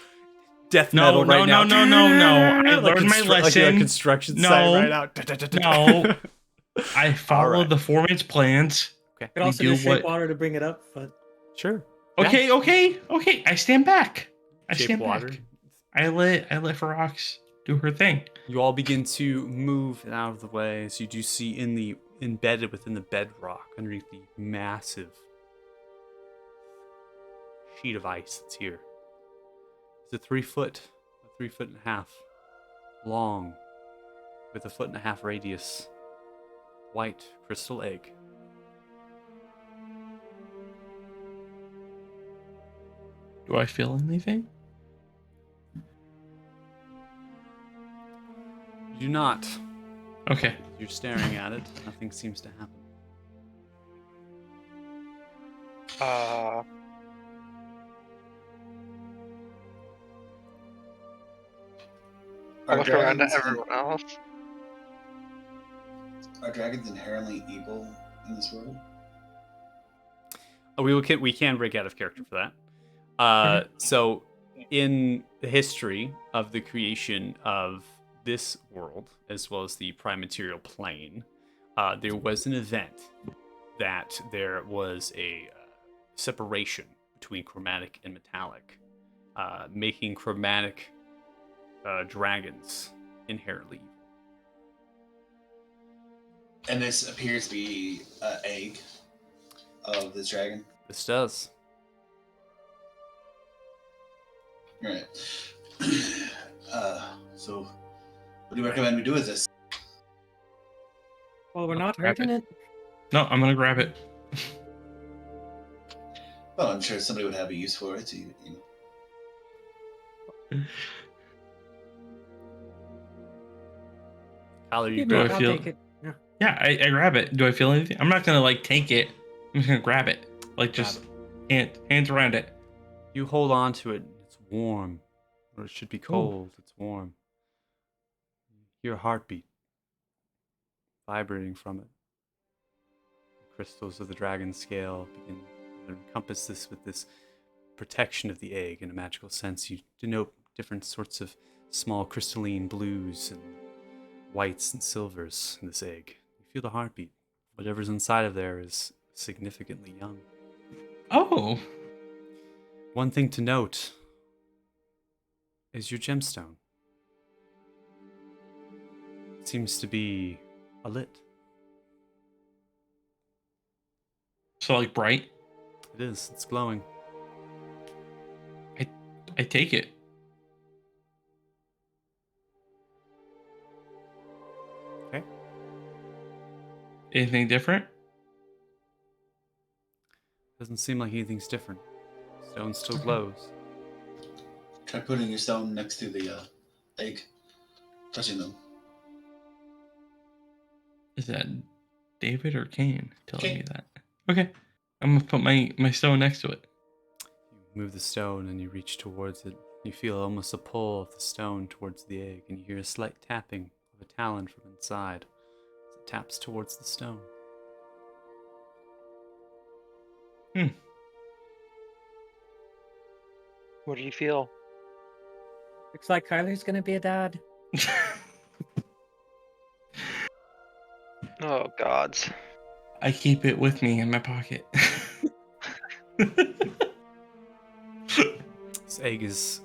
death No, metal no, right now. no, no, no. I Like learned my like you're lesson. a construction No. site right out. No. I followed Alright. the foreman's plans. Okay. Could also do just shape what- water to bring it up, but Sure. Okay. I stand back. I shape stand water. back. I let Ferox do her thing. You all begin to move out of the way as you do see embedded within the bedrock underneath the massive sheet of ice that's here. It's a 3 foot, a 3.5 foot long, with a 1.5 foot radius, white crystal egg. Do I feel anything? You do not. Okay. You're staring at it. Nothing seems to happen. I look around at dragons everyone else. Are dragons inherently evil in this world? Oh, we can break out of character for that. So, in the history of the creation of this world, as well as the prime material plane, there was an event that there was a separation between chromatic and metallic, making chromatic dragons inherently evil. And this appears to be an egg of this dragon. This does. Right. So, what do you recommend we do with this? Well, we're not Grab hurting it. No, I'm gonna grab it. Well, I'm sure somebody would have a use for it. You know. Kyler, you You Do know, I grab I'll feel- take it. Yeah. Yeah, I grab it. Do I feel anything? I'm not gonna like take it. I'm just gonna grab it. Like just hands around it. You hold on to it. It's warm, or it should be cold. It's warm. Your heartbeat vibrating from it. The crystals of the dragon scale begin to encompass this with this protection of the egg in a magical sense. You denote different sorts of small crystalline blues and whites and silvers in this egg. You feel the heartbeat. Whatever's inside of there is significantly young. Oh. One thing to note is your gemstone. It seems to be alit. So like bright. It is. It's glowing. I take it. Okay. Anything different? Doesn't seem like anything's different. Stone still glows. Try putting your stone next to the egg, touching them. Is that David or Kane telling Kane. me that? Okay. I'm gonna put my stone next to it. You move the stone and you reach towards it. You feel almost a pull of the stone towards the egg, and you hear a slight tapping of a talon from inside as it taps towards the stone. What do you feel? Looks like Kyler's gonna be a dad. Oh gods. I keep it with me in my pocket. This egg is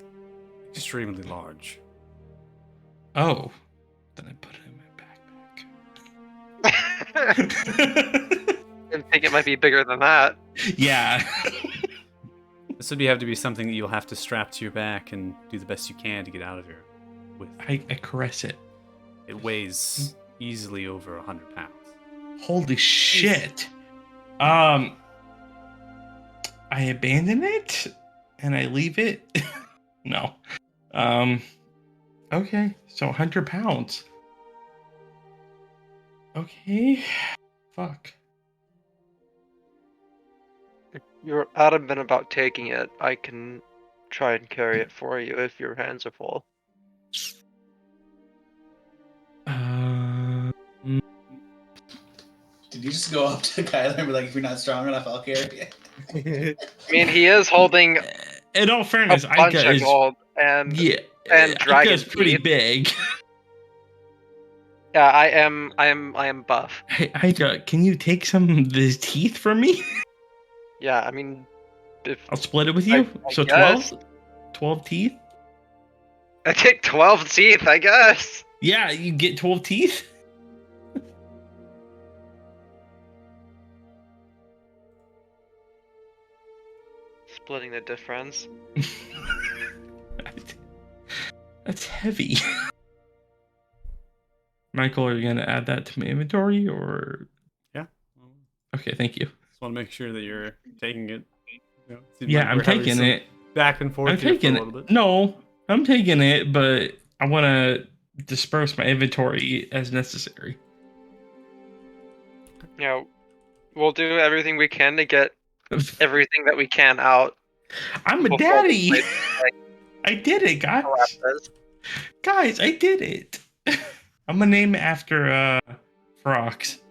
extremely large. Oh. Then I put it in my backpack. I think it might be bigger than that. Yeah. This would have to be something that you'll have to strap to your back and do the best you can to get out of here with. I caress it. It weighs easily over 100 pounds. Holy shit. I abandon it and I leave it. No. Okay. So 100 pounds. Okay. Fuck. If you're adamant about taking it, I can try and carry it for you if your hands are full. Did you just go up to Kyler and be like, if you're not strong enough, I'll carry it? I mean, he is holding In all a fairness, bunch Aika of is gold, and yeah, and dragon Aika's pretty teeth. big. yeah, I am buff. Hey, Aika, can you take some of these teeth from me? Yeah, I mean, if I'll split it with you. I So guess. 12? 12 teeth? I take 12 teeth, I guess. Yeah, you get 12 teeth? Splitting the difference. That's heavy. Michael, are you going to add that to my inventory or? Yeah. Okay, thank you. Just want to make sure that you're taking it. Seems Yeah, like I'm we're having taking some it. back and forth I'm here taking for a it. little bit. No, I'm taking it, but I want to disperse my inventory as necessary. You know, we'll do everything we can to get everything that we can out. I'm a before daddy. the place, I did it, guys. collapses. Guys, I did it. I'm gonna name it after frogs.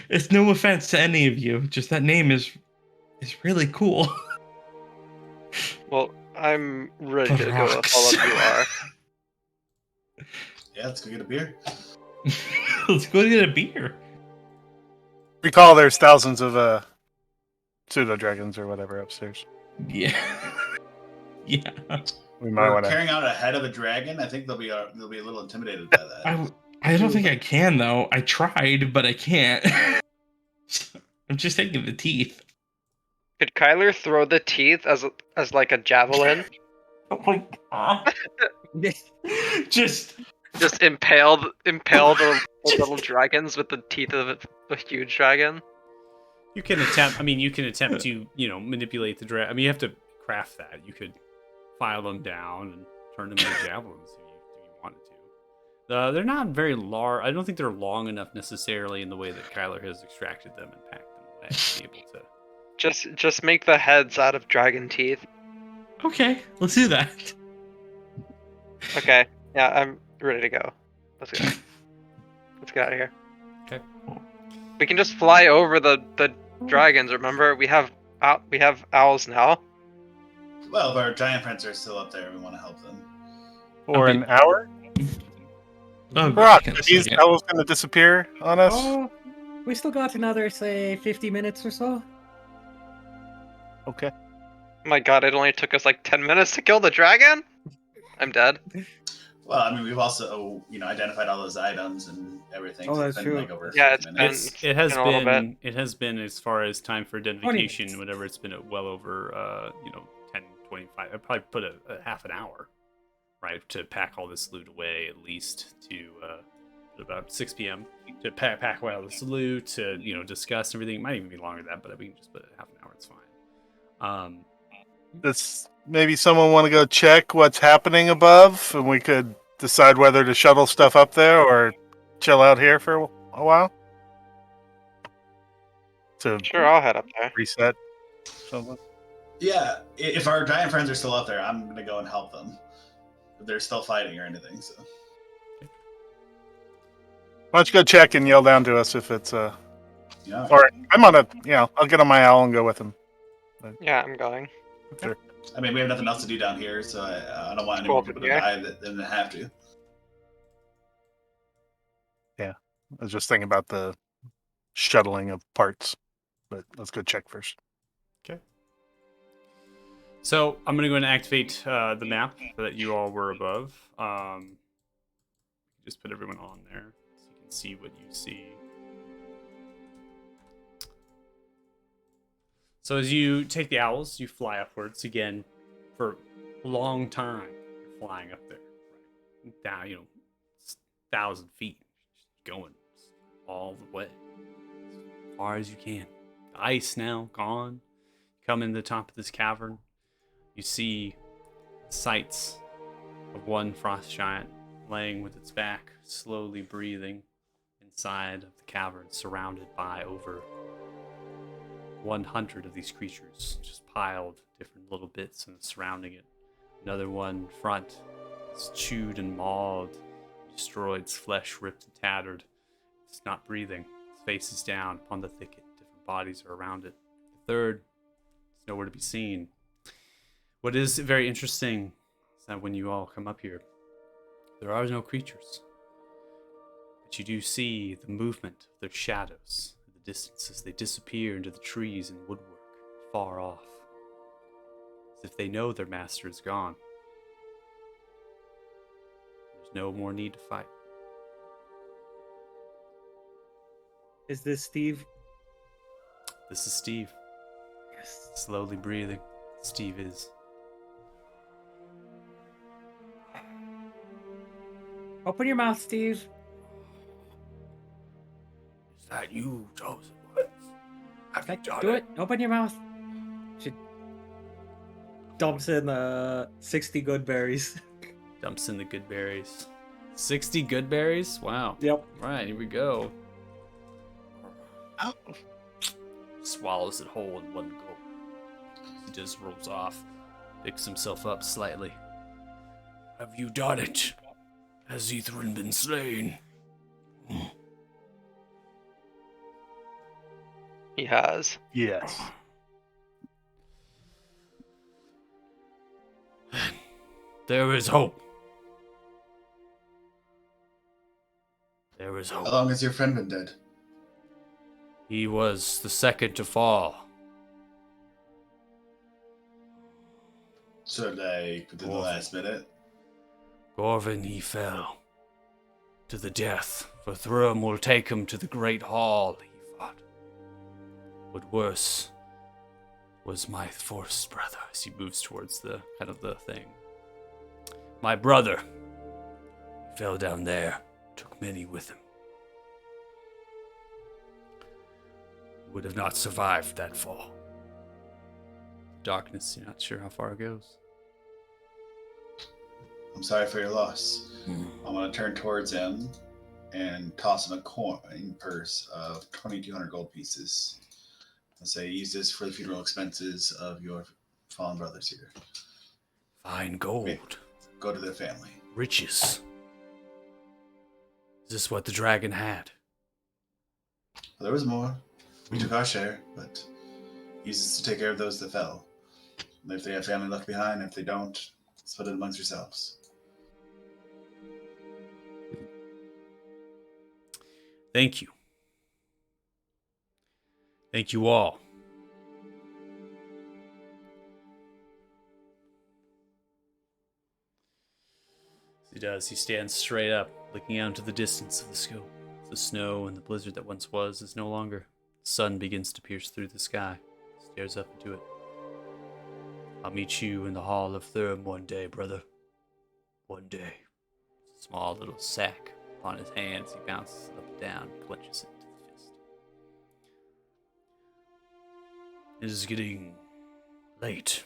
It's no offense to any of you, just that name is really cool. Well, I'm ready to go if Rocks. all of you are. Yeah, let's go get a beer. Let's go get a beer. Recall there's thousands of pseudo dragons or whatever upstairs. Yeah. Yeah. We might We're want to. carrying out a head of a dragon. I think they'll be a little intimidated by that. I don't think I can though. I tried, but I can't. I'm just taking the teeth. Could Kyler throw the teeth as like a javelin? Oh my god. Just Just impale the little dragons with the teeth of a huge dragon? You can attempt. I mean, you can attempt to manipulate the dragon. I mean, you have to craft that. You could file them down and turn them into javelins if you wanted to. They're not very large. I don't think they're long enough necessarily in the way that Kyler has extracted them and packed them away to be able to. Just make the heads out of dragon teeth. okay. Let's do that. Okay. Yeah, I'm ready to go. Let's go. Let's get out of here. Okay. We can just fly over the dragons. Remember, we have owls now. Well, if our giant friends are still up there, we want to help them. For Okay. an hour? Oh, Brock, hang on are a these second. elves going to disappear on us? Oh, we still got another, say, 50 minutes or so. Okay. Oh my god, it only took us like 10 minutes to kill the dragon? I'm dead. Well, I mean, we've also identified all those items and everything. Oh, so that's it's true. been like over Yeah, 50 it's minutes. It has been a little been. It has been as far as time for identification. minutes. Whatever it's been well over 10, 25. I'd probably put a half an hour, right, to pack all this loot away at least to about 6 p.m. to pack away all this loot to discuss everything. It might even be longer than that, but we can just put a half an hour. It's fine. Does maybe someone want to go check what's happening above, and we could decide whether to shuttle stuff up there or chill out here for a while? To Sure, I'll head up there. reset something. Yeah, if our giant friends are still up there, I'm going to go and help them. If they're still fighting or anything, so. Why don't you go check and yell down to us if it's Yeah. or I'm on I'll get on my owl and go with him. Yeah, I'm going. I mean, we have nothing else to do down here, so I don't want any Cool, more people to yeah. die than they have to. I was just thinking about the shuttling of parts, but let's go check first. So I'm gonna go and activate the map that you all were above. Just put everyone on there so you can see what you see. So as you take the owls, you fly upwards again for a long time. You're flying up there, right? Down, 1,000 feet, just going all the way as far as you can. The ice now gone. You come in the top of this cavern. You see sights of one frost giant laying with its back, slowly breathing inside of the cavern, surrounded by over 100 of these creatures, just piled different little bits and surrounding it. Another one in front is chewed and mauled, destroyed, its flesh ripped and tattered. It's not breathing. Its face is down upon the thicket. Different bodies are around it. The third is nowhere to be seen. What is very interesting is that when you all come up here, there are no creatures. But you do see the movement of their shadows in the distance as they disappear into the trees and woodwork, far off, as if they know their master is gone. There's no more need to fight. Is this Steve? This is Steve, Yes. slowly breathing. Steve is. Open your mouth, Steve. Is that you, chosen ones? Have you done Do it. Open your mouth. She dumps in 60 good berries. Dumps in the good berries. 60 good berries? Wow. Yep. Right, here we go. Ow. Swallows it whole in one go. He just rolls off, picks himself up slightly. Have you done it? Has Ithrin been slain? He has. Yes. There is hope. There is How hope. long has your friend been dead? He was the second to fall. So like within the last minute? Gorvin, he fell to the death, for Thrum will take him to the great hall, he thought. What worse was my first brother, as he moves towards the kind of the thing. My brother, he fell down there, took many with him. Would have not survived that fall. Darkness, you're not sure how far it goes. I'm sorry for your loss. I'm gonna turn towards him and toss him a coin purse of 2,200 gold pieces. I'll say, use this for the funeral expenses of your fallen brothers here. Fine gold. Go to their family. Riches. Is this what the dragon had? Well, there was more. We took our share, but use this to take care of those that fell. And if they have family left behind, if they don't, split it amongst yourselves. Thank you. Thank you all. As he does, he stands straight up, looking out into the distance of the scope. The snow and the blizzard that once was is no longer. The sun begins to pierce through the sky. Stares up into it. I'll meet you in the hall of Thurm one day, brother. One day. Small little sack upon his hands. He bounces it up and down, clenches it into the fist. It is getting late.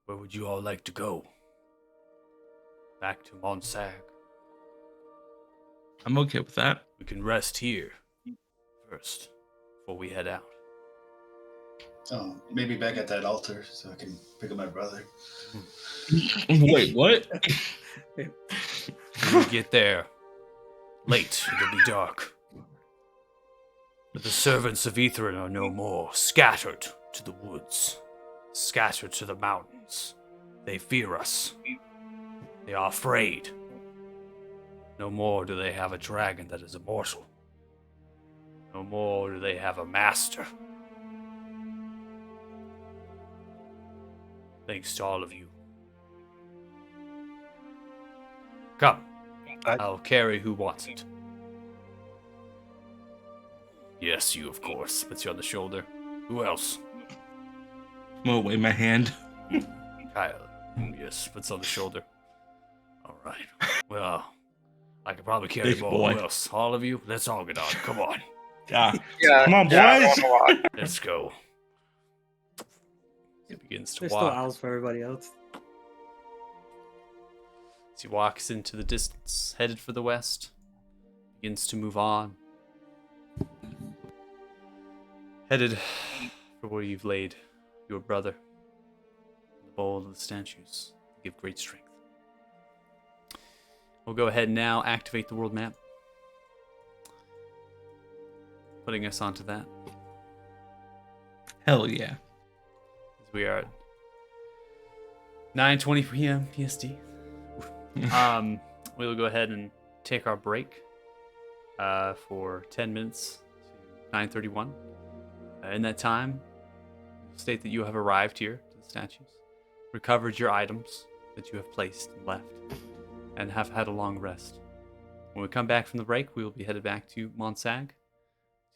Where would you all like to go? Back to Monsag. I'm okay with that. We can rest here first before we head out. Oh, maybe back at that altar so I can pick up my brother. Wait, what? When we get there, late, it'll be dark. But the servants of Ithrin are no more, scattered to the woods, scattered to the mountains. They fear us. They are afraid. No more do they have a dragon that is immortal. No more do they have a master. Thanks to all of you. Come. I'll carry who wants it. Yes, you, of course. Puts you on the shoulder. Who else? I'm gonna wave my hand. Kyle. Yes, puts on the shoulder. All right. Well, I could probably carry Big more. boy. Who else? All of you? Let's all get on. Come on. Yeah. Yeah, Come on, yeah, I boys. wanna walk. Let's go. He begins to There's still walk. owls for everybody else. As he walks into the distance, headed for the west, begins to move on. Headed for where you've laid your brother. The bowl of the statues give great strength. We'll go ahead and now activate the world map. Putting us onto that. Hell yeah. As we are at 9:20 p.m. PST. We'll go ahead and take our break for 10 minutes 9:31. In that time, state that you have arrived here to the statues, recovered your items that you have placed and left, and have had a long rest. When we come back from the break, we will be headed back to Monsag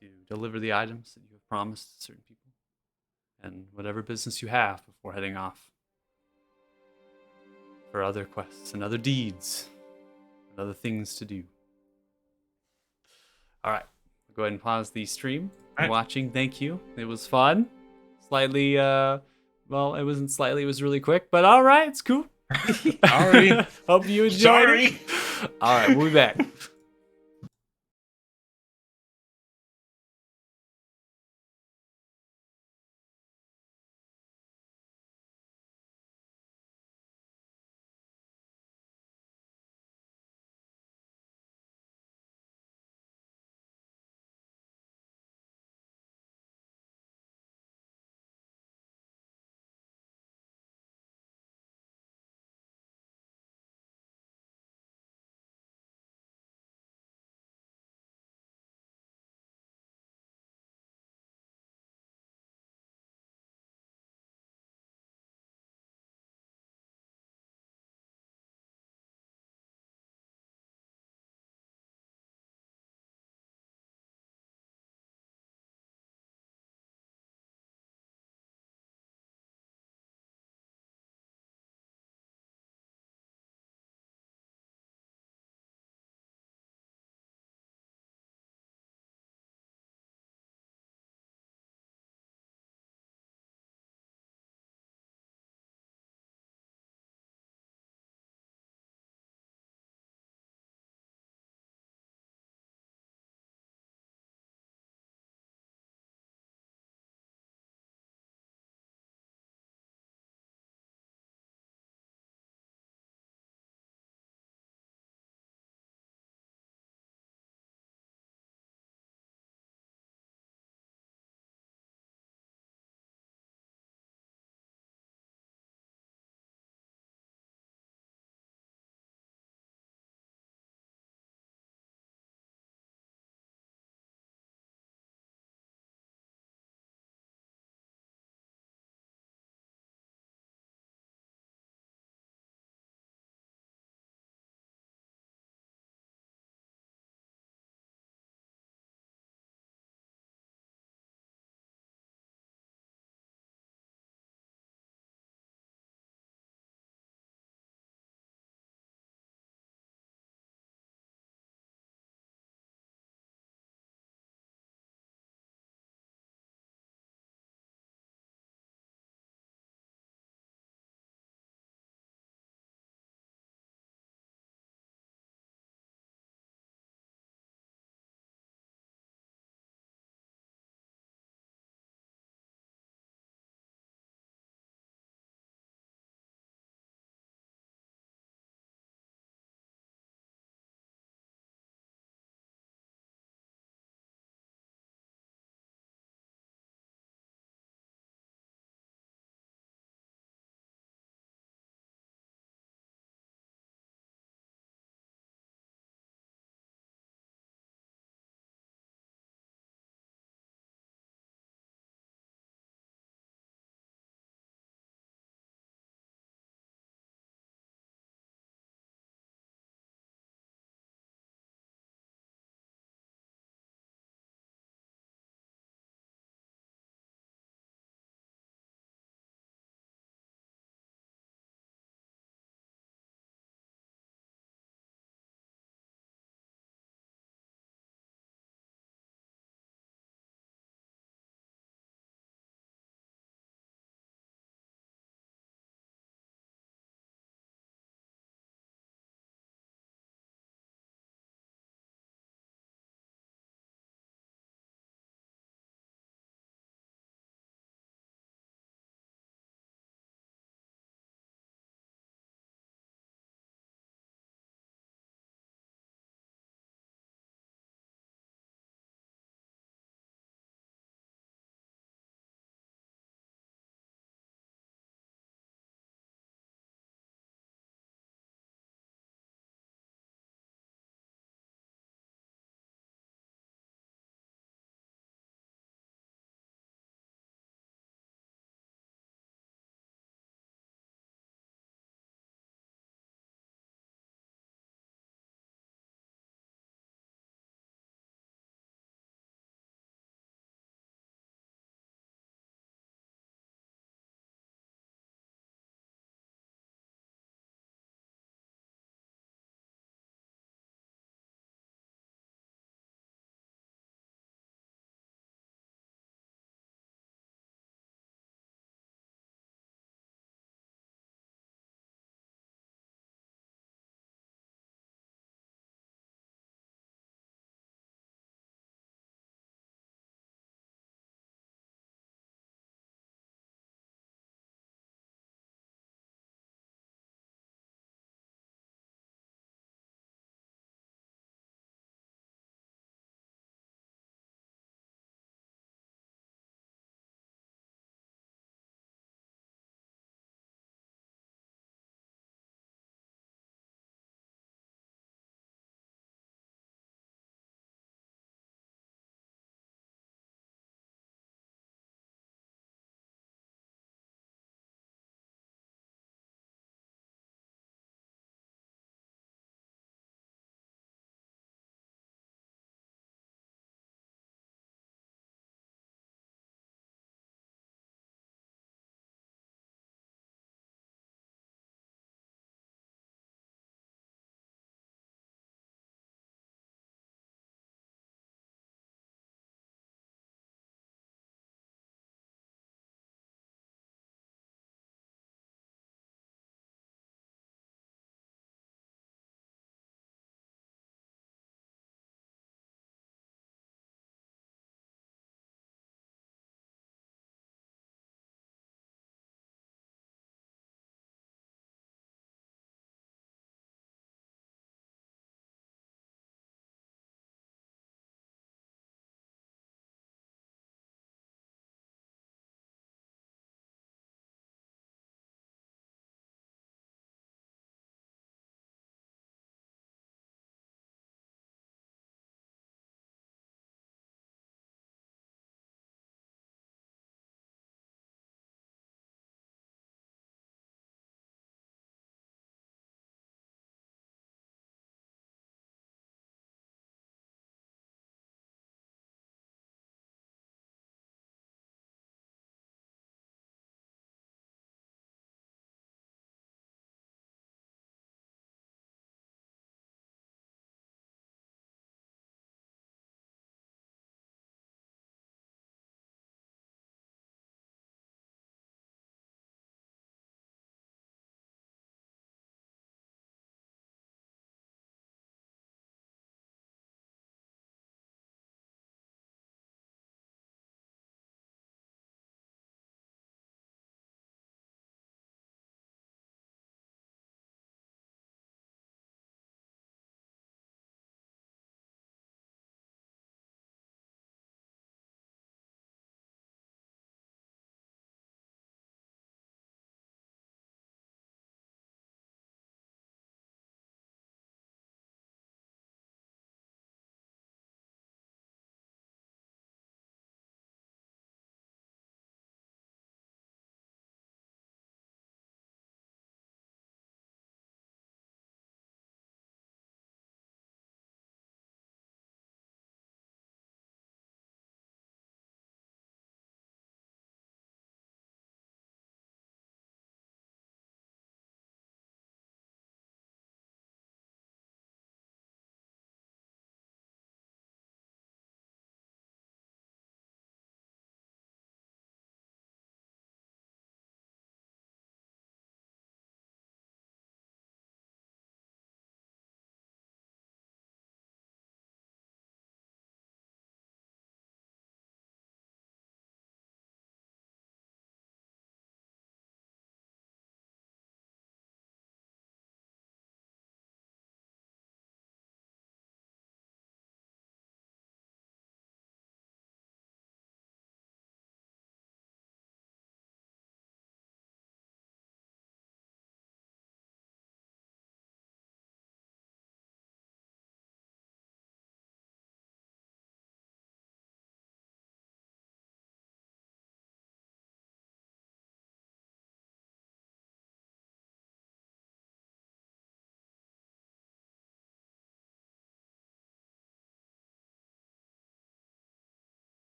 to deliver the items that you have promised to certain people, and whatever business you have before heading off for other quests and other deeds and other things to do. All right, I'll go ahead and pause the stream. All right. Watching, thank you. It was fun. Slightly, well, it wasn't slightly. It was really quick, but all right, it's cool. Alright. Hope you enjoyed Sorry. it. All right, we'll be back.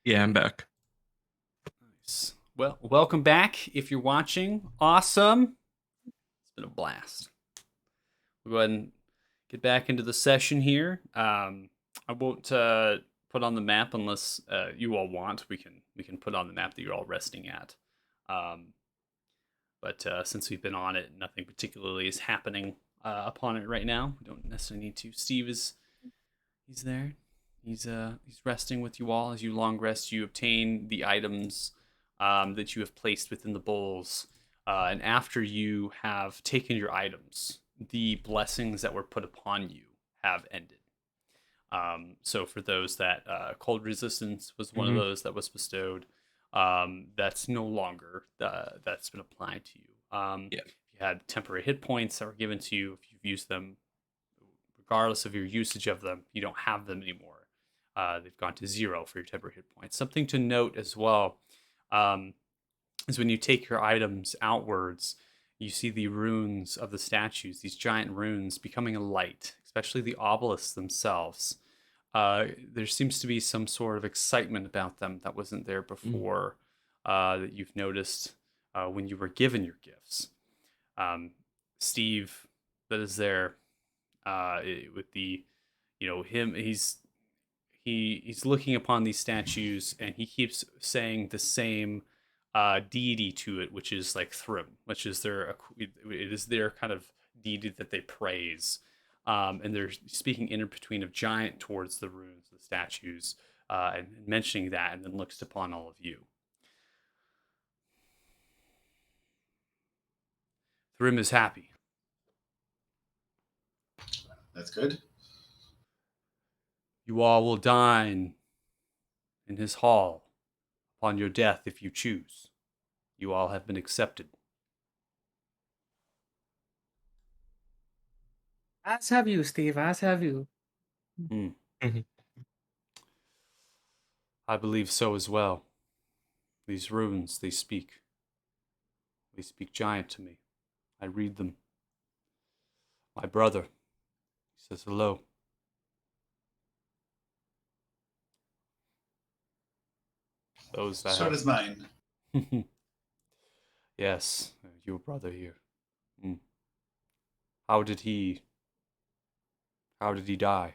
Yeah, I'm back. Nice. Well, welcome back. If you're watching, awesome. It's been a blast. We'll go ahead and get back into the session here. I won't put on the map unless you all want. We can put on the map that you're all resting at. But since we've been on it, nothing particularly is happening upon it right now. We don't necessarily need to. Steve he's there. He's resting with you all. As you long rest, you obtain the items that you have placed within the bowls. And after you have taken your items, the blessings that were put upon you have ended. So for those that cold resistance was one of those that was bestowed, that's no longer that's been applied to you. Yeah. If you had temporary hit points that were given to you, if you've used them, regardless of your usage of them, you don't have them anymore. They've gone to 0 for your temporary hit points. Something to note as well is when you take your items outwards, you see the runes of the statues, these giant runes becoming a light, especially the obelisks themselves. There seems to be some sort of excitement about them that wasn't there before, that you've noticed when you were given your gifts. Steve, that is there with the, him, he's looking upon these statues and he keeps saying the same deity to it, which is like Thrym, which is it is their kind of deity that they praise. And they're speaking in between of giant towards the runes, the statues, and mentioning that, and then looks upon all of you. Thrym is happy. That's good. You all will dine in his hall upon your death if you choose. You all have been accepted. As have you, Steve. As have you. I believe so as well. These runes, they speak. They speak giant to me. I read them. My brother, he says hello. Those that So have... does mine. Yes, your brother here. How did he die?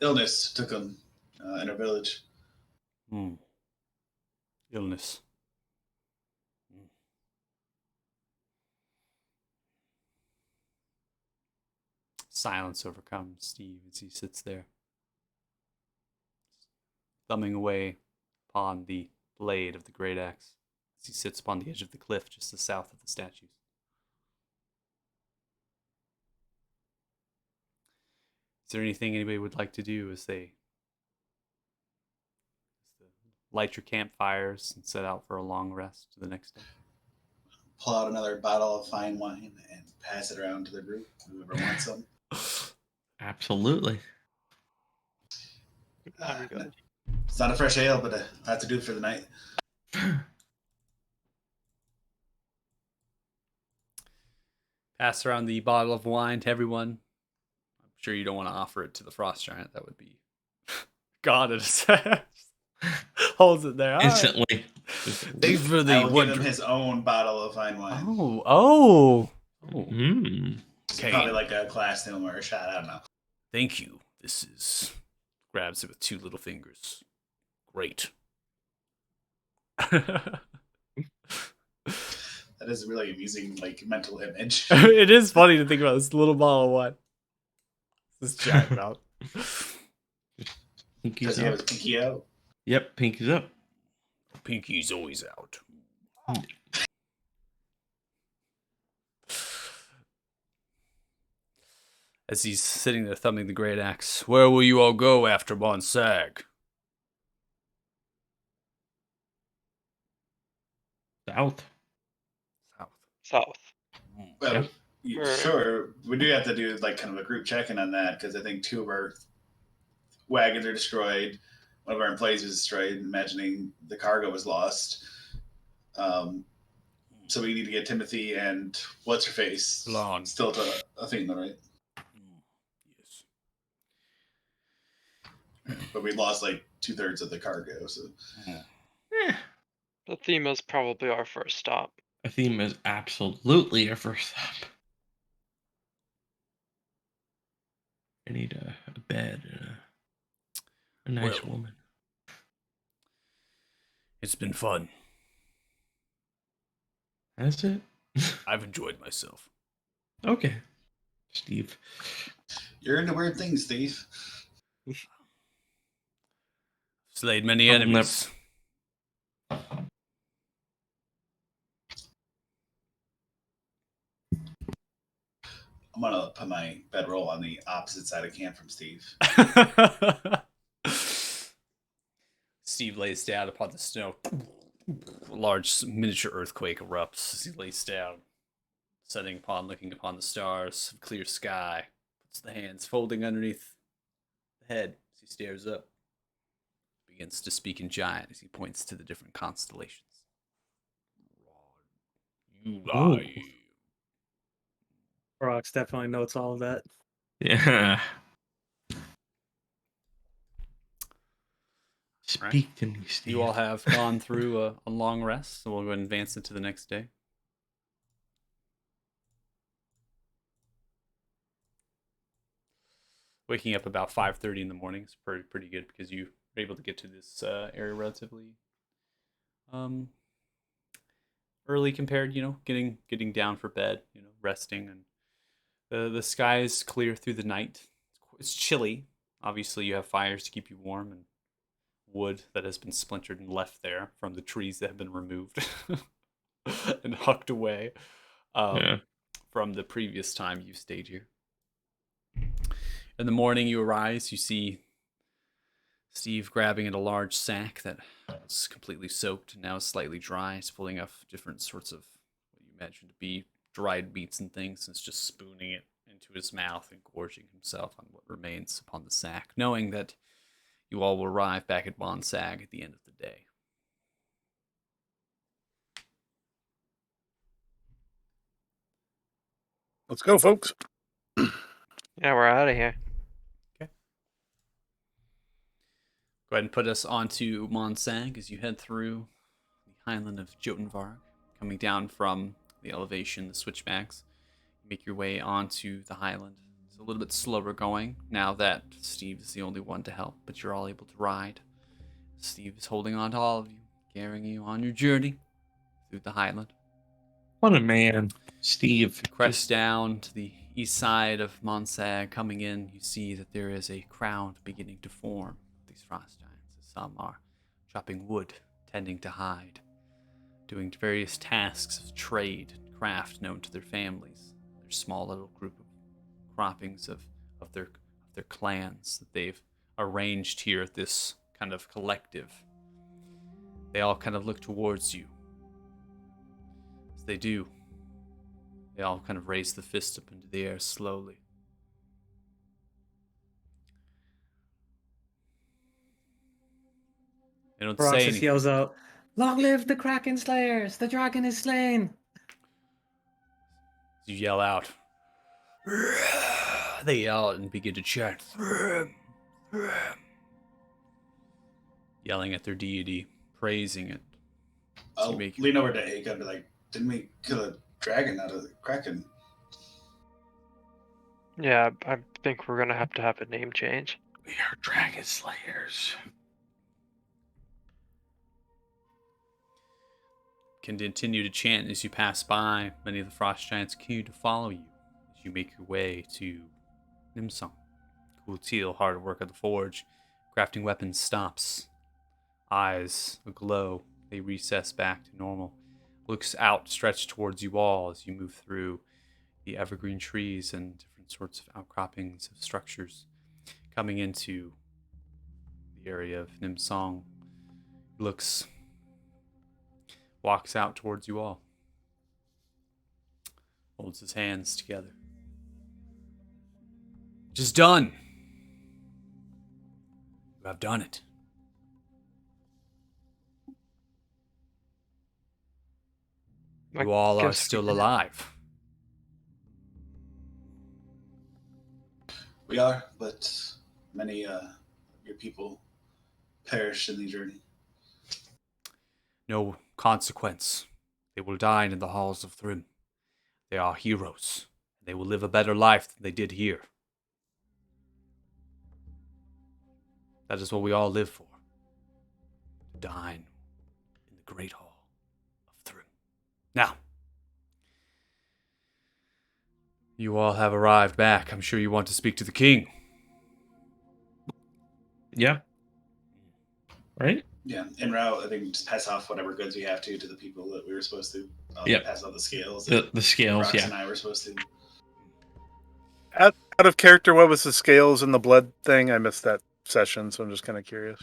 Illness took him in a village. Illness. Silence overcomes Steve as he sits there, thumbing away upon the blade of the great axe as he sits upon the edge of the cliff just to the south of the statues. Is there anything anybody would like to do as they light your campfires and set out for a long rest to the next day? Pull out another bottle of fine wine and pass it around to the group, whoever wants some. Absolutely. It's not a fresh ale, but I have to do it for the night. Pass around the bottle of wine to everyone. I'm sure you don't want to offer it to the frost giant. That would be God in a sense. Holds it there. Instantly. Thanks for I the will one. give him his own bottle of fine wine. Oh. It's probably like a glass gnome or a shot. I don't know. Thank you. This is... Grabs it with 2 little fingers. Great. That is a really amusing, mental image. It is funny to think about this little bottle of wine. This giant mouth. Does he have his pinky out? Yep, pinky's up. Pinky's always out. As he's sitting there thumbing the great axe, where will you all go after Bonsag? South. South. Well, sure. We do have to do kind of a group check-in on that because I think 2 of our wagons are destroyed. One of our employees was destroyed, imagining the cargo was lost. So we need to get Timothy and what's her face still to Athena, right? Yes. but we lost like 2/3 of the cargo. So Eh, The theme is probably our first stop. a theme is absolutely a first stop. I need a bed and a nice Well. woman. It's been fun. That's it. I've enjoyed myself. Okay, Steve. you're into weird things, Steve. Slayed many I'll enemies. I'm gonna put my bedroll on the opposite side of camp from Steve. Steve lays down upon the snow. A large miniature earthquake erupts as he lays down, looking upon the stars, clear sky. Puts the hands folding underneath the head as he stares up. Begins to speak in giant as he points to the different constellations. You Ooh. lie. Rox definitely notes all of that. Yeah. Speak to me, Steve. You all have gone through a long rest, so we'll go ahead and advance into the next day. Waking up about 5:30 in the morning is pretty good because you were able to get to this area relatively early compared, getting down for bed, resting, and the sky is clear through the night. It's chilly. Obviously, you have fires to keep you warm and wood that has been splintered and left there from the trees that have been removed and hucked away from the previous time you stayed here. In the morning, you arise. You see Steve grabbing at a large sack that was completely soaked and now is slightly dry. He's pulling off different sorts of what you imagine to be dried meats and things, and is just spooning it into his mouth and gorging himself on what remains upon the sack, knowing that you all will arrive back at Bonsag at the end of the day. Let's go, folks. Yeah, we're out of here. Go ahead and put us onto Monsag as you head through the highland of Jotunvarg, coming down from the elevation, the switchbacks. You make your way onto the highland. It's a little bit slower going now that Steve is the only one to help, but you're all able to ride. Steve is holding on to all of you, carrying you on your journey through the highland. What a man, Steve. Crest down to the east side of Monsag, coming in, you see that there is a crowd beginning to form. These frost giants, as some are chopping wood, tending to hide, doing various tasks of trade and craft known to their families, their small little group of croppings of their clans that they've arranged here at this kind of collective. They all kind of look towards you. As they do, they all kind of raise the fist up into the air slowly. They don't say Rox just anything. yells out, "Long live the Kraken Slayers! The dragon is slain!" You yell out. They yell and begin to chant. Yelling at their deity, praising it. I'll You make- lean over to Aka and be like, "Didn't we kill a dragon out of the Kraken?" Yeah, I think we're gonna have to have a name change. We are dragon slayers. Can continue to chant as you pass by. Many of the frost giants continue to follow you as you make your way to Nimsong. Kultil, hard work at the forge. Crafting weapons stops. Eyes aglow. They recess back to normal. Looks outstretched towards you all as you move through the evergreen trees and different sorts of outcroppings of structures. Coming into the area of Nimsong. Walks out towards you all. Holds his hands together. It is done. You have done it. You all are Guess we still did it. alive. We are, but many your people perished in the journey. No consequence. They will dine in the halls of Thrym. They are heroes. They will live a better life than they did here. That is what we all live for. To dine in the great hall of Thrym. Now, you all have arrived back. I'm sure you want to speak to the king. Yeah. Right? Yeah, en route, I think just pass off whatever goods we have to the people that we were supposed to. Yep. Pass out the scales. The scales, Rox yeah. and I were supposed to. Out of character, what was the scales and the blood thing? I missed that session, so I'm just kind of curious.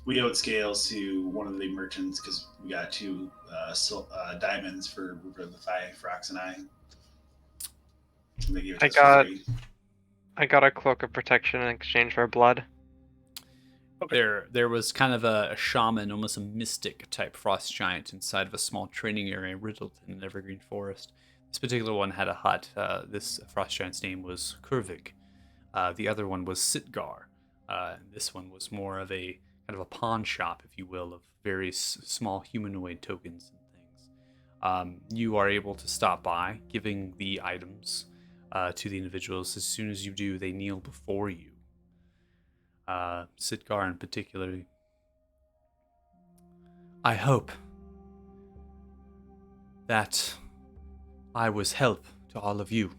We owed scales to one of the merchants because we got 2 diamonds for Revivify for Rox and I. And they gave it to us for free. I got a cloak of protection in exchange for blood. There was kind of a shaman, almost a mystic type frost giant inside of a small training area riddled in an evergreen forest. This particular one had a hut. This frost giant's name was Kurvig. The other one was Sitgar. This one was more of a kind of a pawn shop, if you will, of various small humanoid tokens and things. You are able to stop by, giving the items to the individuals. As soon as you do, they kneel before you. Sitgar in particular. I hope that I was help to all of you.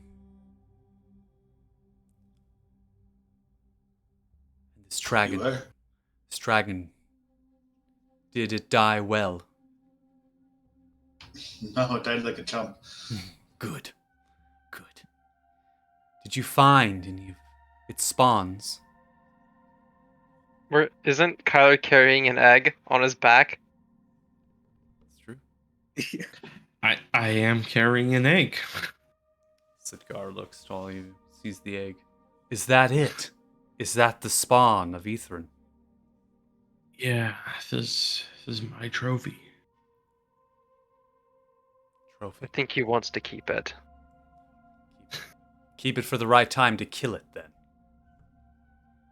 And this dragon, You were? did it die well? No, it died like a chump. Good. Did you find any of its spawns? Isn't Kyler carrying an egg on his back? It's true. I am carrying an egg. Sitgar looks at all you, sees the egg. Is that it? Is that the spawn of Ithrin? Yeah, this is my trophy. Trophy. I think he wants to keep it. Keep it for the right time to kill it, then.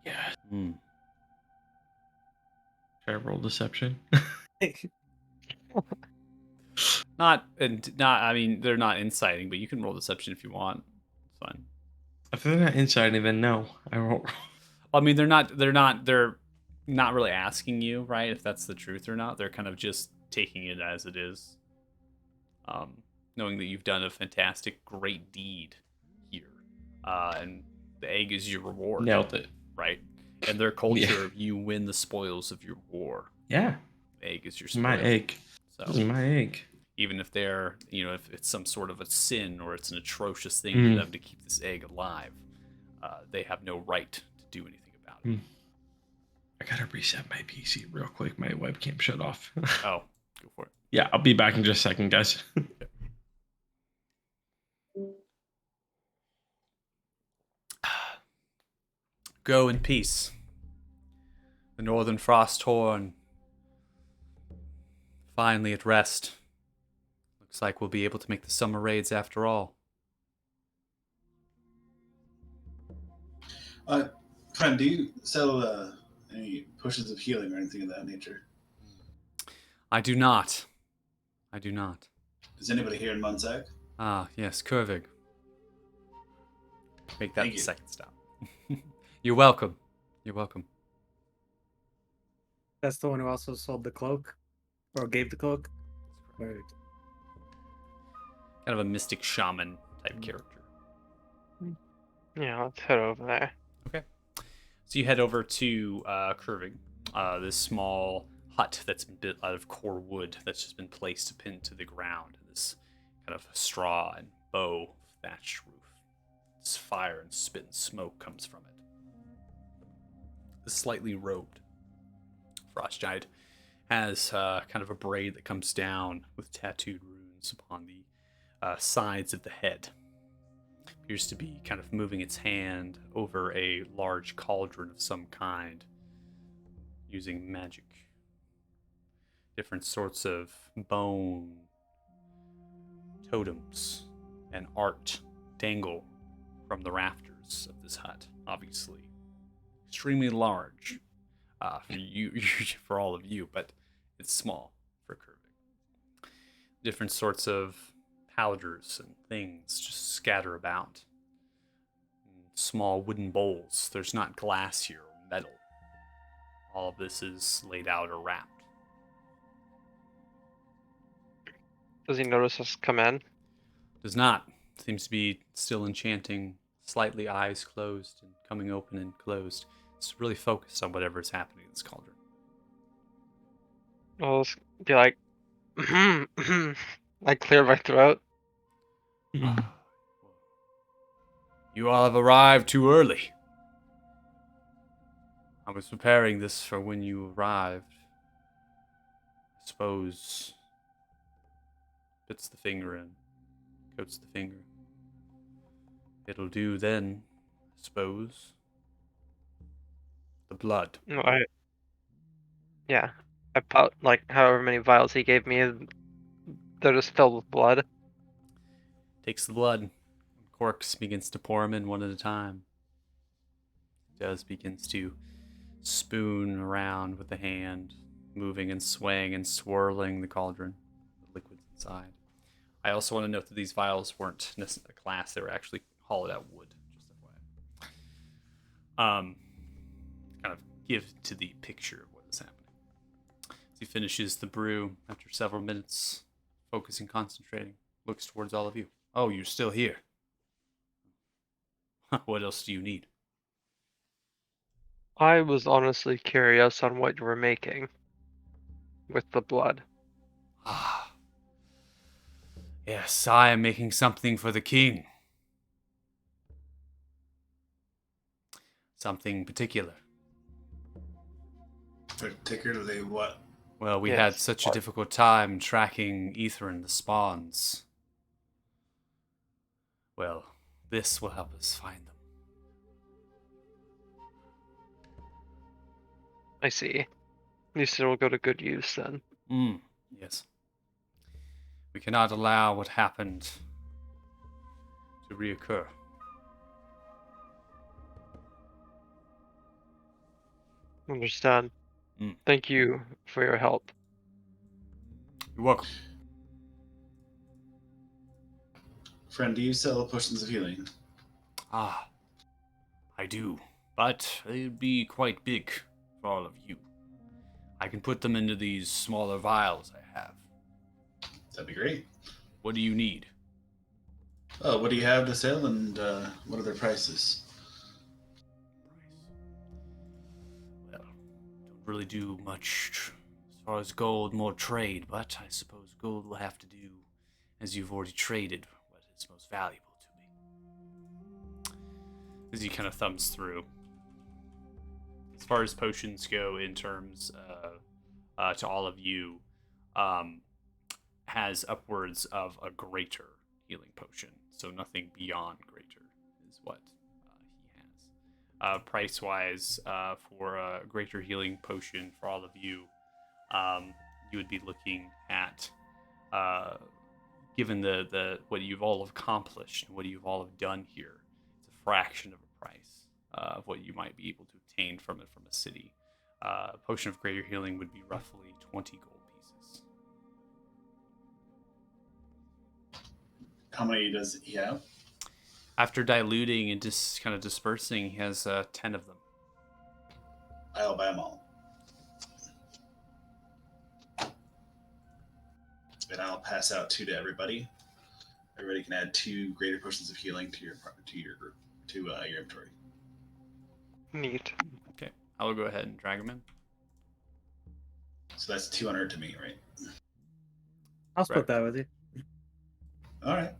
Yeah. Hmm. Should I roll deception? I mean, they're not inciting, but you can roll deception if you want. It's fine. If they're not inciting, then no, I won't. I mean, they're not really asking you, right? If that's the truth or not. They're kind of just taking it as it is. Knowing that you've done a fantastic, great deed here. And the egg is your reward. Nailed it. Right? And their culture, you win the spoils of your war. Yeah. The egg is your It's spoil. my egg. So This is my egg. even if they're, if it's some sort of a sin or it's an atrocious thing for them to keep this egg alive, they have no right to do anything about it. I gotta reset my PC real quick. My webcam shut off. Oh, go for it. Yeah, I'll be back in just a second, guys. Go in peace. The Northern Frosthorn finally at rest. Looks like we'll be able to make the summer raids after all. Friend, do you sell any potions of healing or anything of that nature? I do not. Is anybody here in Munzak? Ah, yes, Kurvig. Make that Thank the you. second stop. You're welcome. That's the one who also sold the cloak, or gave the cloak. Right. Kind of a mystic shaman type character. Yeah, let's head over there. Okay. So you head over to Curving, this small hut that's been built out of core wood that's just been placed to pin to the ground. This kind of straw and bow thatched roof. This fire and spit and smoke comes from it. The slightly robed frost giant has kind of a braid that comes down with tattooed runes upon the sides of the head. Appears to be kind of moving its hand over a large cauldron of some kind, using magic. Different sorts of bone totems and art dangle from the rafters of this hut. obviously extremely large for you, for all of you, but it's small for curving. Different sorts of powders and things just scatter about. Small wooden bowls. There's not glass here or metal. All of this is laid out or wrapped. Does he notice us come in? Does not. Seems to be still enchanting, slightly eyes closed and coming open and closed. It's really focused on whatever is happening in this cauldron. I'll just be like, I clear my throat. You all have arrived too early. I was preparing this for when you arrived. I suppose. Puts the finger in. Coats the finger. It'll do then, I suppose. The blood. No, yeah, I put like however many vials he gave me. They're just filled with blood. Takes the blood. Corks begins to pour them in one at a time. Does begins to spoon around with the hand, moving and swaying and swirling the cauldron, the liquids inside. I also want to note that these vials weren't necessarily glass; they were actually hollowed out wood. Just FYI. Kind of give to the picture of what is happening. As he finishes the brew after several minutes, focusing, concentrating, looks towards all of you. Oh, you're still here. What else do you need? I was honestly curious on what you were making with the blood. Ah. Yes, I am making something for the king. Something particular. Particularly what? Well, we Yes, had such a what? difficult time tracking Ether and the spawns. Well, this will help us find them. I see. At least it will go to good use then. Yes. We cannot allow what happened to reoccur. Understand. Mm. Thank you for your help. You're welcome. Friend, do you sell potions of healing? Ah, I do, but they'd be quite big for all of you. I can put them into these smaller vials I have. That'd be great. What do you need? Oh, what do you have to sell, and what are their prices? Well, don't really do much as far as gold, more trade, but I suppose gold will have to do as you've already traded what is most valuable to me. As he kind of thumbs through. As far as potions go, in terms to all of you, has upwards of a greater healing potion. So nothing beyond greater is what he has. Price-wise, for a greater healing potion for all of you, you would be looking at, given the what you've all accomplished and what you've all have done here, it's a fraction of a price of what you might be able to obtain from it from a city. A potion of greater healing would be roughly 20 gold pieces. How many does he have? After diluting and just kind of dispersing, he has 10 of them. I'll buy them all. And I'll pass out 2 to everybody. Everybody can add 2 greater potions of healing to your group, to your inventory. Neat. Okay, I will go ahead and drag them in. So that's 200 to me, right? I'll split Right. that with you. All right.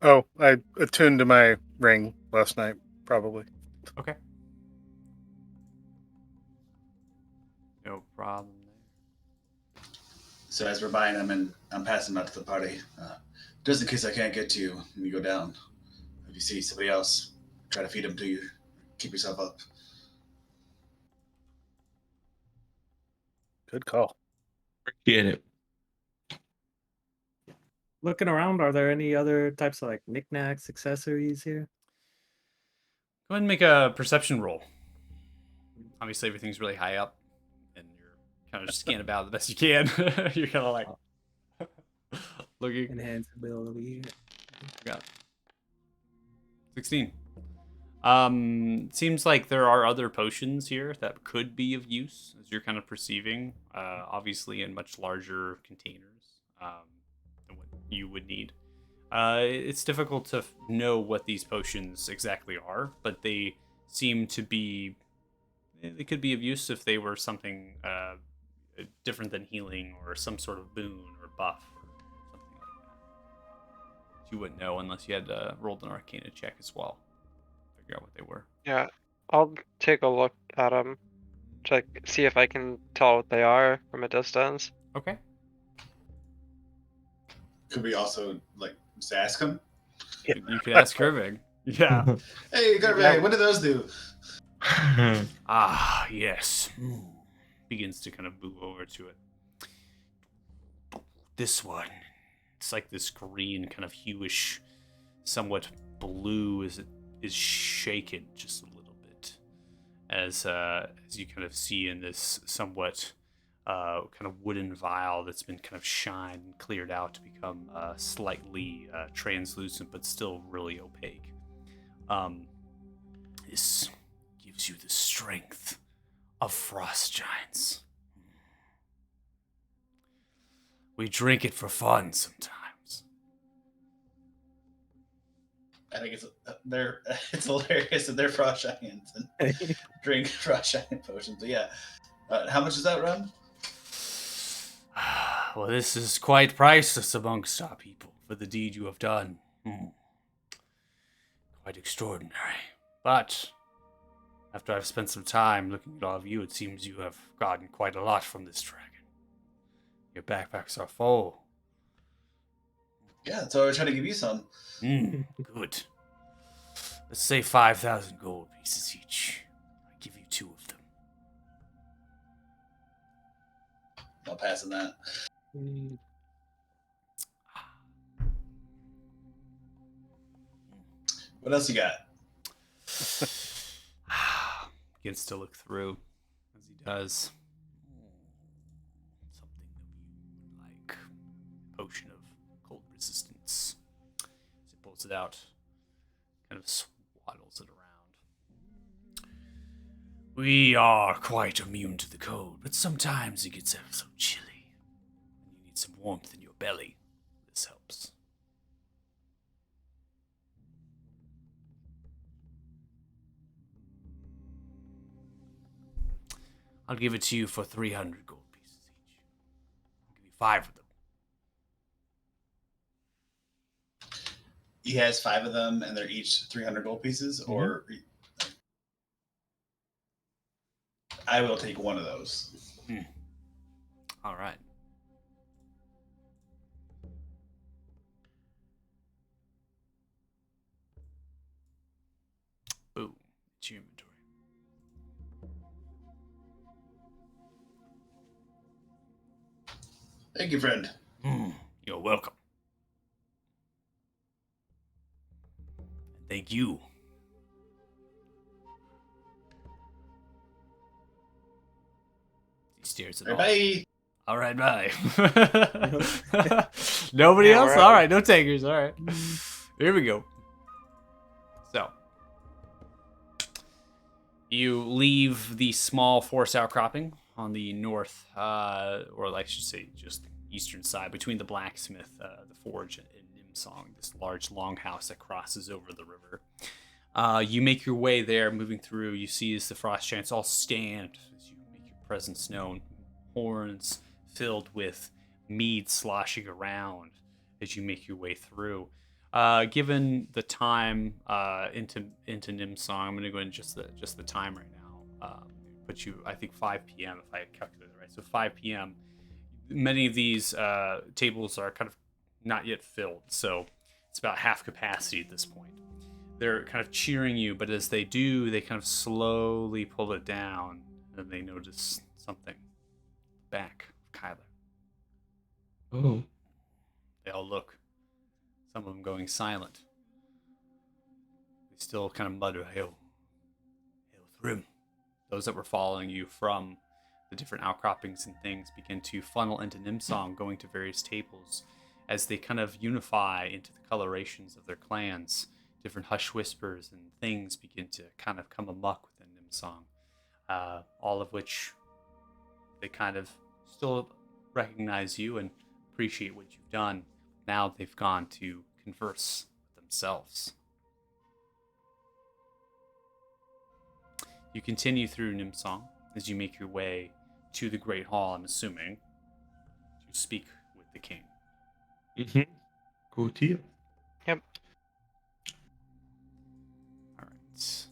Oh, I attuned to my ring last night, probably. Okay. No problem there. So as we're buying them, and I'm passing them out to the party, just in case I can't get to you when you go down. If you see somebody else, try to feed them to you. Keep yourself up. Good call. Get it. looking around, are there any other types of like knickknacks, accessories here? Go ahead and make a perception roll. Obviously, everything's really high up, and you're kind of just scanning about the best you can. You're kind of like looking. Enhance ability. Got 16. Seems like there are other potions here that could be of use, as you're kind of perceiving. Obviously, in much larger containers than what you would need. It's difficult to know what these potions exactly are, but they seem to be. They could be of use if they were something different than healing or some sort of boon or buff or something like that. You wouldn't know unless you had rolled an Arcana check as well. Figure out what they were. Yeah, I'll take a look at them, check, see if I can tell what they are from a distance. Okay. Could we also like just ask him? You could ask Kervig. Yeah. Hey, Garvey, what do those do? Ah, yes. Begins to kind of move over to it. This one. It's like this green, kind of hueish, somewhat blue as it is shaken just a little bit. As you kind of see in this somewhat kind of wooden vial that's been kind of shined and cleared out to become slightly translucent but still really opaque. This gives you the strength of frost giants. We drink it for fun sometimes. I think it's hilarious that they're frost giants and drink frost giant potions. But yeah, how much does that run? Well, this is quite priceless amongst our people for the deed you have done. Quite extraordinary. But after I've spent some time looking at all of you, it seems you have gotten quite a lot from this dragon. Your backpacks are full. Yeah, so I was trying to give you some. Good. Let's say 5,000 gold pieces each. I give you 2 of them. Not passing that. What else you got? Begins to look through as he does. Something that you would like. Potion of cold resistance. As he pulls it out, kind of swaddles it around. We are quite immune to the cold, but sometimes it gets ever so chilly. And you need some warmth in your belly. This helps. I'll give it to you for 300 gold pieces each. I'll give you 5 of them. He has 5 of them, and they're each 300 gold pieces, or I will take one of those. All right. Boom. It's your inventory. Thank you, friend. You're welcome. Thank you. He stares at all. Bye. All right, bye. Nobody Yeah, else? we're All out. right, no takers. All right. Here we go. So, you leave the small forest outcropping on the north, or I should say just eastern side, between the blacksmith, the forge, and Nimsong, this large longhouse that crosses over the river. You make your way there, moving through. You see as the frost giants all stand as you make your presence known. Horns filled with mead sloshing around as you make your way through. Given the time into Nimsong, I'm going to go in just the time right now. Put you, I think, 5 p.m. if I calculated right. So 5 p.m. Many of these tables are kind of not yet filled, so it's about half capacity at this point. They're kind of cheering you, but as they do, they kind of slowly pull it down, and they notice something. Back of Kyler. Oh. They all look. some of them going silent. They still kind of mutter, Hail Thrym. Those that were following you from the different outcroppings and things begin to funnel into Nimsong, going to various tables as they kind of unify into the colorations of their clans. Different hush whispers and things begin to kind of come amok within Nimsong, all of which they kind of still recognize you and appreciate what you've done. Now they've gone to converse with themselves. You continue through Nimsong as you make your way to the Great Hall, I'm assuming, to speak with the king. Mm-hmm. Go to you. Yep. All right.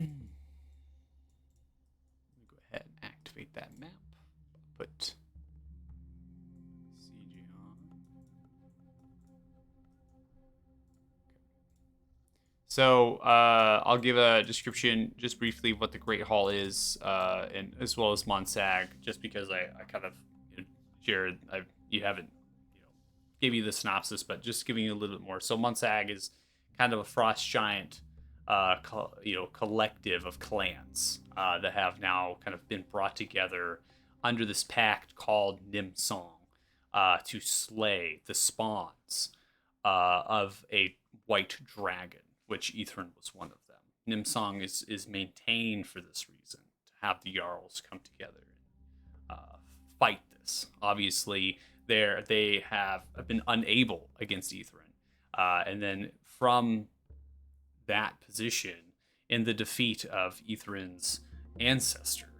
Let me go ahead and activate that map. Put CG on. So I'll give a description just briefly of what the Great Hall is, and as well as Monsag, just because I kind of, Jared, you haven't, gave you the synopsis, but just giving you a little bit more. So Monsag is kind of a frost giant, collective of clans that have now kind of been brought together under this pact called Nimsong to slay the spawns of a white dragon, which Ithrin was one of them. Nimsong is maintained for this reason, to have the Jarls come together and fight this. Obviously, they have been unable against Ithrin. And then from that position, in the defeat of Ithrin's ancestor,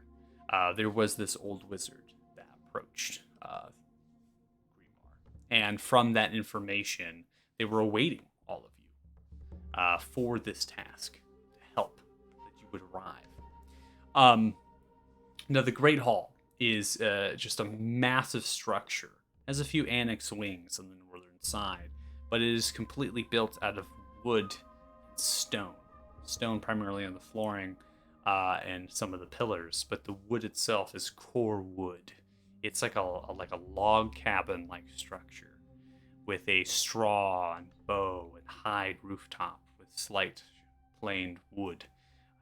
there was this old wizard that approached Grimar. And from that information, they were awaiting all of you for this task, to help that you would arrive. Now, the Great Hall is just a massive structure. It has a few annex wings on the northern side, but it is completely built out of wood and stone. Stone primarily on the flooring and some of the pillars, but the wood itself is core wood. It's like a log cabin like structure with a straw and bow and hide rooftop with slight planed wood,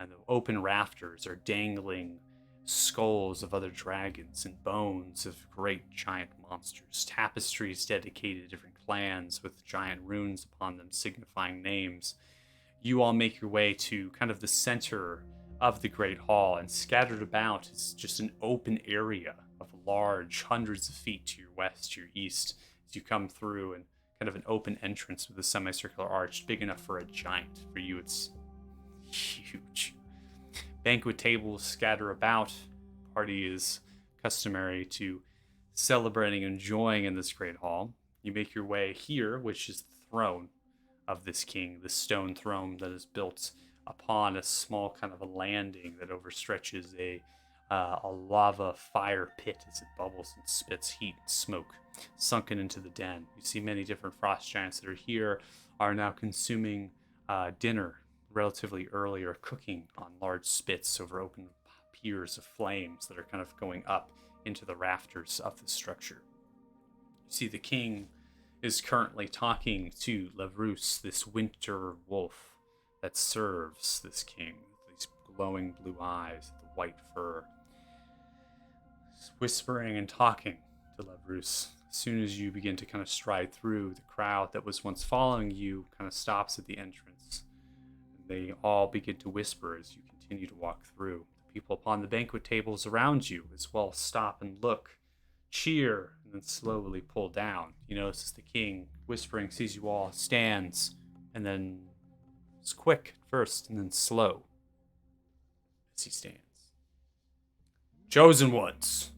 and the open rafters are dangling skulls of other dragons and bones of great giant monsters. Tapestries dedicated to different clans with giant runes upon them signifying names. You all make your way to kind of the center of the Great Hall, and scattered about is just an open area of large, hundreds of feet to your west, to your east, as you come through, and kind of an open entrance with a semicircular arch big enough for a giant. For you, it's huge. Banquet tables scatter about. Party is customary to celebrating and enjoying in this great hall. You make your way here, which is the throne of this king, the stone throne that is built upon a small kind of a landing that overstretches a lava fire pit as it bubbles and spits heat and smoke sunken into the den. You see many different frost giants that are here are now consuming dinner relatively early, or cooking on large spits over open piers of flames that are kind of going up into the rafters of the structure. You see the king is currently talking to Lavrus, this winter wolf that serves this king, these glowing blue eyes, the white fur. He's whispering and talking to Lavrus. As soon as you begin to kind of stride through, the crowd that was once following you kind of stops at the entrance. And they all begin to whisper as you continue to walk through. The people upon the banquet tables around you as well stop and look, cheer, and then slowly pull down. You notice as the king, whispering, sees you all, stands, and then it's quick at first and then slow as he stands. Chosen ones,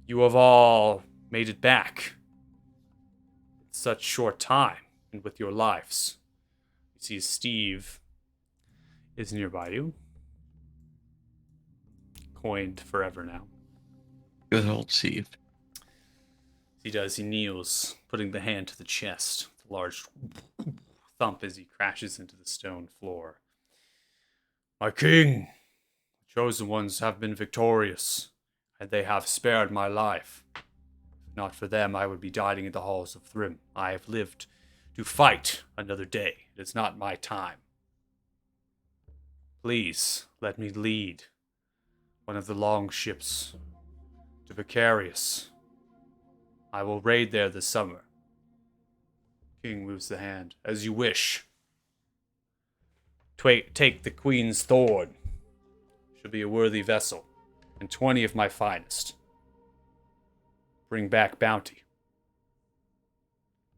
you have all made it back in such short time and with your lives. You see Steve is nearby you. Coined forever now. Good old Steve. He does. He kneels, putting the hand to the chest, with a large thump as he crashes into the stone floor. My king, the chosen ones have been victorious. and they have spared my life. If not for them, I would be dying in the halls of Thrym. I have lived to fight another day. It is not my time. Please, let me lead one of the longships to Vicarious. I will raid there this summer. King moves the hand. As you wish. Take the Queen's Thorn. Should be a worthy vessel. And 20 of my finest. Bring back bounty.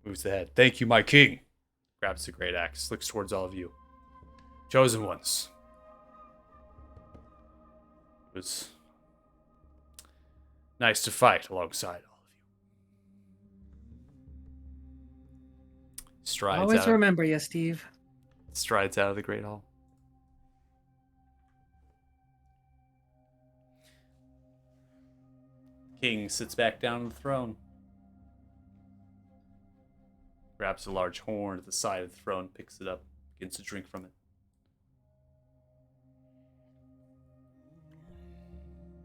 Moves the head. Thank you, my king. Grabs the great axe. Looks towards all of you. Chosen ones. It was nice to fight alongside all of you. Strides Always out, remember you, Steve. strides out of the great hall. King sits back down on the throne. Grabs a large horn at the side of the throne, picks it up, begins to drink from it.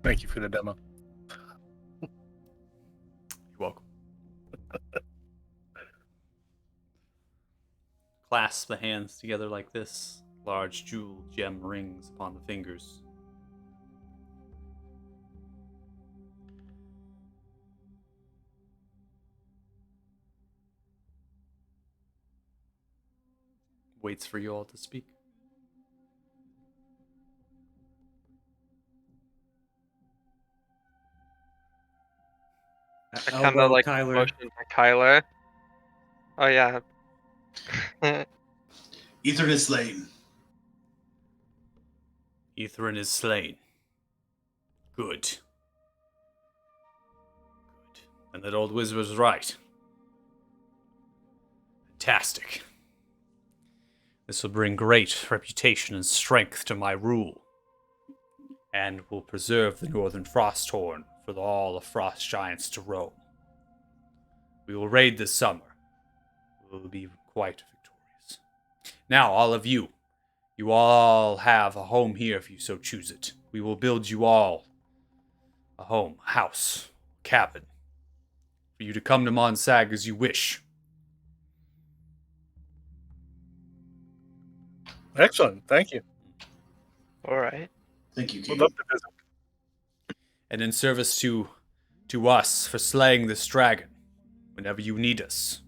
Thank you for the demo. You're welcome. Clasp the hands together like this. Large jeweled gem rings upon the fingers. Waits for you all to speak. I kind Elbow of like Kyler. motion to Kyler. Oh yeah. Ether is slain. Ithrin is slain. Good. Good. And that old wizard was right. Fantastic. This will bring great reputation and strength to my rule, and will preserve the Northern Frosthorn for all the Frost Giants to roam. We will raid this summer. We will be quite victorious. Now, all of you, you all have a home here if you so choose it. We will build you all a home, a house, cabin, for you to come to Monsag as you wish. Excellent. Thank you. All right. Thank you, We'd King. love to visit. And in service to us for slaying this dragon, whenever you need us,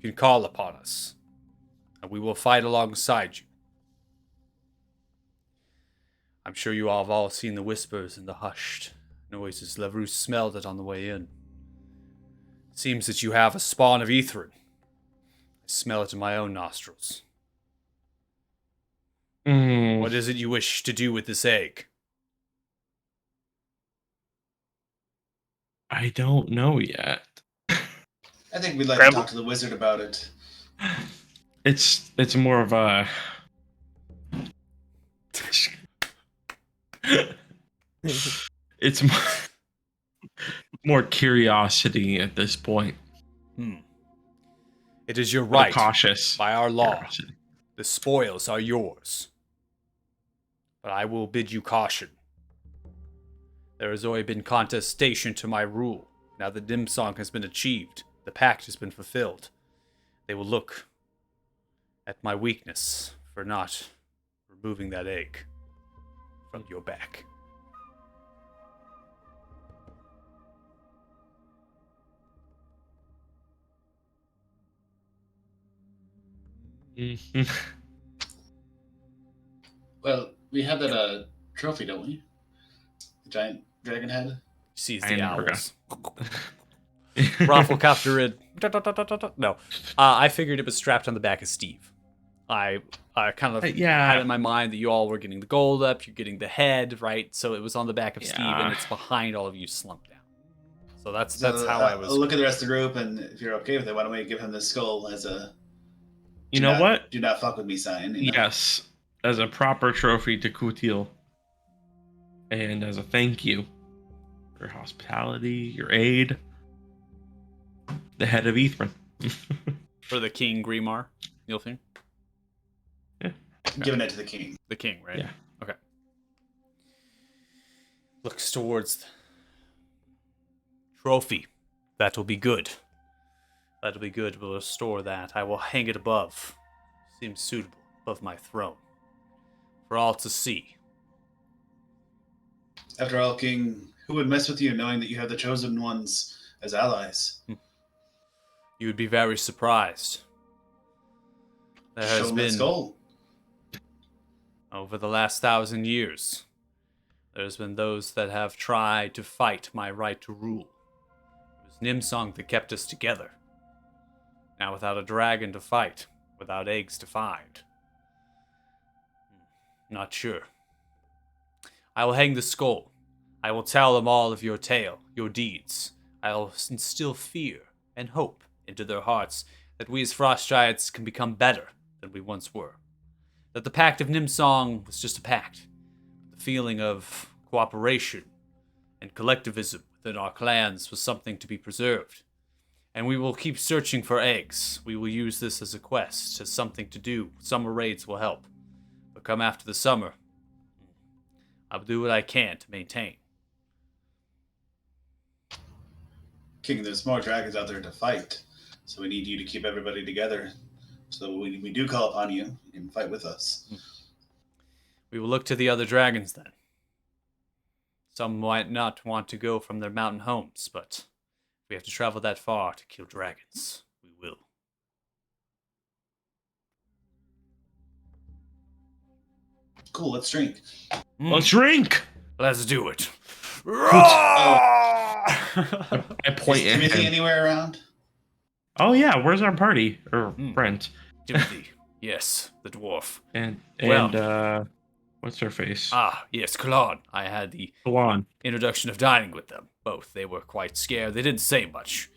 you can call upon us, and we will fight alongside you. I'm sure you all have all seen the whispers and the hushed noises. Lavrous smelled it on the way in. Seems that you have a spawn of Ithrin. I smell it in my own nostrils. What is it you wish to do with this egg? I don't know yet. I think we'd like Scramble? to talk to the wizard about it. It's more of a it's more curiosity at this point. It is your But a right. cautious By our law, curiosity. the spoils are yours. But I will bid you caution. There has already been contestation to my rule. Now the dim song has been achieved. The pact has been fulfilled. They will look at my weakness for not removing that egg from your back. Mhm. Well, we have that trophy, don't we? The giant dragon head. Sees I the never owls. Rafflecopter in. No. I figured it was strapped on the back of Steve. I kind of Yeah. had it in my mind that you all were getting the gold up, you're getting the head, right? So it was on the back of Steve, and Yeah. it's behind all of you slumped down. So that's So, how I was. I'll look at the rest of the group, and if you're okay with it, why don't we give him the skull as a You know what? Do not fuck with me sign. You know? Yes, as a proper trophy to Kutil, and as a thank you for your hospitality, your aid, the head of Ithrin. For the King Grimar, Nilfing? I'm giving it to the king. The King, right? Yeah. Okay. Looks towards Trophy. That will be good. That'll be good. We'll restore that. I will hang it above. Seems suitable. Above my throne. For all to see. After all, King, who would mess with you knowing that you have the Chosen Ones as allies? You would be very surprised. There Show has them that been, skull. over the last 1,000 years, there's been those that have tried to fight my right to rule. It was Nimsong that kept us together. Now without a dragon to fight, without eggs to find. Not sure. I will hang the skull. I will tell them all of your tale, your deeds. I will instill fear and hope into their hearts that we as Frost Giants can become better than we once were. That the Pact of Nimsong was just a pact. The feeling of cooperation and collectivism within our clans was something to be preserved. And we will keep searching for eggs. We will use this as a quest, as something to do. Summer raids will help. But come after the summer, I will do what I can to maintain. King, there's more dragons out there to fight. So we need you to keep everybody together. So when we do call upon you, you can fight with us. We will look to the other dragons then. Some might not want to go from their mountain homes, but if we have to travel that far to kill dragons, we will. Cool, let's drink. Let's drink. Let's do it. I point Is at Timothy him. anywhere around? Oh yeah, where's our party? Or Mm. Brent Timothy, yes, the dwarf. and Well. what's her face? Ah, yes, Kalon. I had the Alon. introduction of dining with them. Both. They were quite scared. They didn't say much.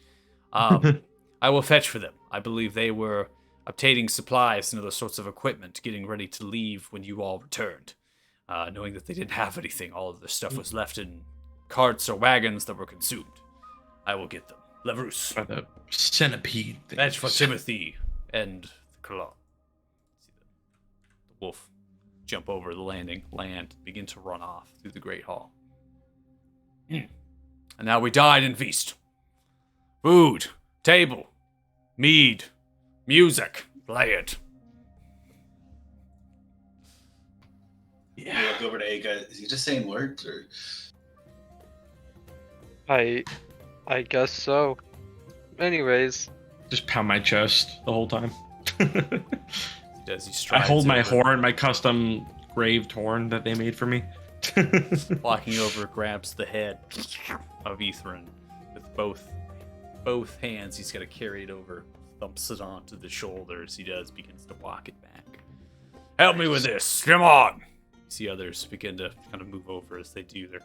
I will fetch for them. I believe they were obtaining supplies and other sorts of equipment, getting ready to leave when you all returned. Knowing that they didn't have anything, all of their stuff was left in carts or wagons that were consumed. I will get them. Levrus, By the centipede thing. fetch for Timothy and the Kalon. See the wolf jump over the landing, land, begin to run off through the Great Hall. And now we dine and feast. Food, table, mead, music, play it. You look over to Aga. Is he just saying words, or I guess so. Anyways, Just pound my chest the whole time. As he I strides hold my over, horn, my custom graved horn that they made for me. walking over, grabs the head of Ethrin with both hands. He's gonna carry it over, thumps it onto the shoulders. He begins to walk it back. Help me with this. Come on. You see others begin to kind of move over. As they do, they're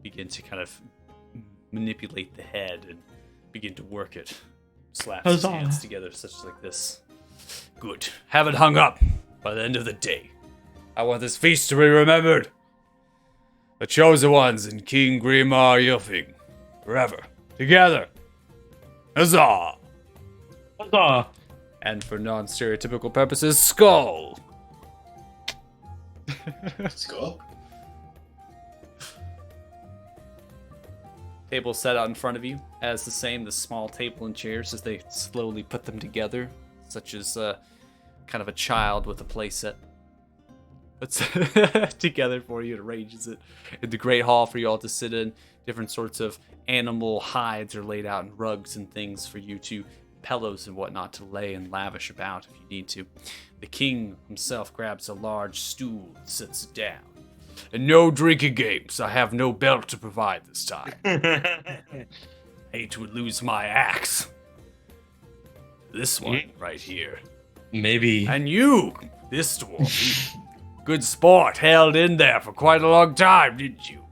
begin to manipulate the head and begin to work it. Slaps his Huzzah. hands together such like this. Good. Have it hung up by the end of the day. I want this feast to be remembered. The chosen ones and King Grimar Yelfing. Forever. Together. Huzzah! Huzzah! And for non-stereotypical purposes, skull! let's go? Table set out in front of you, as the same, the small table and chairs as they slowly put them together, such as kind of a child with a playset. Puts together for you and arranges it in the great hall for you all to sit in. Different sorts of animal hides are laid out in rugs and things for you to, pillows and whatnot to lay and lavish about if you need to. The king himself grabs a large stool and sits down. And no drinking games. I have no belt to provide this time. Hate to lose my axe. This one right here. Maybe. And you, this dwarf. Good sport, held in there for quite a long time, didn't you?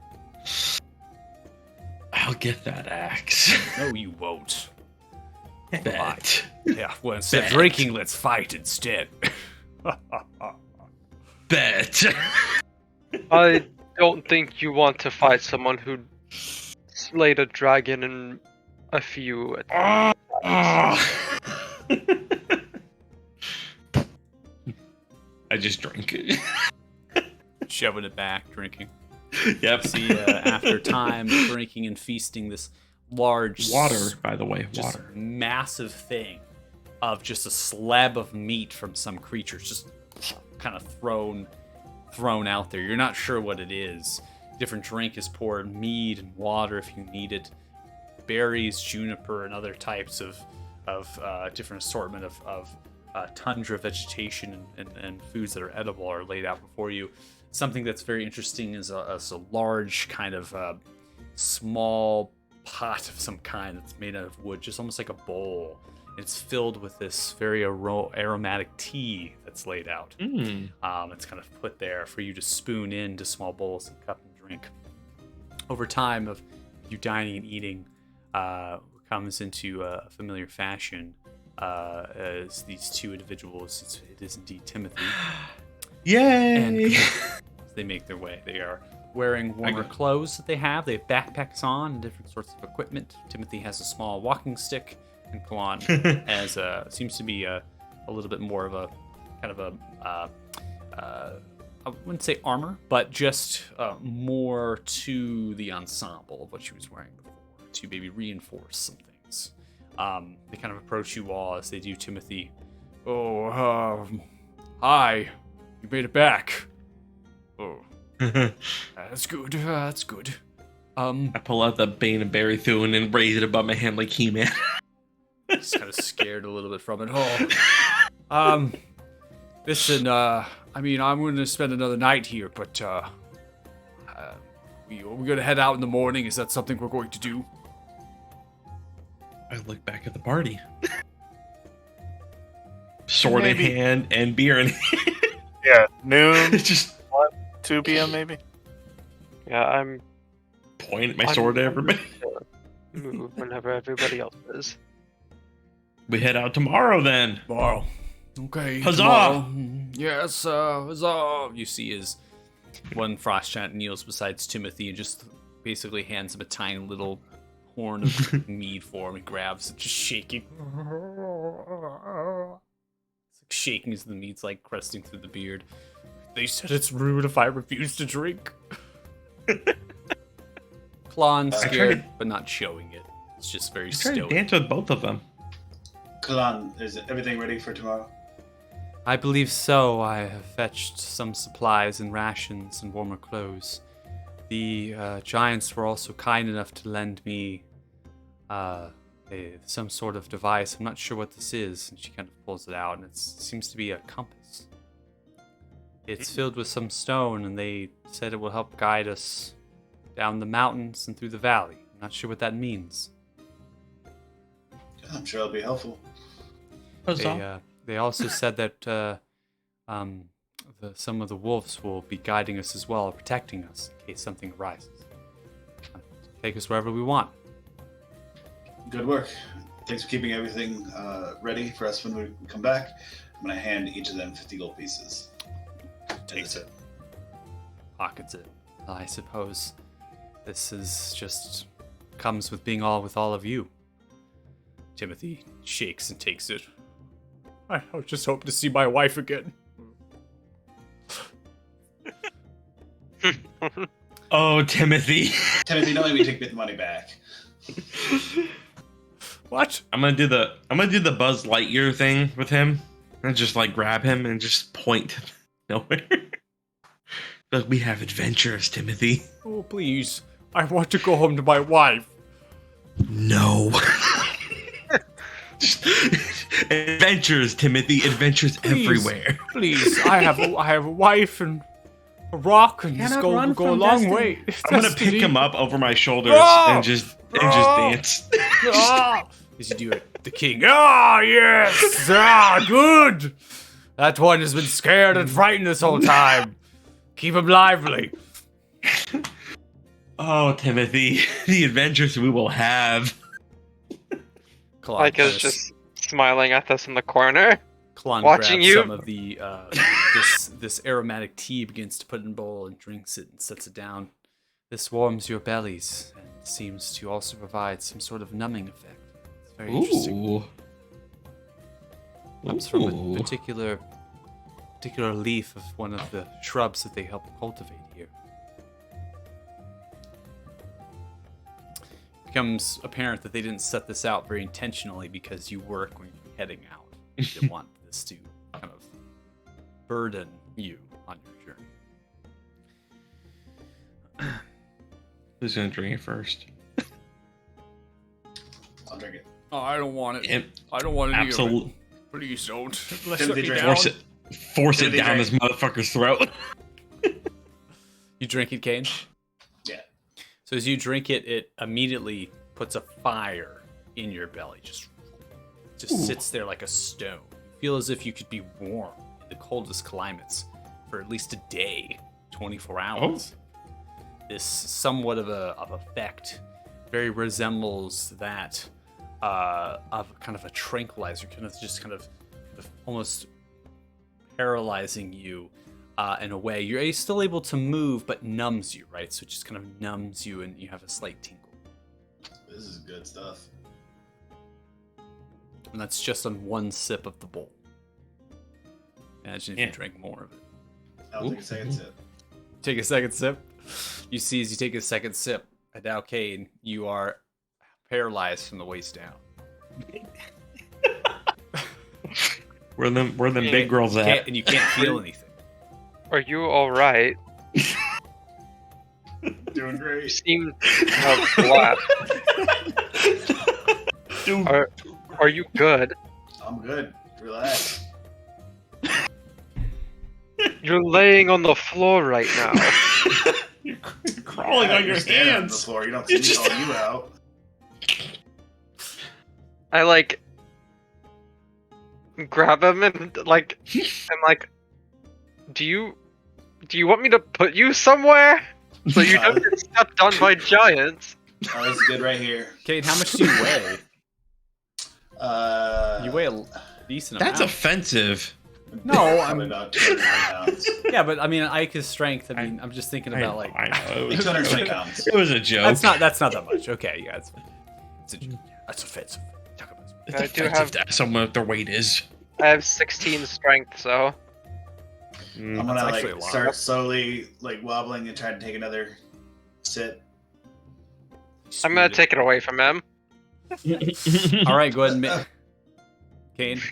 I'll get that axe. No, you won't. Bet. Yeah, well, instead of Bet. drinking, let's fight instead. Bet. I don't think you want to fight someone who slayed a dragon in a few. I just drink. Shoving it back, drinking. Yep. See, after time drinking and feasting, this large Water, by the way, just water. massive thing of just a slab of meat from some creature, just kind of thrown out there. You're not sure what it is. Different drink is poured, mead and water if you need it, berries, juniper, and other types of different assortment of tundra vegetation and foods that are edible are laid out before you. Something that's very interesting is a large kind of small pot of some kind that's made out of wood, just almost like a bowl. It's filled with this very aromatic tea that's laid out. It's kind of put there for you to spoon into small bowls and cup and drink. Over time of you dining and eating, comes into a familiar fashion as these two individuals. It is indeed Timothy. Yay! And they make their way. They are wearing warmer clothes that they have. They have backpacks on and different sorts of equipment. Timothy has a small walking stick, and Kalan has seems to be a little bit more of a kind of I wouldn't say armor, but just more to the ensemble of what she was wearing before to maybe reinforce some things. They kind of approach you all as they do Timothy. Oh, hi. You made it back. Oh, that's good. That's good. I pull out the Bane and Berry Thune and raise it above my hand like He-Man. Just kind of scared a little bit from it. Listen, I mean, I'm going to spend another night here, but we're going to head out in the morning. Is that something we're going to do? I look back at the party. Sword in hand and beer in hand. Yeah, noon, It's just 2 p.m. maybe. Yeah, I'm point at my sword at everybody. move whenever everybody else is. We head out tomorrow then. Tomorrow. Okay. Huzzah! Tomorrow. Yes, huzzah! You see his one frost giant kneels beside Timothy and just basically hands him a tiny little horn of mead for him. He grabs it, just shaking. It's like shaking as the mead's like cresting through the beard. They said it's rude if I refuse to drink. Klon scared, but not showing it. It's just very I'm trying to stoic. dance with both of them. Kalan, is everything ready for tomorrow? I believe so. I have fetched some supplies and rations and warmer clothes. The giants were also kind enough to lend me some sort of device. I'm not sure what this is. And she kind of pulls it out, and it seems to be a compass. It's filled with some stone, and they said it will help guide us down the mountains and through the valley. I'm not sure what that means. I'm sure it'll be helpful. They also said that some of the wolves will be guiding us as well, protecting us in case something arises. Take us wherever we want. Good work. Thanks for keeping everything ready for us when we come back. I'm going to hand each of them 50 gold pieces. Takes it. Pockets it. I suppose this is just comes with being with all of you. Timothy shakes and takes it. I was just hoping to see my wife again. Oh, Timothy. Timothy, don't let me take the money back. What? I'm gonna do the Buzz Lightyear thing with him and just like grab him and just point nowhere. Look, we have adventures, Timothy. Oh, please. I want to go home to my wife. No. Adventures, Timothy. Adventures Please. everywhere. Please, I have a wife and a rock and just Cannot go run a from long destiny. way. I'm gonna pick him up over my shoulders Ah! and just Ah! dance. Ah! As you do it, the king. Ah, yes. Ah, good. That one has been scared and frightened this whole time. Keep him lively. Oh, Timothy, the adventures we will have. Like is just smiling at us in the corner. Klon watching grabs you. some of the this aromatic tea, begins to put in a bowl and drinks it and sets it down. This warms your bellies and seems to also provide some sort of numbing effect. It's very interesting. Ooh. Comes from a particular leaf of one of the shrubs that they help cultivate here. becomes apparent that they didn't set this out very intentionally because you work when you're heading out. You didn't want this to kind of burden you on your journey. Who's gonna drink it first? I'll drink it. Oh, I don't want it. Yep. I don't want any Absolutely. of it. Please don't. Timothy drink. Force it Timothy down drink. this motherfucker's throat. You drink it, Kane? Yeah. So as you drink it, it immediately puts a fire in your belly. Just sits there like a stone. You feel as if you could be warm in the coldest climates for at least a day, 24 hours. This somewhat of effect very resembles that of kind of a tranquilizer, kind of almost paralyzing you in a way. You're still able to move, but numbs you, right? So it just kind of numbs you, and you have a slight tingle. This is good stuff. And that's just on one sip of the bowl. Imagine if you Yeah. drank more of it. I'll take a second sip. Take a second sip. You see, as you take a second sip, and now, Kane, you are paralyzed from the waist down. Where them big girls at? And you can't feel anything. Are you alright? Doing You great. seem flat. Dude, Are you good? I'm good. Relax. You're laying on the floor right now. you're crawling on your You're standing on the hands. floor. You don't see me just- calling you out. I grab him and I'm like, do you want me to put you somewhere so you don't get stepped on by giants? Oh, this is good right here. Kane, how much do you weigh? You weigh a decent That's amount. offensive. No, Probably I'm. about 220 pounds. Yeah, but I mean, Ike's strength. I mean, I'm just thinking about like. I know. It was, 220 pounds. it was a joke. That's not that much. Okay, yeah, it's that's offensive. Talk about it. It's I do offensive have- to ask someone what their weight is. I have 16 strength, so I'm That's gonna actually a lot. start slowly wobbling and try to take another sip. I'm gonna take it away from him. All right, go ahead and Kane,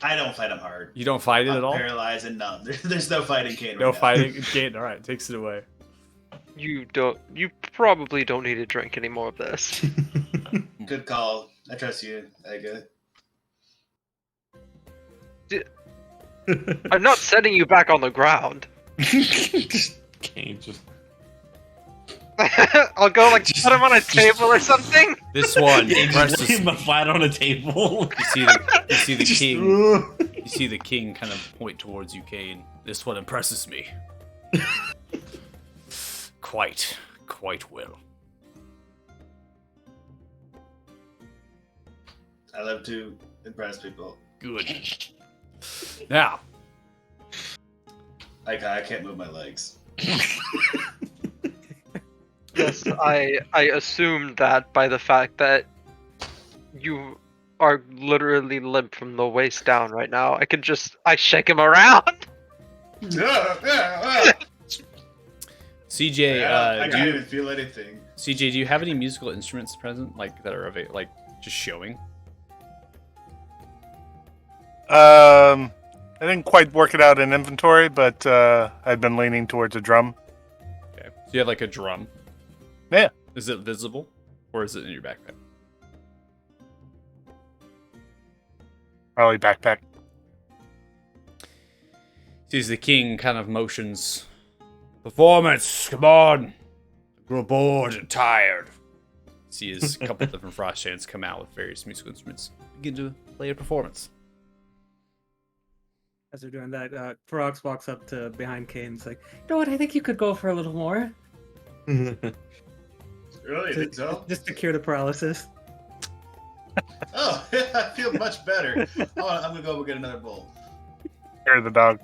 I don't fight him hard. you don't fight it I'm at all. paralyzed and numb. There's no fighting Kane right No now. fighting, Kane. All right, takes it away. You probably don't need to drink any more of this. Good call. I trust you, Ega. I'm not setting you back on the ground. Kane just I'll go Just- put him on a table or something. This one yeah, just impresses. lay him flat on a table. You see the Just- king. You see the king kind of point towards you, Kane. This one impresses me. quite well. I love to impress people. Good. Now, I can't move my legs. Yes, I assumed that by the fact that you are literally limp from the waist down right now. I shake him around. I CJ, can't even feel anything. CJ, do you have any musical instruments present, like that are just showing? I didn't quite work it out in inventory, but I've been leaning towards a drum. Okay. So you have like a drum. Yeah. Is it visible, or is it in your backpack? Probably backpack. Sees the king kind of motions. Performance, come on. Grow bored and tired. Sees a couple different frost giants come out with various musical instruments. Begin to play a performance. As they're doing that, Ferox walks up to behind Kane and is like, you know what, I think you could go for a little more. Really? You think so? Just to cure the paralysis. Oh, I feel much better. Oh, I'm gonna go get another bowl. Hear the dog.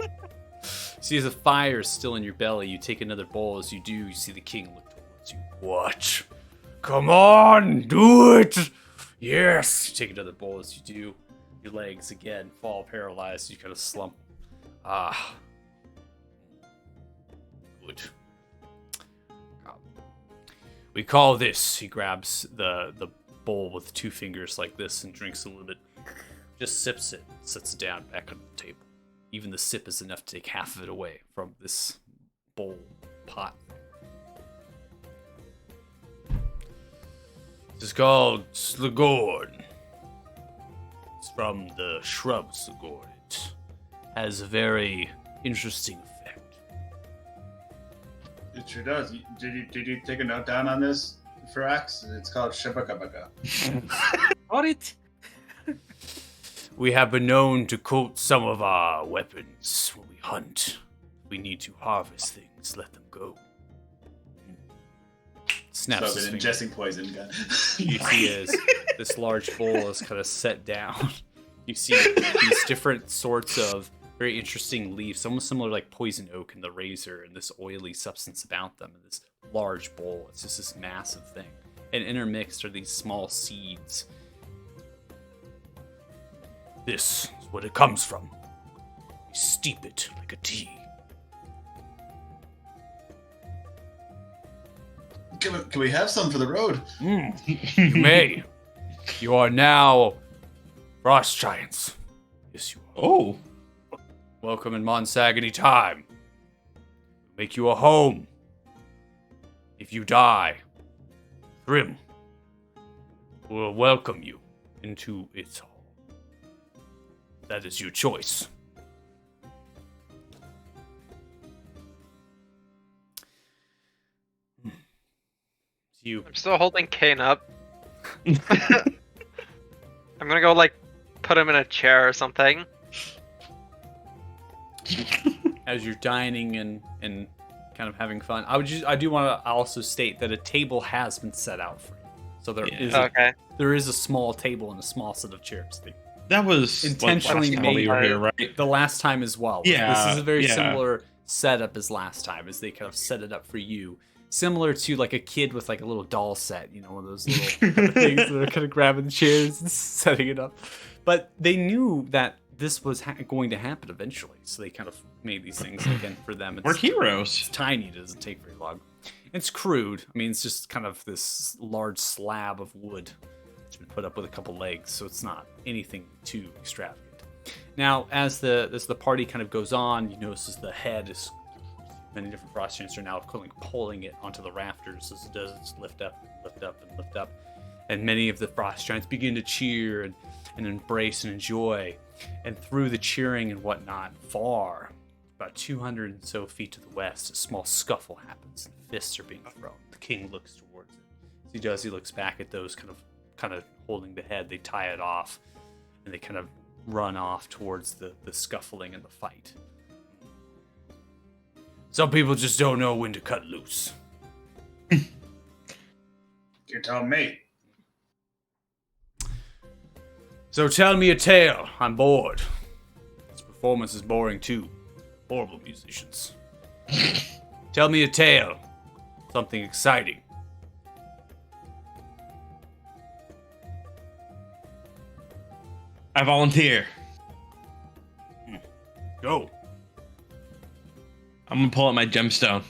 See, as the fire is still in your belly, you take another bowl. As you do, you see the king look towards you. What? Come on, do it! Yes! You take another bowl. As you do, your legs again fall paralyzed. You kind of slump. Ah. Good. We call this. He grabs the bowl with 2 fingers like this and drinks a little bit. Just sips it, sets it down back on the table. Even the sip is enough to take half of it away from this bowl pot. This is called Slagorn. It's from the shrub Slagorn. It has a very interesting effect. It sure does. Did you take a note down on this, Firax? It's called Shabakabaka. Got it. We have been known to coat some of our weapons when we hunt. We need to harvest things, let them go. Snaps So his been finger. ingesting poison gun. You see as this large bowl is kind of set down. You see these different sorts of very interesting leaves, almost similar to like poison oak and the razor, and this oily substance about them in this large bowl. It's just this massive thing. And intermixed are these small seeds. This is what it comes from. We steep it like a tea. Can we have some for the road? You may. You are now frost giants. Yes, you are. Oh, Welcome in Monsag any time. Make you a home. If you die, Grim will welcome you into its hall. That is your choice. You I'm still holding Kane up. I'm gonna go like put him in a chair or something. as you're dining and kind of having fun. I do want to also state that a table has been set out for you. So there is a small table and a small set of chairs. that was Intentionally like last time we made. were here, right? The last time as well. Yeah, This is a very yeah. similar setup as last time, as they kind of set it up for you. Similar to like a kid with like a little doll set, you know, one of those little kind of things that are kind of grabbing the chairs and setting it up. But they knew that this was going to happen eventually, so they kind of made these things again for them. We're It's heroes. tiny, it doesn't take very long. It's crude. I mean, it's just kind of this large slab of wood. It's been put up with a couple legs, so it's not anything too extravagant. Now, as the party kind of goes on, you notice as the head is many different frost giants are now pulling it onto the rafters as it does lift up and lift up and lift up. And many of the frost giants begin to cheer and embrace and enjoy. And through the cheering and whatnot, far, about 200 and so feet to the west, a small scuffle happens and fists are being thrown. The king looks towards it. As he does, he looks back at those kind of holding the head. They tie it off and they kind of run off towards the scuffling and the fight. Some people just don't know when to cut loose. You're telling me. So tell me a tale. I'm bored. This performance is boring too. Horrible musicians. Tell me a tale. Something exciting. I volunteer. Go. I'm gonna pull out my gemstone.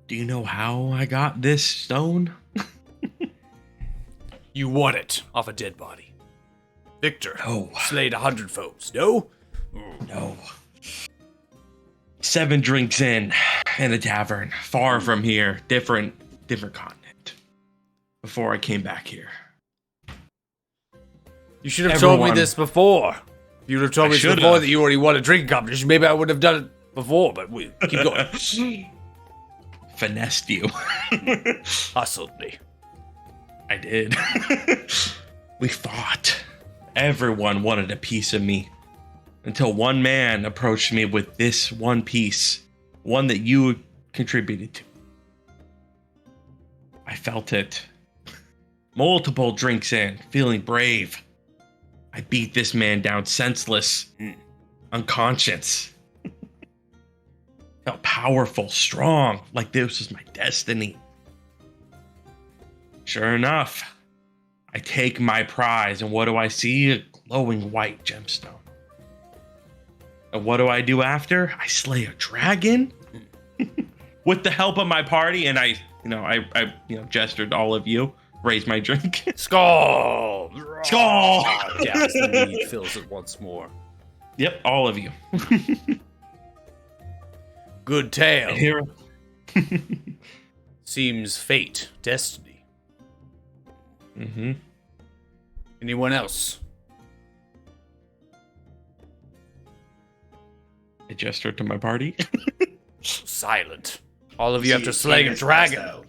Do you know how I got this stone? You won it off a dead body. Victor. No. Slayed 100 foes. No? No. 7 drinks in a tavern, far from here, different continent. Before I came back here. You should have told me Everyone- this before. If you'd have told I me should before have. that you already won a drinking competition, maybe I would have done it before, but we keep going. Finessed you. Hustled me. I did. We fought. Everyone wanted a piece of me. Until one man approached me with this one piece. One that you contributed to. I felt it. Multiple drinks in, feeling brave. I beat this man down senseless. Unconscious. Felt powerful, strong, like this was my destiny. Sure enough, I take my prize, and what do I see? A glowing white gemstone. And what do I do after? I slay a dragon? with the help of my party, and I gestured to all of you, raise my drink. Skull! Skull! Yeah, the mead fills it once more. Yep, all of you. Good tale. Here. Seems fate, destiny. Mm-hmm. Anyone else? I gestured to my party. Silent. All of you See, after slaying a Kane is passed dragon. out.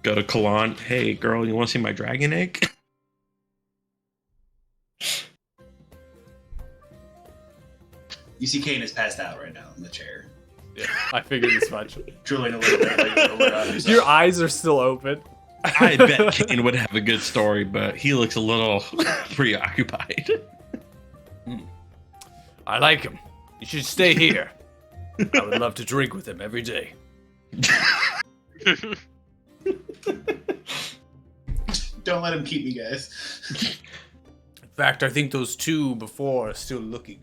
Go to Kalan. Hey, girl, you want to see my dragon egg? You see, Kane is passed out right now in the chair, Yeah, I figured as much. drooling a little bit. Like, over himself. Your eyes are still open. I bet Kane would have a good story, but he looks a little preoccupied. I like him. You should stay here. I would love to drink with him every day. Don't let him keep me, guys. In fact, I think those two before are still looking.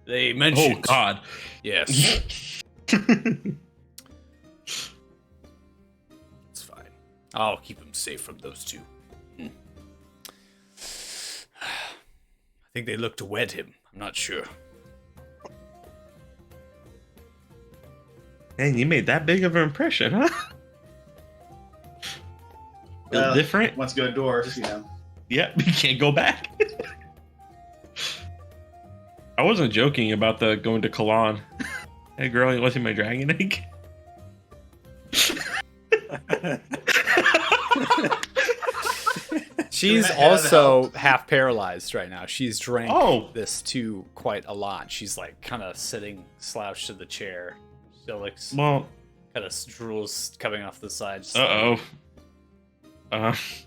They Oh, mentioned. God. Yes. It's fine. I'll keep him safe from those two. I think they look to wed him. I'm not sure. Man, you made that big of an impression, huh? Feel different? Once go dwarf, you know. Yep, you can't go back. I wasn't joking about the going to Kalan. Hey, girl, you want to see my dragon egg? She's Can I have also help? half paralyzed right now. She's drank Oh. this too quite a lot. She's like kind of sitting slouched to the chair. So like Well, kind of drools coming off the side. just uh-oh.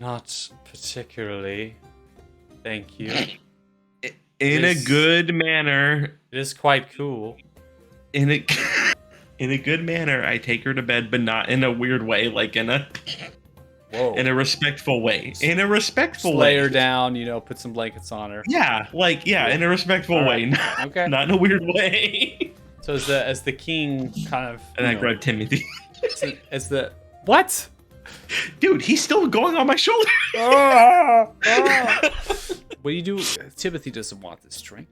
Not particularly. Thank you. In a This- good manner, It is quite cool. in a in a good manner, I take her to bed, but not in a weird way, like in a Whoa. respectful way. In a respectful Lay way. her down, put some blankets on her. Yeah, in a respectful All way, right. Okay. not in a weird way. So as the king kind of And I grab Timothy. as the what? Dude, he's still going on my shoulder. What do you do? Timothy doesn't want this drink.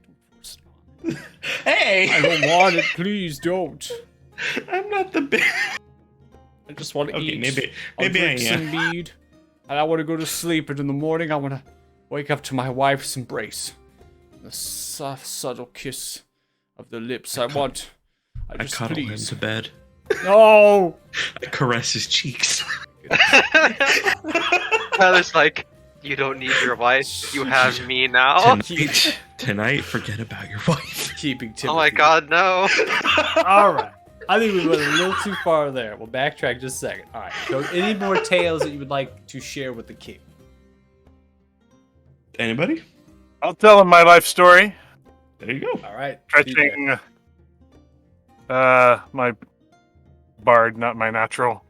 Hey, I don't want it. Please don't. I'm not the big. I just want to Okay, eat. maybe I'll drink I some am. mead, and I want to go to sleep. And in the morning, I want to wake up to my wife's embrace, the soft, subtle kiss of the lips. I just cuddle please. him to bed. No. I caress his cheeks. Tyler's like, you don't need your wife. You have me now. Tonight, forget about your wife. Keeping Timothy. Oh my god, no. All right. I think we went a little too far there. We'll backtrack just a second. All right. So, any more tales that you would like to share with the king? Anybody? I'll tell him my life story. There you go. All right. Stretching my bard, not my natural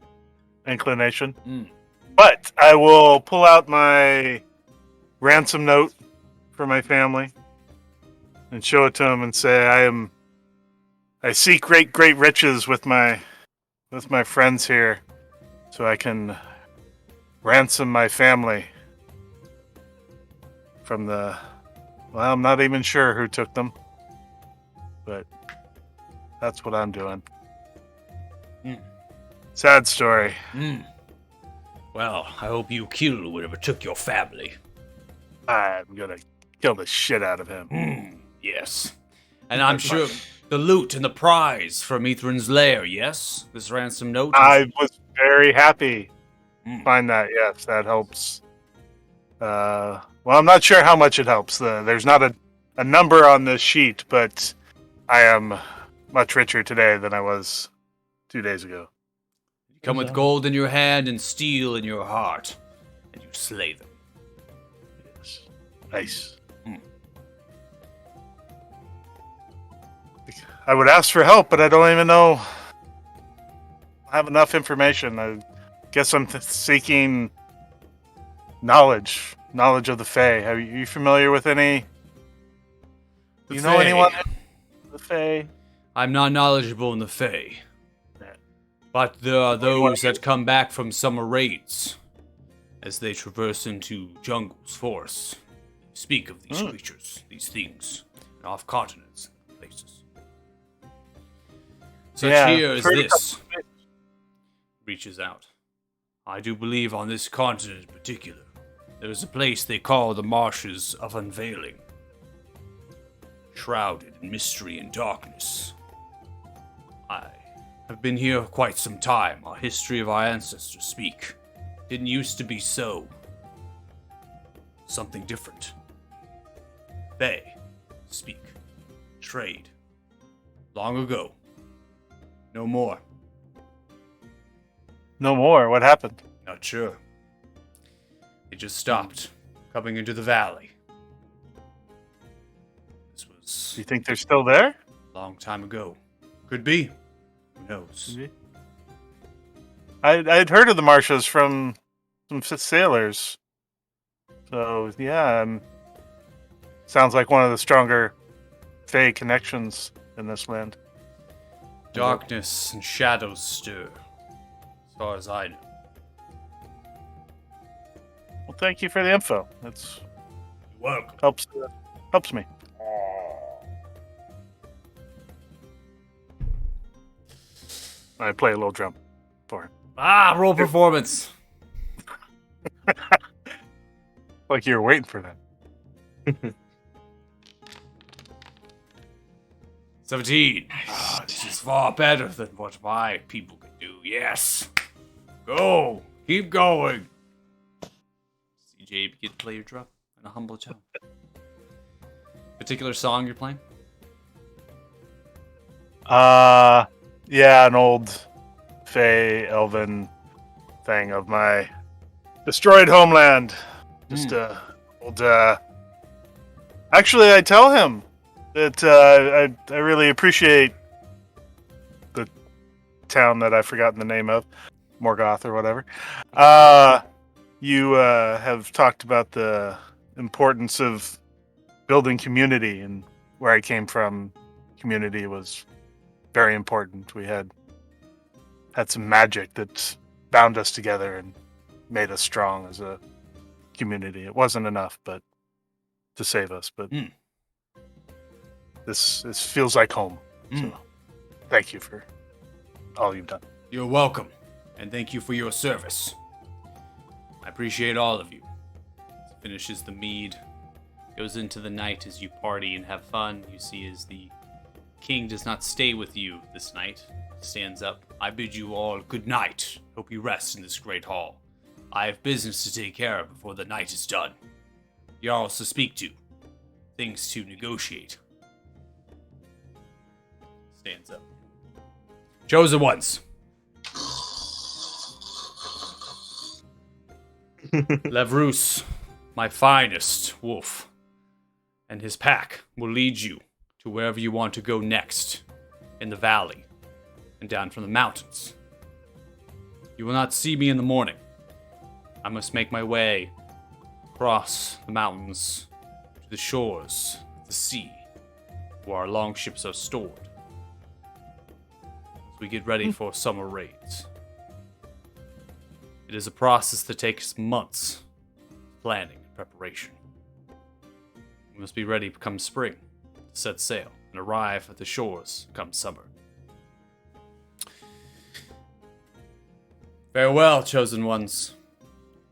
inclination. Mm. But I will pull out my ransom note for my family and show it to him and say I seek great riches with my friends here, so I can ransom my family from the. Well, I'm not even sure who took them, but that's what I'm doing. Mm. Sad story. Mm. Well, I hope you kill whatever took your family. I'm gonna kill the shit out of him. Mm. Yes. And I'm sure the loot and the prize from Ethrin's lair, yes? This ransom note? I was very happy to Mm. find that. Yes, that helps. Well, I'm not sure how much it helps. There's not a number on this sheet, but I am much richer today than I was 2 days ago. You come with gold in your hand and steel in your heart, and you slay them. Yes. Nice. Mm. I would ask for help, but I don't even know. I have enough information. I guess I'm seeking knowledge of the Fae. Are you familiar with any? Do you know Fae. anyone? The Fae. I'm not knowledgeable in the Fae. But there are those that come back from summer raids as they traverse into jungles, forests. Speak of these creatures, these things, and off continents and places. Such here as this reaches out. I do believe on this continent in particular, there is a place they call the Marshes of Unveiling. Shrouded in mystery and darkness. I have been here quite some time. Our history of our ancestors speak. Didn't used to be so. Something different. They speak. Trade. Long ago. No more. No more. What happened? Not sure. They just stopped coming into the valley. This Do was you think they're still there? a long time ago. Could be. Who knows? I'd heard of the Marshes from some sailors. So, yeah, sounds like one of the stronger Fae connections in this land. Darkness and shadows stir, as far as I know. Well, thank you for the info. That's You're welcome. helps me. I play a little drum for him. Ah, roll performance. Like you were waiting for that. 17. Ah, this is far better than what my people can do. Yes. Go. Keep going. CJ, begin to play your drum in a humble tone. Particular song you're playing? Yeah, an old Fae Elven thing of my destroyed homeland. Just old. Actually, I tell him that I really appreciate the town that I've forgotten the name of, Morgoth or whatever. You have talked about the importance of building community, and where I came from, community was very important. We had some magic that bound us together and made us strong as a community. It wasn't enough, but to save us. But this feels like home. So, thank you for all you've done. You're welcome, and thank you for your service. I appreciate all of you. Finishes the mead, goes into the night as you party and have fun. You see as the king does not stay with you this night. Stands up. I bid you all good night. Hope you rest in this great hall. I have business to take care of before the night is done. Jarls to speak to. Things to negotiate. Stands up. Chosen ones. Levrus, my finest wolf, and his pack will lead you to wherever you want to go next in the valley and down from the mountains. You will not see me in the morning. I must make my way across the mountains to the shores of the sea where our longships are stored as we get ready for summer raids. It is a process that takes months of planning and preparation. We must be ready come spring to set sail and arrive at the shores come summer. Farewell, chosen ones.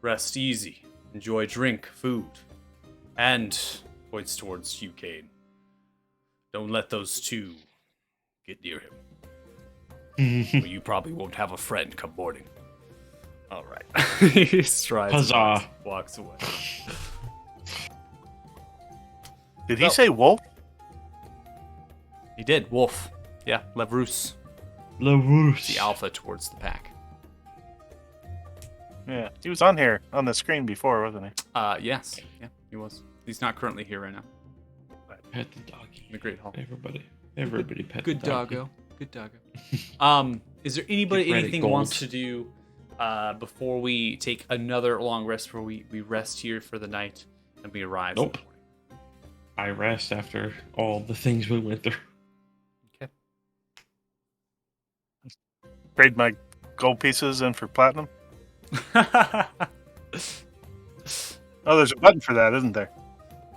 Rest easy. Enjoy drink, food. And points towards you, Kane. Don't let those two get near him. Or you probably won't have a friend come morning. All right. He strides Huzzah. and walks away. Did he say wolf? He did. Wolf. Yeah, Levrus. Levrus. The alpha towards the pack. Yeah, he was on here on the screen before, wasn't he? Yes. Yeah, he was. He's not currently here right now. Pet the doggy. In the Great Hall. Everybody pet Good the doggy. doggo. Good doggo. Is there anybody Get ready, anything gold. wants to do before we take another long rest where we rest here for the night and we arrive? Nope. I rest after all the things we went through. Okay. Trade my gold pieces in for platinum. Oh, there's a button for that, isn't there?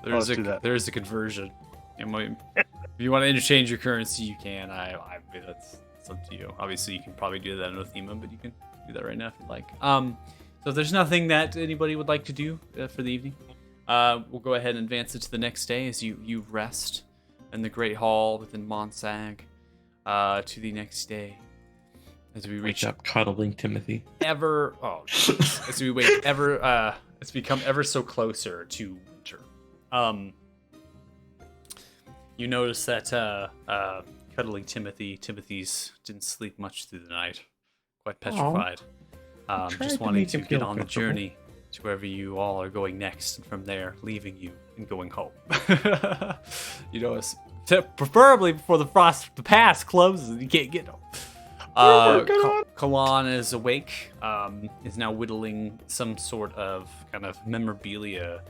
let's do that. There's a conversion. If you want to interchange your currency, you can. That's up to you. Obviously, you can probably do that in Othema, but you can do that right now if you'd like. So if there's nothing that anybody would like to do for the evening, we'll go ahead and advance it to the next day as you rest in the Great Hall within Monsag to the next day. As we reach up cuddling Timothy. As we wait it's become ever so closer to winter. You notice that cuddling Timothy's didn't sleep much through the night, quite petrified. Just wanting to get on the journey to wherever you all are going next, and from there leaving you and going home. You notice, preferably before the pass closes and you can't get home. Kalan is awake, is now whittling some sort of kind of memorabilia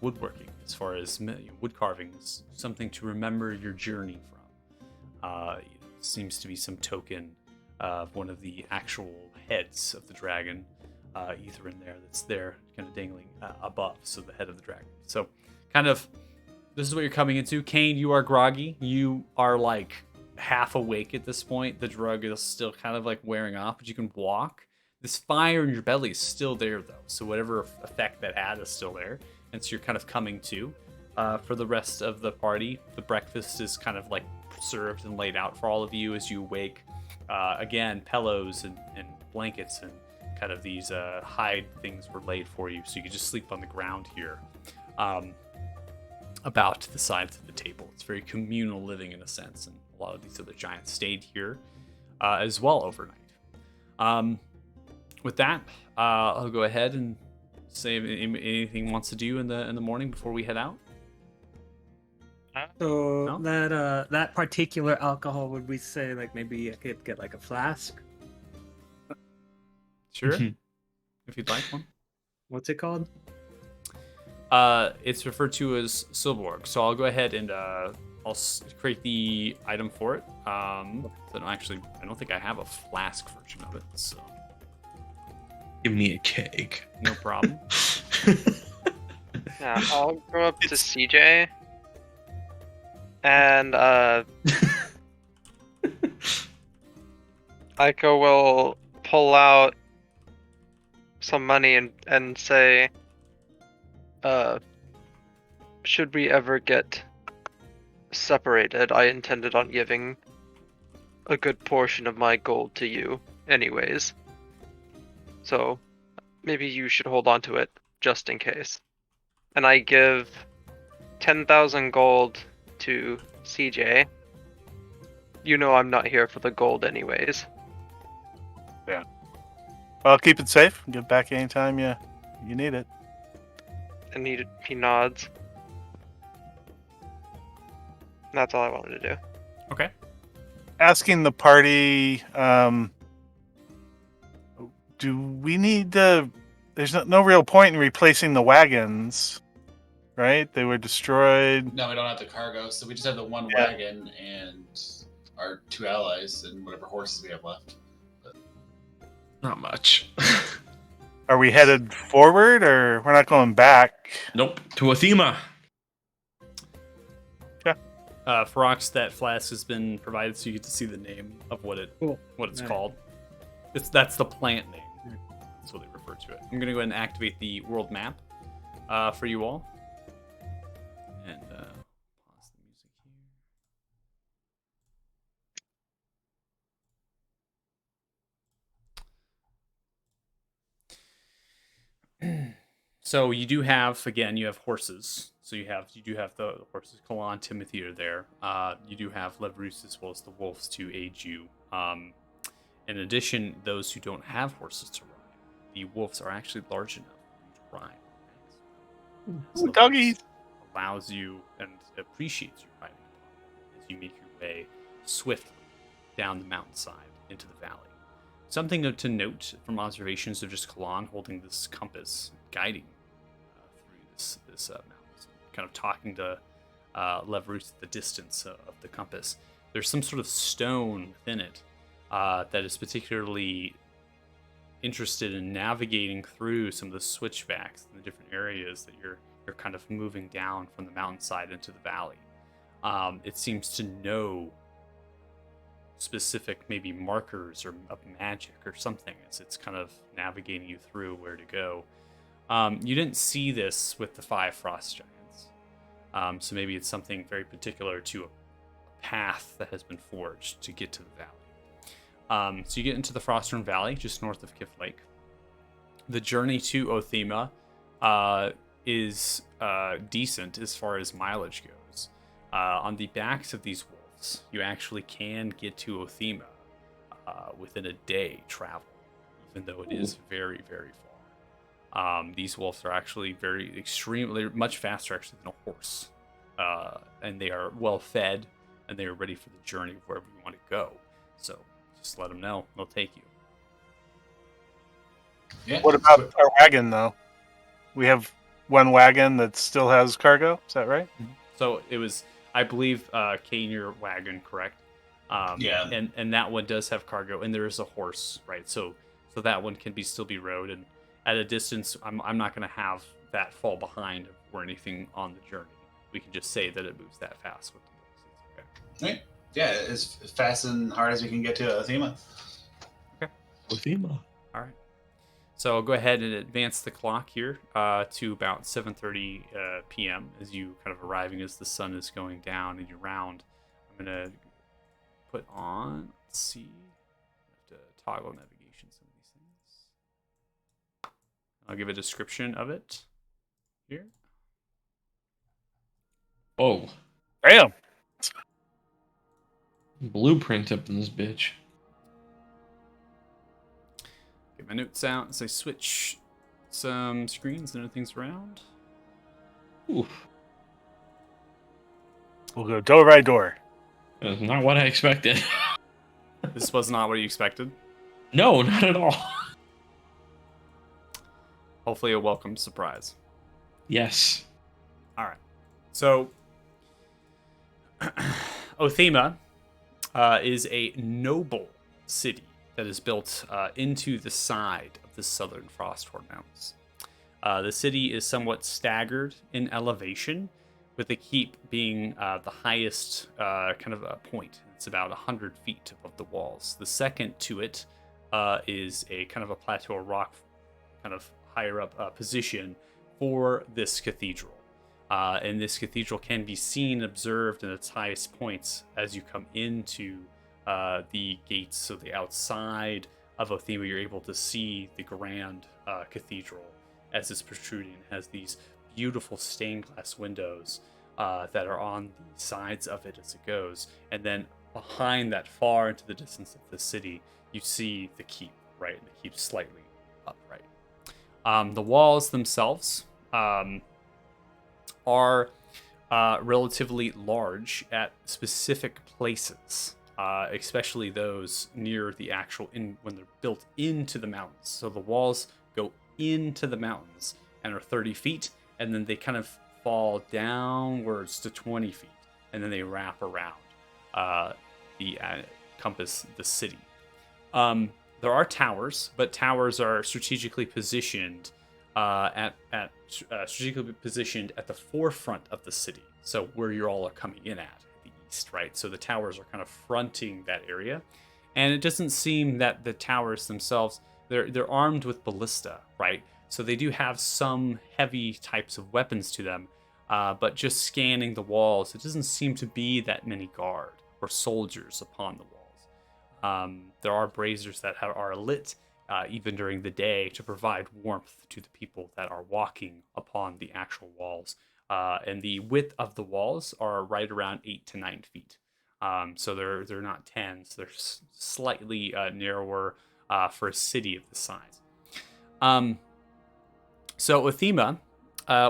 woodworking, as far as wood carvings, something to remember your journey from. Seems to be some token of one of the actual heads of the dragon, either in there that's there, kind of dangling above, so the head of the dragon. So, kind of, this is what you're coming into. Kane, you are groggy. You are like half awake at this point. The drug is still kind of like wearing off, but you can walk. This fire in your belly is still there though, so whatever effect that had is still there, and so you're kind of coming to. For the rest of the party, the breakfast is kind of like served and laid out for all of you as you awake. Again, pillows and blankets and kind of these hide things were laid for you, so you could just sleep on the ground here. About the sides of the table. It's very communal living in a sense, and a lot of these other giants stayed here as well overnight. With that, I'll go ahead and say if anything wants to do in the morning before we head out. So No? that particular alcohol, would we say like maybe I could get like a flask? Sure, if you'd like one. What's it called? It's referred to as Silborg. So I'll go ahead and I'll create the item for it. I don't think I have a flask version of it, so Give me a cake. no problem. Yeah, I'll go up to CJ and Aiko will pull out some money and say, should we ever get separated, I intended on giving a good portion of my gold to you anyways. So maybe you should hold on to it just in case. And I give 10,000 gold to CJ. You know I'm not here for the gold anyways. Well, I'll keep it safe. Get back anytime you need it. And he nods. That's all I wanted to do. Okay. Asking the party, do we need to... There's no real point in replacing the wagons, right? They were destroyed. No, we don't have the cargo, so we just have the one wagon and our 2 allies and whatever horses we have left. Not much. Are we headed forward, or we're not going back? Nope. To Othema. Ferox, that flask has been provided so you get to see the name of what it's called. That's the plant name. That's what they refer to it. I'm gonna go ahead and activate the world map for you all. And pause the music here. So you do have, again, you have horses. So you do have the horses. Kalan, Timothy are there. You do have Levrus as well as the wolves to aid you. In addition, those who don't have horses to ride, the wolves are actually large enough to ride. So Doggies! allows you and appreciates you riding as you make your way swiftly down the mountainside into the valley. Something to note from observations of just Kalan holding this compass, guiding through this mountain, kind of talking to Levrus at the distance of the compass. There's some sort of stone within it that is particularly interested in navigating through some of the switchbacks in the different areas that you're kind of moving down from the mountainside into the valley. It seems to know specific maybe markers or of magic or something as it's kind of navigating you through where to go. You didn't see this with the 5 frost giants, so maybe it's something very particular to a path that has been forged to get to the valley. So you get into the Frostern Valley, just north of Kif Lake. The journey to Othema is decent as far as mileage goes. On the backs of these wolves, you actually can get to Othema within a day travel, even though it is very, very far. These wolves are actually they're much faster actually than a horse. And they are well fed, and they are ready for the journey wherever you want to go. So just let them know. They'll take you. Yeah. What about our wagon, though? We have one wagon that still has cargo. Is that right? So it was, I believe, Kane, your wagon, correct? Yeah. And that one does have cargo, and there is a horse, right? So that one can still be rode, and at a distance, I'm not going to have that fall behind or anything on the journey. We can just say that it moves that fast with the wolves. It's okay. Right. Yeah, as fast and hard as we can get to Athema. Othema. All right. So I'll go ahead and advance the clock here to about 7:30 p.m. as you kind of arriving as the sun is going down and you're round. I'm gonna put on. Let's see. I have to toggle navigation some of these things. I'll give a description of it here. Oh, Damn. blueprint up in this bitch. Get my notes out as I switch some screens and other things around. Oof. We'll go door by door. That's not what I expected. This was not what you expected. No, not at all. Hopefully a welcome surprise. Yes. All right. So, Othema is a noble city that is built into the side of the southern Frosthorn Mountains. The city is somewhat staggered in elevation, with the keep being the highest kind of a point. It's about 100 feet above the walls. The second to it is a kind of a plateau rock, kind of higher up position for this cathedral. And this cathedral can be seen, observed in its highest points as you come into the gates. So the outside of Othema, you're able to see the grand cathedral as it's protruding. It has these beautiful stained glass windows that are on the sides of it as it goes. And then behind that, far into the distance of the city, you see the keep, right? And the keep's slightly upright. The walls themselves are relatively large at specific places, especially those near the actual when they're built into the mountains. So the walls go into the mountains and are 30 feet, and then they kind of fall downwards to 20 feet, and then they wrap around the compass the city. There are towers, but towers are strategically positioned strategically positioned at the forefront of the city. So where you all are coming in at the east, right? So the towers are kind of fronting that area, and it doesn't seem that the towers themselves they're armed with ballista, right? So they do have some heavy types of weapons to them, but just scanning the walls, it doesn't seem to be that many guard or soldiers upon the walls. There are braziers that are lit even during the day to provide warmth to the people that are walking upon the actual walls. And the width of the walls are right around 8 to 9 feet. So they're not 10s. So they're slightly narrower for a city of this size. So Othema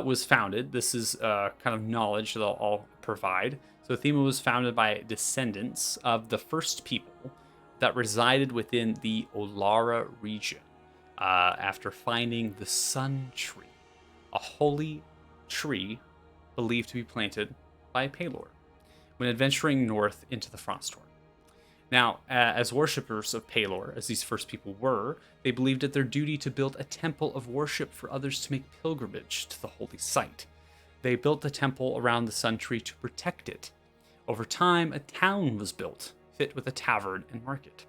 was founded. This is kind of knowledge that I'll provide. So Othema was founded by descendants of the first people that resided within the Olara region after finding the Sun Tree, a holy tree believed to be planted by Pelor when adventuring north into the Frosthorn. Now, as worshippers of Pelor, as these first people were, they believed it their duty to build a temple of worship for others to make pilgrimage to the holy site. They built the temple around the Sun Tree to protect it. Over time, a town was built, fit with a tavern and market.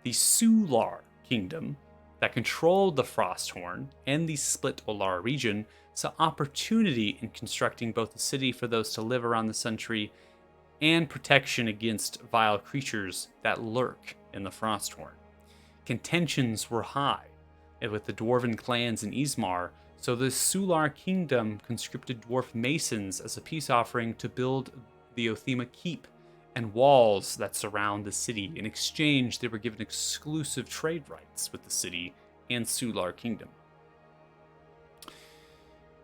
The Sular kingdom that controlled the Frosthorn and the split Olar region saw opportunity in constructing both a city for those to live around the Sun Tree and protection against vile creatures that lurk in the Frosthorn. Contentions were high with the dwarven clans in Ismar, so the Sular kingdom conscripted dwarf masons as a peace offering to build the Othema Keep and walls that surround the city. In exchange, they were given exclusive trade rights with the city and Sular kingdom.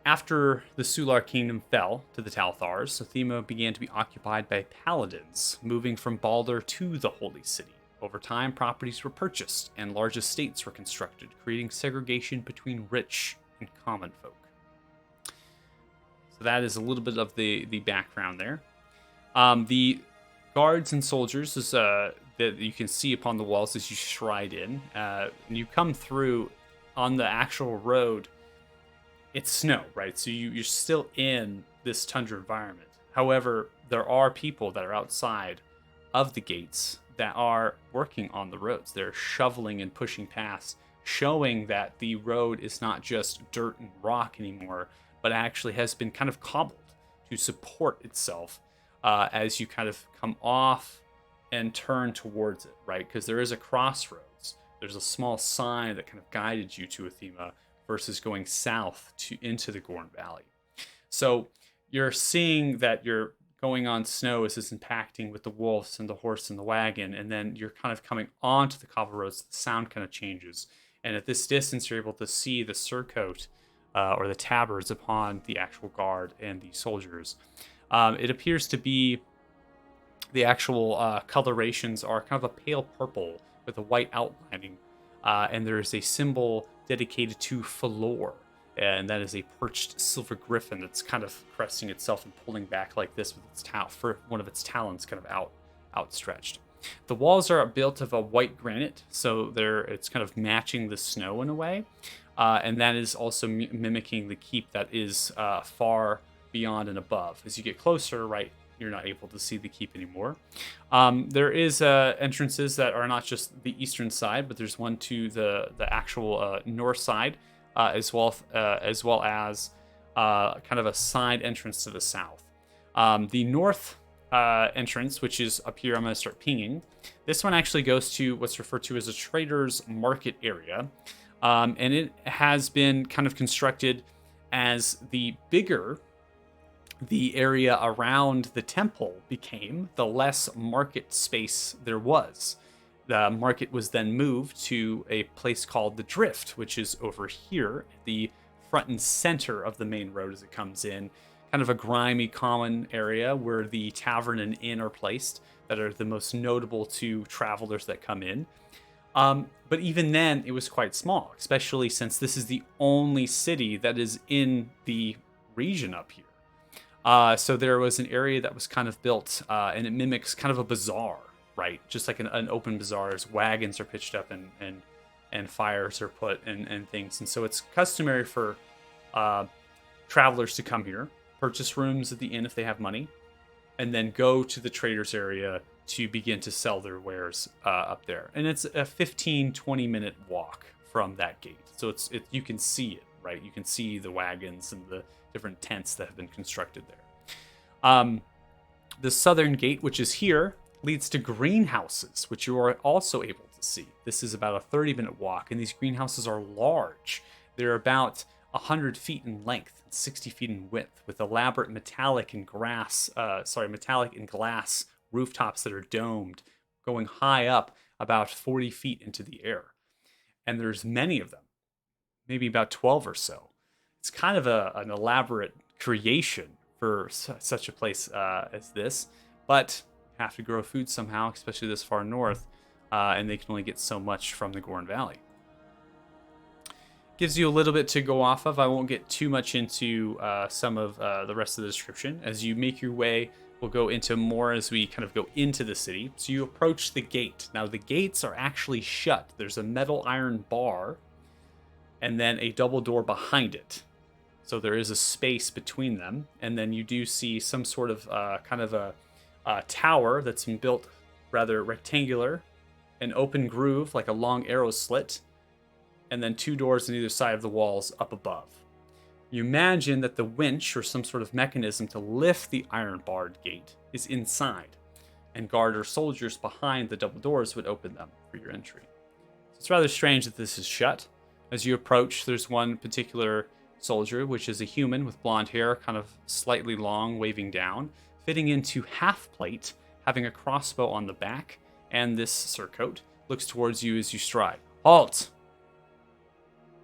After the Sular kingdom fell to the Talthars, Othema began to be occupied by paladins, moving from Baldur to the Holy City. Over time, properties were purchased and large estates were constructed, creating segregation between rich and common folk. So that is a little bit of the background there. The guards and soldiers that you can see upon the walls as you stride in. And you come through on the actual road. It's snow, right? So you're still in this tundra environment. However, there are people that are outside of the gates that are working on the roads. They're shoveling and pushing past, showing that the road is not just dirt and rock anymore, but actually has been kind of cobbled to support itself as you kind of come off and turn towards it, right? Because there is a crossroads. There's a small sign that kind of guided you to Othema versus going south into the Gorn Valley. So you're seeing that you're going on snow as it's impacting with the wolves and the horse and the wagon, and then you're kind of coming onto the cobble roads. The sound kind of changes, and at this distance, you're able to see the surcoat or the tabards upon the actual guard and the soldiers. It appears to be the actual colorations are kind of a pale purple with a white outlining, and there's a symbol dedicated to Falor, and that is a perched silver griffin that's kind of cresting itself and pulling back like this with its for one of its talons kind of outstretched. The walls are built of a white granite, so it's kind of matching the snow in a way, and that is also mimicking the keep that is far beyond and above. As you get closer, right, you're not able to see the keep anymore. There is entrances that are not just the eastern side, but there's one to the actual north side, as well as kind of a side entrance to the south. The north entrance, which is up here, I'm going to start pinging. This one actually goes to what's referred to as a trader's market area, and it has been kind of constructed as the bigger the area around the temple became, the less market space there was. The market was then moved to a place called the Drift, which is over here at the front and center of the main road as it comes in. Kind of a grimy common area where the tavern and inn are placed that are the most notable to travelers that come in. But even then, it was quite small, especially since this is the only city that is in the region up here. So there was an area that was kind of built, and it mimics kind of a bazaar, right? Just like an open bazaar, as wagons are pitched up and fires are put and things. And so it's customary for travelers to come here, purchase rooms at the inn if they have money, and then go to the traders area to begin to sell their wares up there. And it's a 15-20 minute walk from that gate. So you can see it, right? You can see the wagons and the different tents that have been constructed there. The southern gate, which is here, leads to greenhouses, which you are also able to see. This is about a 30-minute walk, and these greenhouses are large. They're about 100 feet in length and 60 feet in width, with elaborate metallic and glass rooftops that are domed, going high up about 40 feet into the air. And there's many of them, maybe about 12 or so. It's kind of an elaborate creation for such a place as this, but have to grow food somehow, especially this far north, and they can only get so much from the Gorn Valley. Gives you a little bit to go off of. I won't get too much into some of the rest of the description. As you make your way we'll go into more as we kind of go into the city. So you approach the gate. Now the gates are actually shut. There's a metal iron bar and then a double door behind it. So there is a space between them. And then you do see some sort of kind of a tower that's been built rather rectangular, an open groove like a long arrow slit, and then 2 doors on either side of the walls up above. You imagine that the winch or some sort of mechanism to lift the iron barred gate is inside, and guard or soldiers behind the double doors would open them for your entry. So it's rather strange that this is shut. As you approach, there's one particular soldier, which is a human with blonde hair, kind of slightly long, waving down, fitting into half plate, having a crossbow on the back, and this surcoat, looks towards you as you stride. Halt!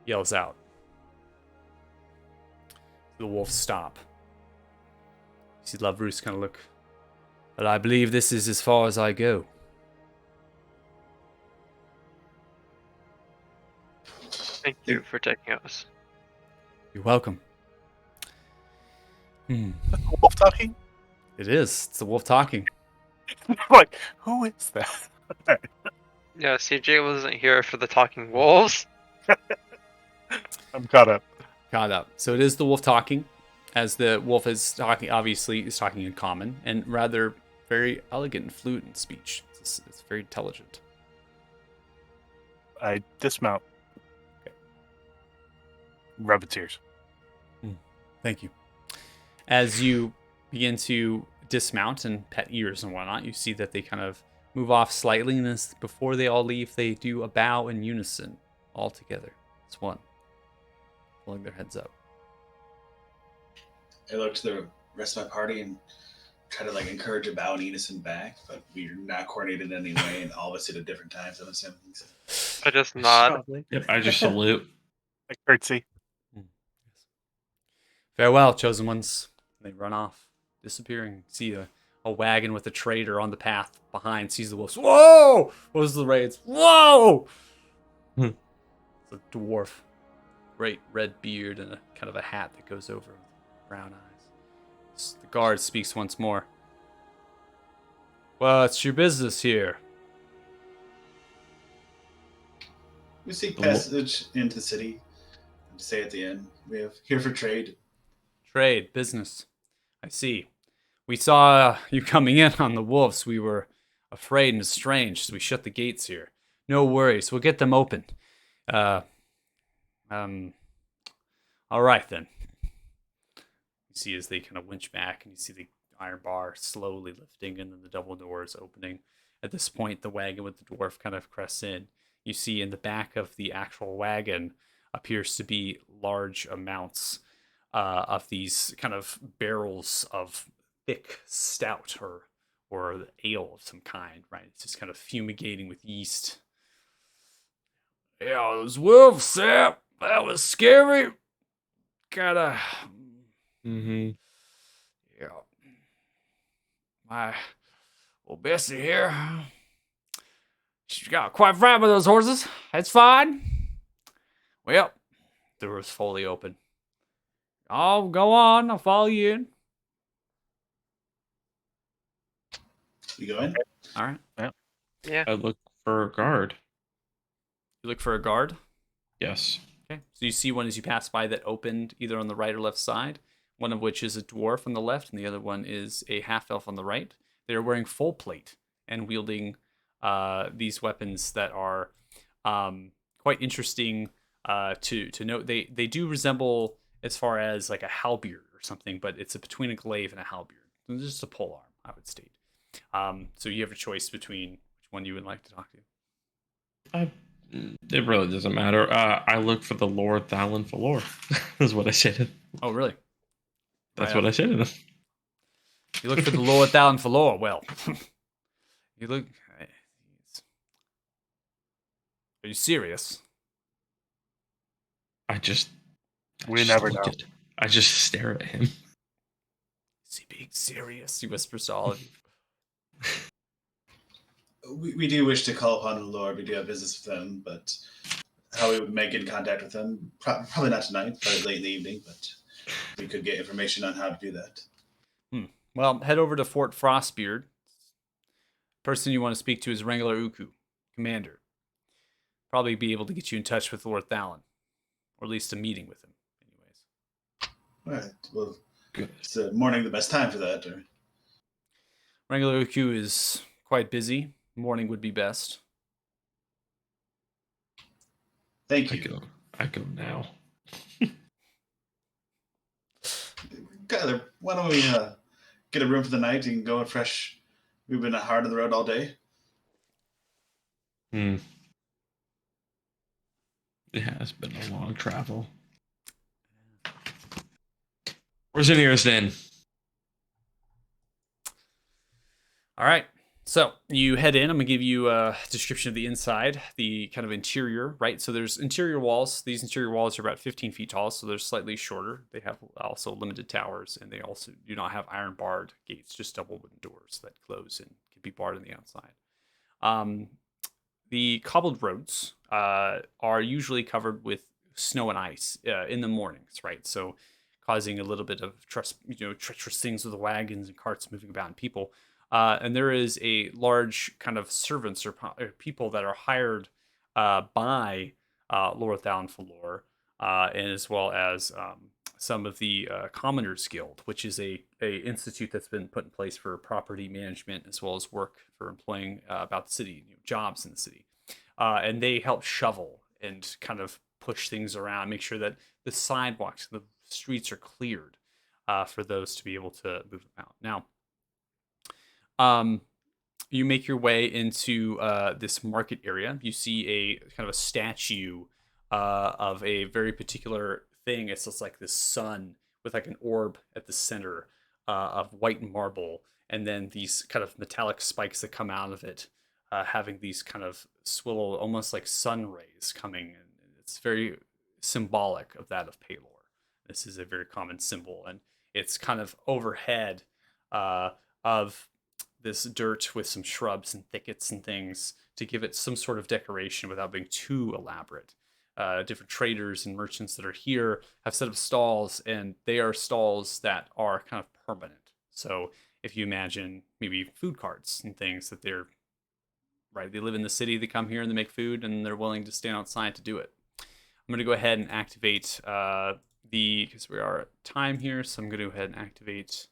Yells out. The wolves stop. You see Lavrus kind of look. But I believe this is as far as I go. Thank you for taking us. You're welcome. Wolf talking? It is. It's the wolf talking. Like, who is that? Yeah, CJ wasn't here for the talking wolves. I'm caught up. Caught up. So it is the wolf talking, as the wolf is talking, obviously, is talking in common, and rather very elegant and fluent in speech. It's very intelligent. I dismount. Okay. Rub its ears. Thank you. As you begin to dismount and pet ears and whatnot, you see that they kind of move off slightly, and as before they all leave, they do a bow in unison, all together. It's one. Pulling their heads up. I look to the rest of my party and try to like encourage a bow and unison back, but we're not coordinated in any way, and all of us at different times. I'm assuming. I just nod. Probably. Yep, I just salute. I curtsy. Farewell, chosen ones. They run off, disappearing. See a wagon with a trader on the path behind. Sees the wolves. Whoa! What was the raids? Whoa! It's a dwarf. Great red beard and a kind of a hat that goes over brown eyes. The guard speaks once more. What's your business here? We seek passage into the city. And say at the end, we have here for trade. Trade, business. I see. We saw you coming in on the wolves. We were afraid and estranged, so we shut the gates here. No worries. We'll get them open. All right then. You see as they kind of winch back, and you see the iron bar slowly lifting, and then the double doors opening. At this point, the wagon with the dwarf kind of crests in. You see in the back of the actual wagon appears to be large amounts of these kind of barrels of thick stout or ale of some kind, right? It's just kind of fumigating with yeast. Yeah, those wolves, Sap. That was scary. Gotta. Mm-hmm. Yeah. My old Bessie here. She's got quite frightened with those horses. That's fine. Well, the door's fully open. Oh, go on. I'll follow you in. We go in. All right. Yeah. I look for a guard. You look for a guard. Yes. Okay. So you see one as you pass by that opened either on the right or left side. One of which is a dwarf on the left, and the other one is a half-elf on the right. They are wearing full plate and wielding these weapons that are quite interesting to note. They do resemble as far as like a halberd or something, but it's between a glaive and a halberd. It's just a pole arm, I would state. So you have a choice between which one you would like to talk to. It really doesn't matter. I look for the Lord Thalon Falor. Is what I said. Oh, really? That's what I said. You look for the Lord Thalon Falor. Well, you look. Are you serious? We never know. I just stare at him. Is he being serious? He whispers to all of you. We do wish to call upon the Lord. We do have business with them, but how we would make in contact with them, probably not tonight, probably late in the evening, but we could get information on how to do that. Well, head over to Fort Frostbeard. Person you want to speak to is Wrangler Uku, commander. Probably be able to get you in touch with Lord Thalon, or at least a meeting with him. Anyways, All right. Well, Good. is the morning the best time for that? Or... Wrangler Uku is quite busy. Morning would be best. Thank I you. go now. Kyler, why don't we get a room for the night and go and fresh? We've been hard on the road all day. It has been a long travel. Where's the nearest inn? All right. So you head in. I'm gonna give you a description of the inside, the kind of interior, right? So there's interior walls. These interior walls are about 15 feet tall, so they're slightly shorter. They have also limited towers, and they also do not have iron barred gates, just double wooden doors that close and can be barred on the outside. The cobbled roads are usually covered with snow and ice in the mornings, right? So causing a little bit of treacherous things with the wagons and carts moving about and people. And there is a large kind of servants or people that are hired by Lord Thalon Falor, and as well as some of the Commoners Guild, which is a institute that's been put in place for property management as well as work for employing about the city, jobs in the city. And they help shovel and kind of push things around, make sure that the sidewalks, the streets are cleared for those to be able to move them out. Now, you make your way into this market area. You see a kind of a statue of a very particular thing. It's just like this sun with like an orb at the center of white marble, and then these kind of metallic spikes that come out of it, having these kind of swivel, almost like sun rays coming. And it's very symbolic of that of Palor. This is a very common symbol, and it's kind of overhead of this dirt with some shrubs and thickets and things to give it some sort of decoration without being too elaborate. Different traders and merchants that are here have set up stalls, and they are stalls that are kind of permanent. So if you imagine maybe food carts and things that they're right, they live in the city, they come here and they make food, and they're willing to stand outside to do it. I'm going to go ahead and activate because we are at time here, so I'm going to go ahead and activate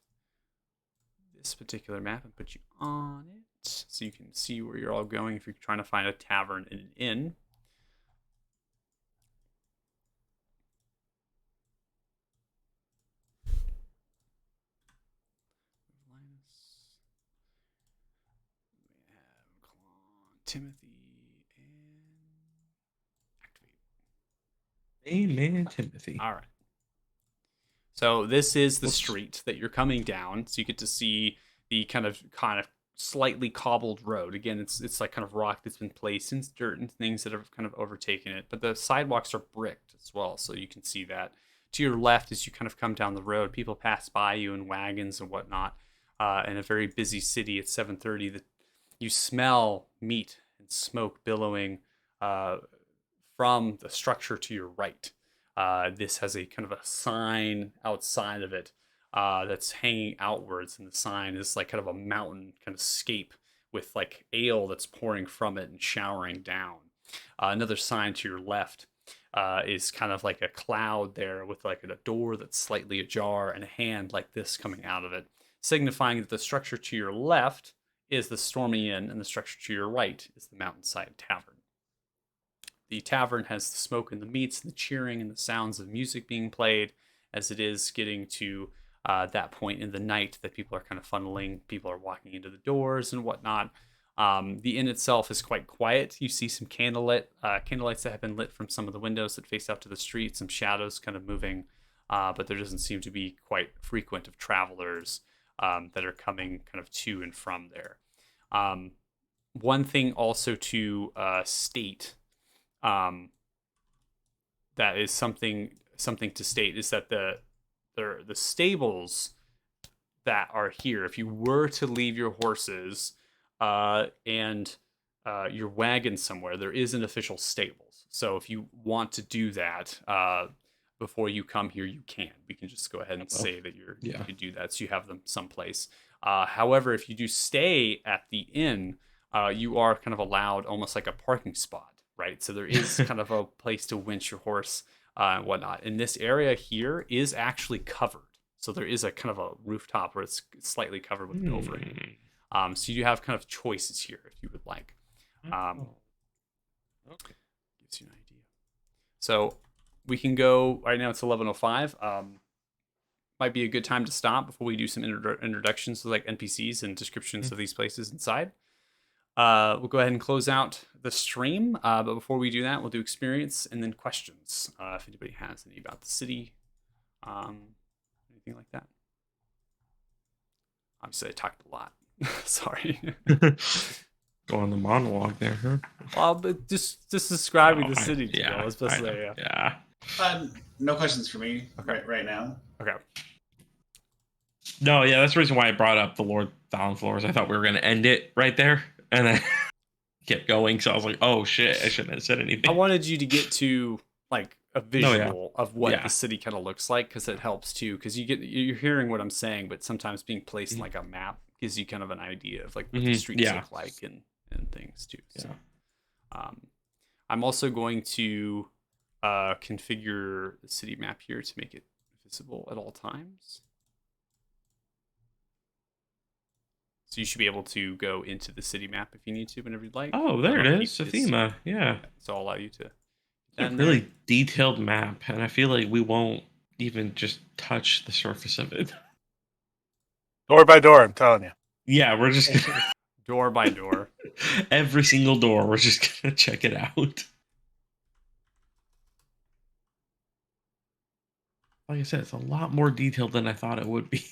this particular map and put you on it so you can see where you're all going if you're trying to find a tavern and an inn. We have Timothy and activate. Amen, Timothy. All right. So this is the street that you're coming down. So you get to see the kind of slightly cobbled road. Again, it's like kind of rock that's been placed in dirt and things that have kind of overtaken it. But the sidewalks are bricked as well, so you can see that. To your left, as you kind of come down the road, people pass by you in wagons and whatnot. In a very busy city at 7:30, that you smell meat and smoke billowing from the structure to your right. This has a kind of a sign outside of it that's hanging outwards, and the sign is like kind of a mountain kind of scape with like ale that's pouring from it and showering down. Another sign to your left is kind of like a cloud there with like a door that's slightly ajar and a hand like this coming out of it, signifying that the structure to your left is the Stormy Inn and the structure to your right is the Mountainside Tavern. The tavern has the smoke and the meats and the cheering and the sounds of music being played as it is getting to that point in the night that people are kind of funneling. People are walking into the doors and whatnot. The inn itself is quite quiet. You see some candlelights that have been lit from some of the windows that face out to the street, some shadows kind of moving, but there doesn't seem to be quite frequent of travelers that are coming kind of to and from there. One thing also to state, that is something to state, is that the stables that are here, if you were to leave your horses and your wagon somewhere, there is an official stables. So if you want to do that, before you come here, you can. We can just go ahead and Well, say that you yeah. can do that, so you have them someplace. However, if you do stay at the inn, you are kind of allowed almost like a parking spot, right? So there is kind of a place to winch your horse and whatnot. And this area here is actually covered. So there is a kind of a rooftop where it's slightly covered with an overhang. So you have kind of choices here if you would like. Okay. Gives you an idea. So we can go right now. It's 11:05. Might be a good time to stop before we do some introductions to like NPCs and descriptions of these places inside. We'll go ahead and close out the stream. But before we do that, we'll do experience and then questions. If anybody has any about the city, anything like that. Obviously, I talked a lot. Sorry. Go on the monologue there, huh? Well, but just describing the Oh, city. yeah, I was supposed I to know, say, yeah. No questions for me Okay. right now. Okay. No, yeah, that's the reason why I brought up the Lord Fallon floors. I thought we were gonna end it right there, and then kept going. So I was like, "Oh shit, I shouldn't have said anything." I wanted you to get to like a visual of what Yeah. the city kind of looks like, because it helps too. Because you're hearing what I'm saying, but sometimes being placed in like a map gives you kind of an idea of like what the streets Yeah. look like and things too. So, Yeah. I'm also going to configure the city map here to make it visible at all times. So you should be able to go into the city map if you need to, whenever you'd like. Oh, there it I'll is, keep this- Sathema. Yeah, So I'll allow you to. it's a And really detailed map, and I feel like we won't even just touch the surface of it. Door by door, I'm telling you. Yeah, we're just gonna, door by door. every single door. We're just gonna check it out. Like I said, it's a lot more detailed than I thought it would be.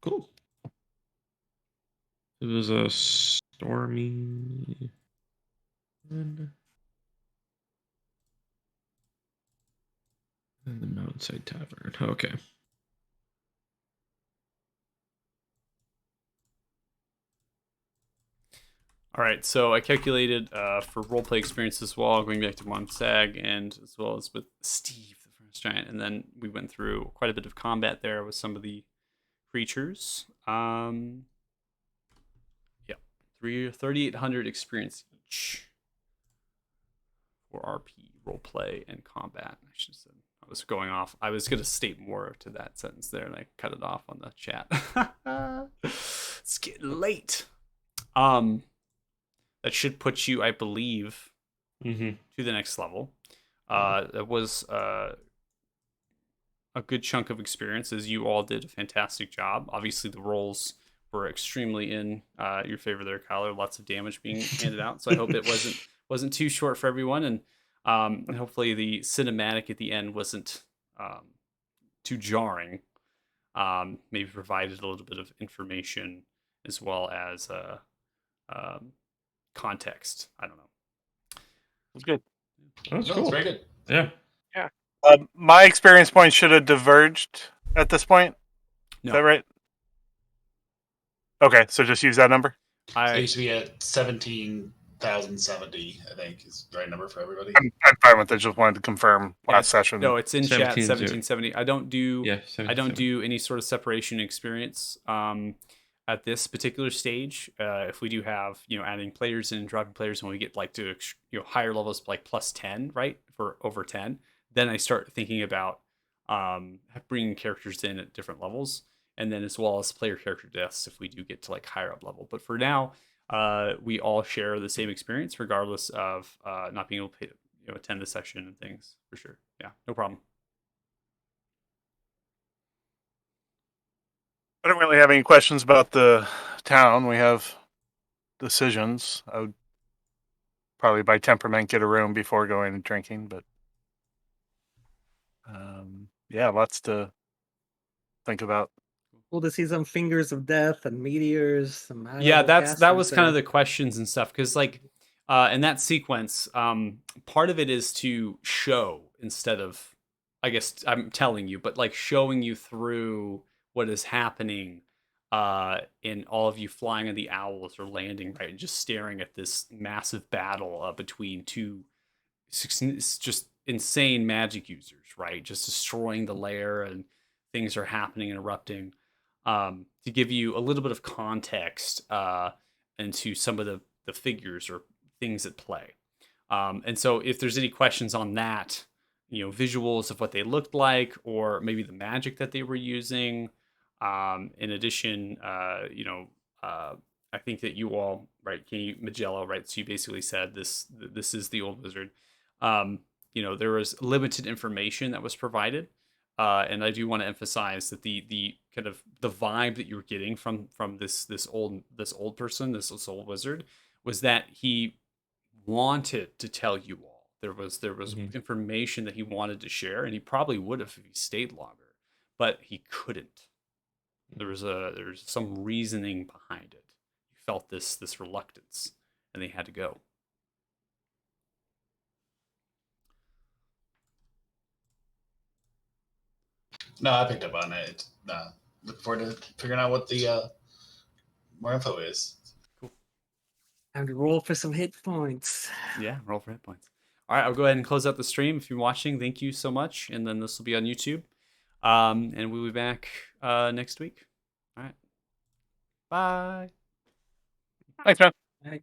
Cool. It was a stormy. And the Mountainside Tavern. Okay. All right, so I calculated for roleplay experience as well, going back to Monsag and as well as with Steve, the first giant, and then we went through quite a bit of combat there with some of the creatures. Yeah, 3,800 experience each for RP, roleplay, and combat. I should have said. I was going off. I was going to state more to that sentence there, and I cut it off on the chat. It's getting late. That should put you, I believe, Mm-hmm. to the next level. That was a good chunk of experiences. You all did a fantastic job. Obviously, the rolls were extremely in your favor there, Kyler. Lots of damage being handed out. So I hope it wasn't too short for everyone, and hopefully the cinematic at the end wasn't too jarring. Maybe provided a little bit of information as well as context. I don't know. It's good. That's No, cool. it's very good. Yeah. My experience points should have diverged at this point. No. Is that right? Okay, so just use that number. So it I used to be at 17,070, I think, is the right number for everybody. I'm fine with it. Just wanted to confirm last session. no, it's in chat 17. 1770. I don't do Yeah. I don't do any sort of separation experience at this particular stage. If we do have, adding players and dropping players when we get like to, higher levels, like plus 10, right? For over 10, then I start thinking about bringing characters in at different levels, and then as well as player character deaths if we do get to like higher up level. But for now, we all share the same experience regardless of not being able to attend the session and things, for sure. Yeah, no problem. I don't really have any questions about the town. We have decisions. I would probably by temperament get a room before going and drinking, but yeah, lots to think about. Cool to see some fingers of death and meteors. Some Yeah, high-level that was casters kind of there. the questions and stuff, because like in that sequence, part of it is to show instead of, I guess I'm telling you, but like showing you through what is happening and all of you flying on the owls are landing right and just staring at this massive battle between two just insane magic users, right? Just destroying the lair and things are happening and erupting. To give you a little bit of context into some of the figures or things at play. And so if there's any questions on that, visuals of what they looked like, or maybe the magic that they were using. In addition, I think that you all, right, Magello, right? So you basically said this is the old wizard. There was limited information that was provided, and I do want to emphasize that the kind of the vibe that you were getting from this old person, this old wizard, was that he wanted to tell you all. There was information that he wanted to share, and he probably would have if he stayed longer, but he couldn't. There's some reasoning behind it. You felt this reluctance, and they had to go. No, I picked up on it. Look forward to figuring out what the more info is. Cool. Time to roll for some hit points. Yeah, roll for hit points. All right, I'll go ahead and close out the stream. If you're watching, thank you so much. And then this will be on YouTube. And we'll be back next week. All right. Bye. Thanks, man. Right.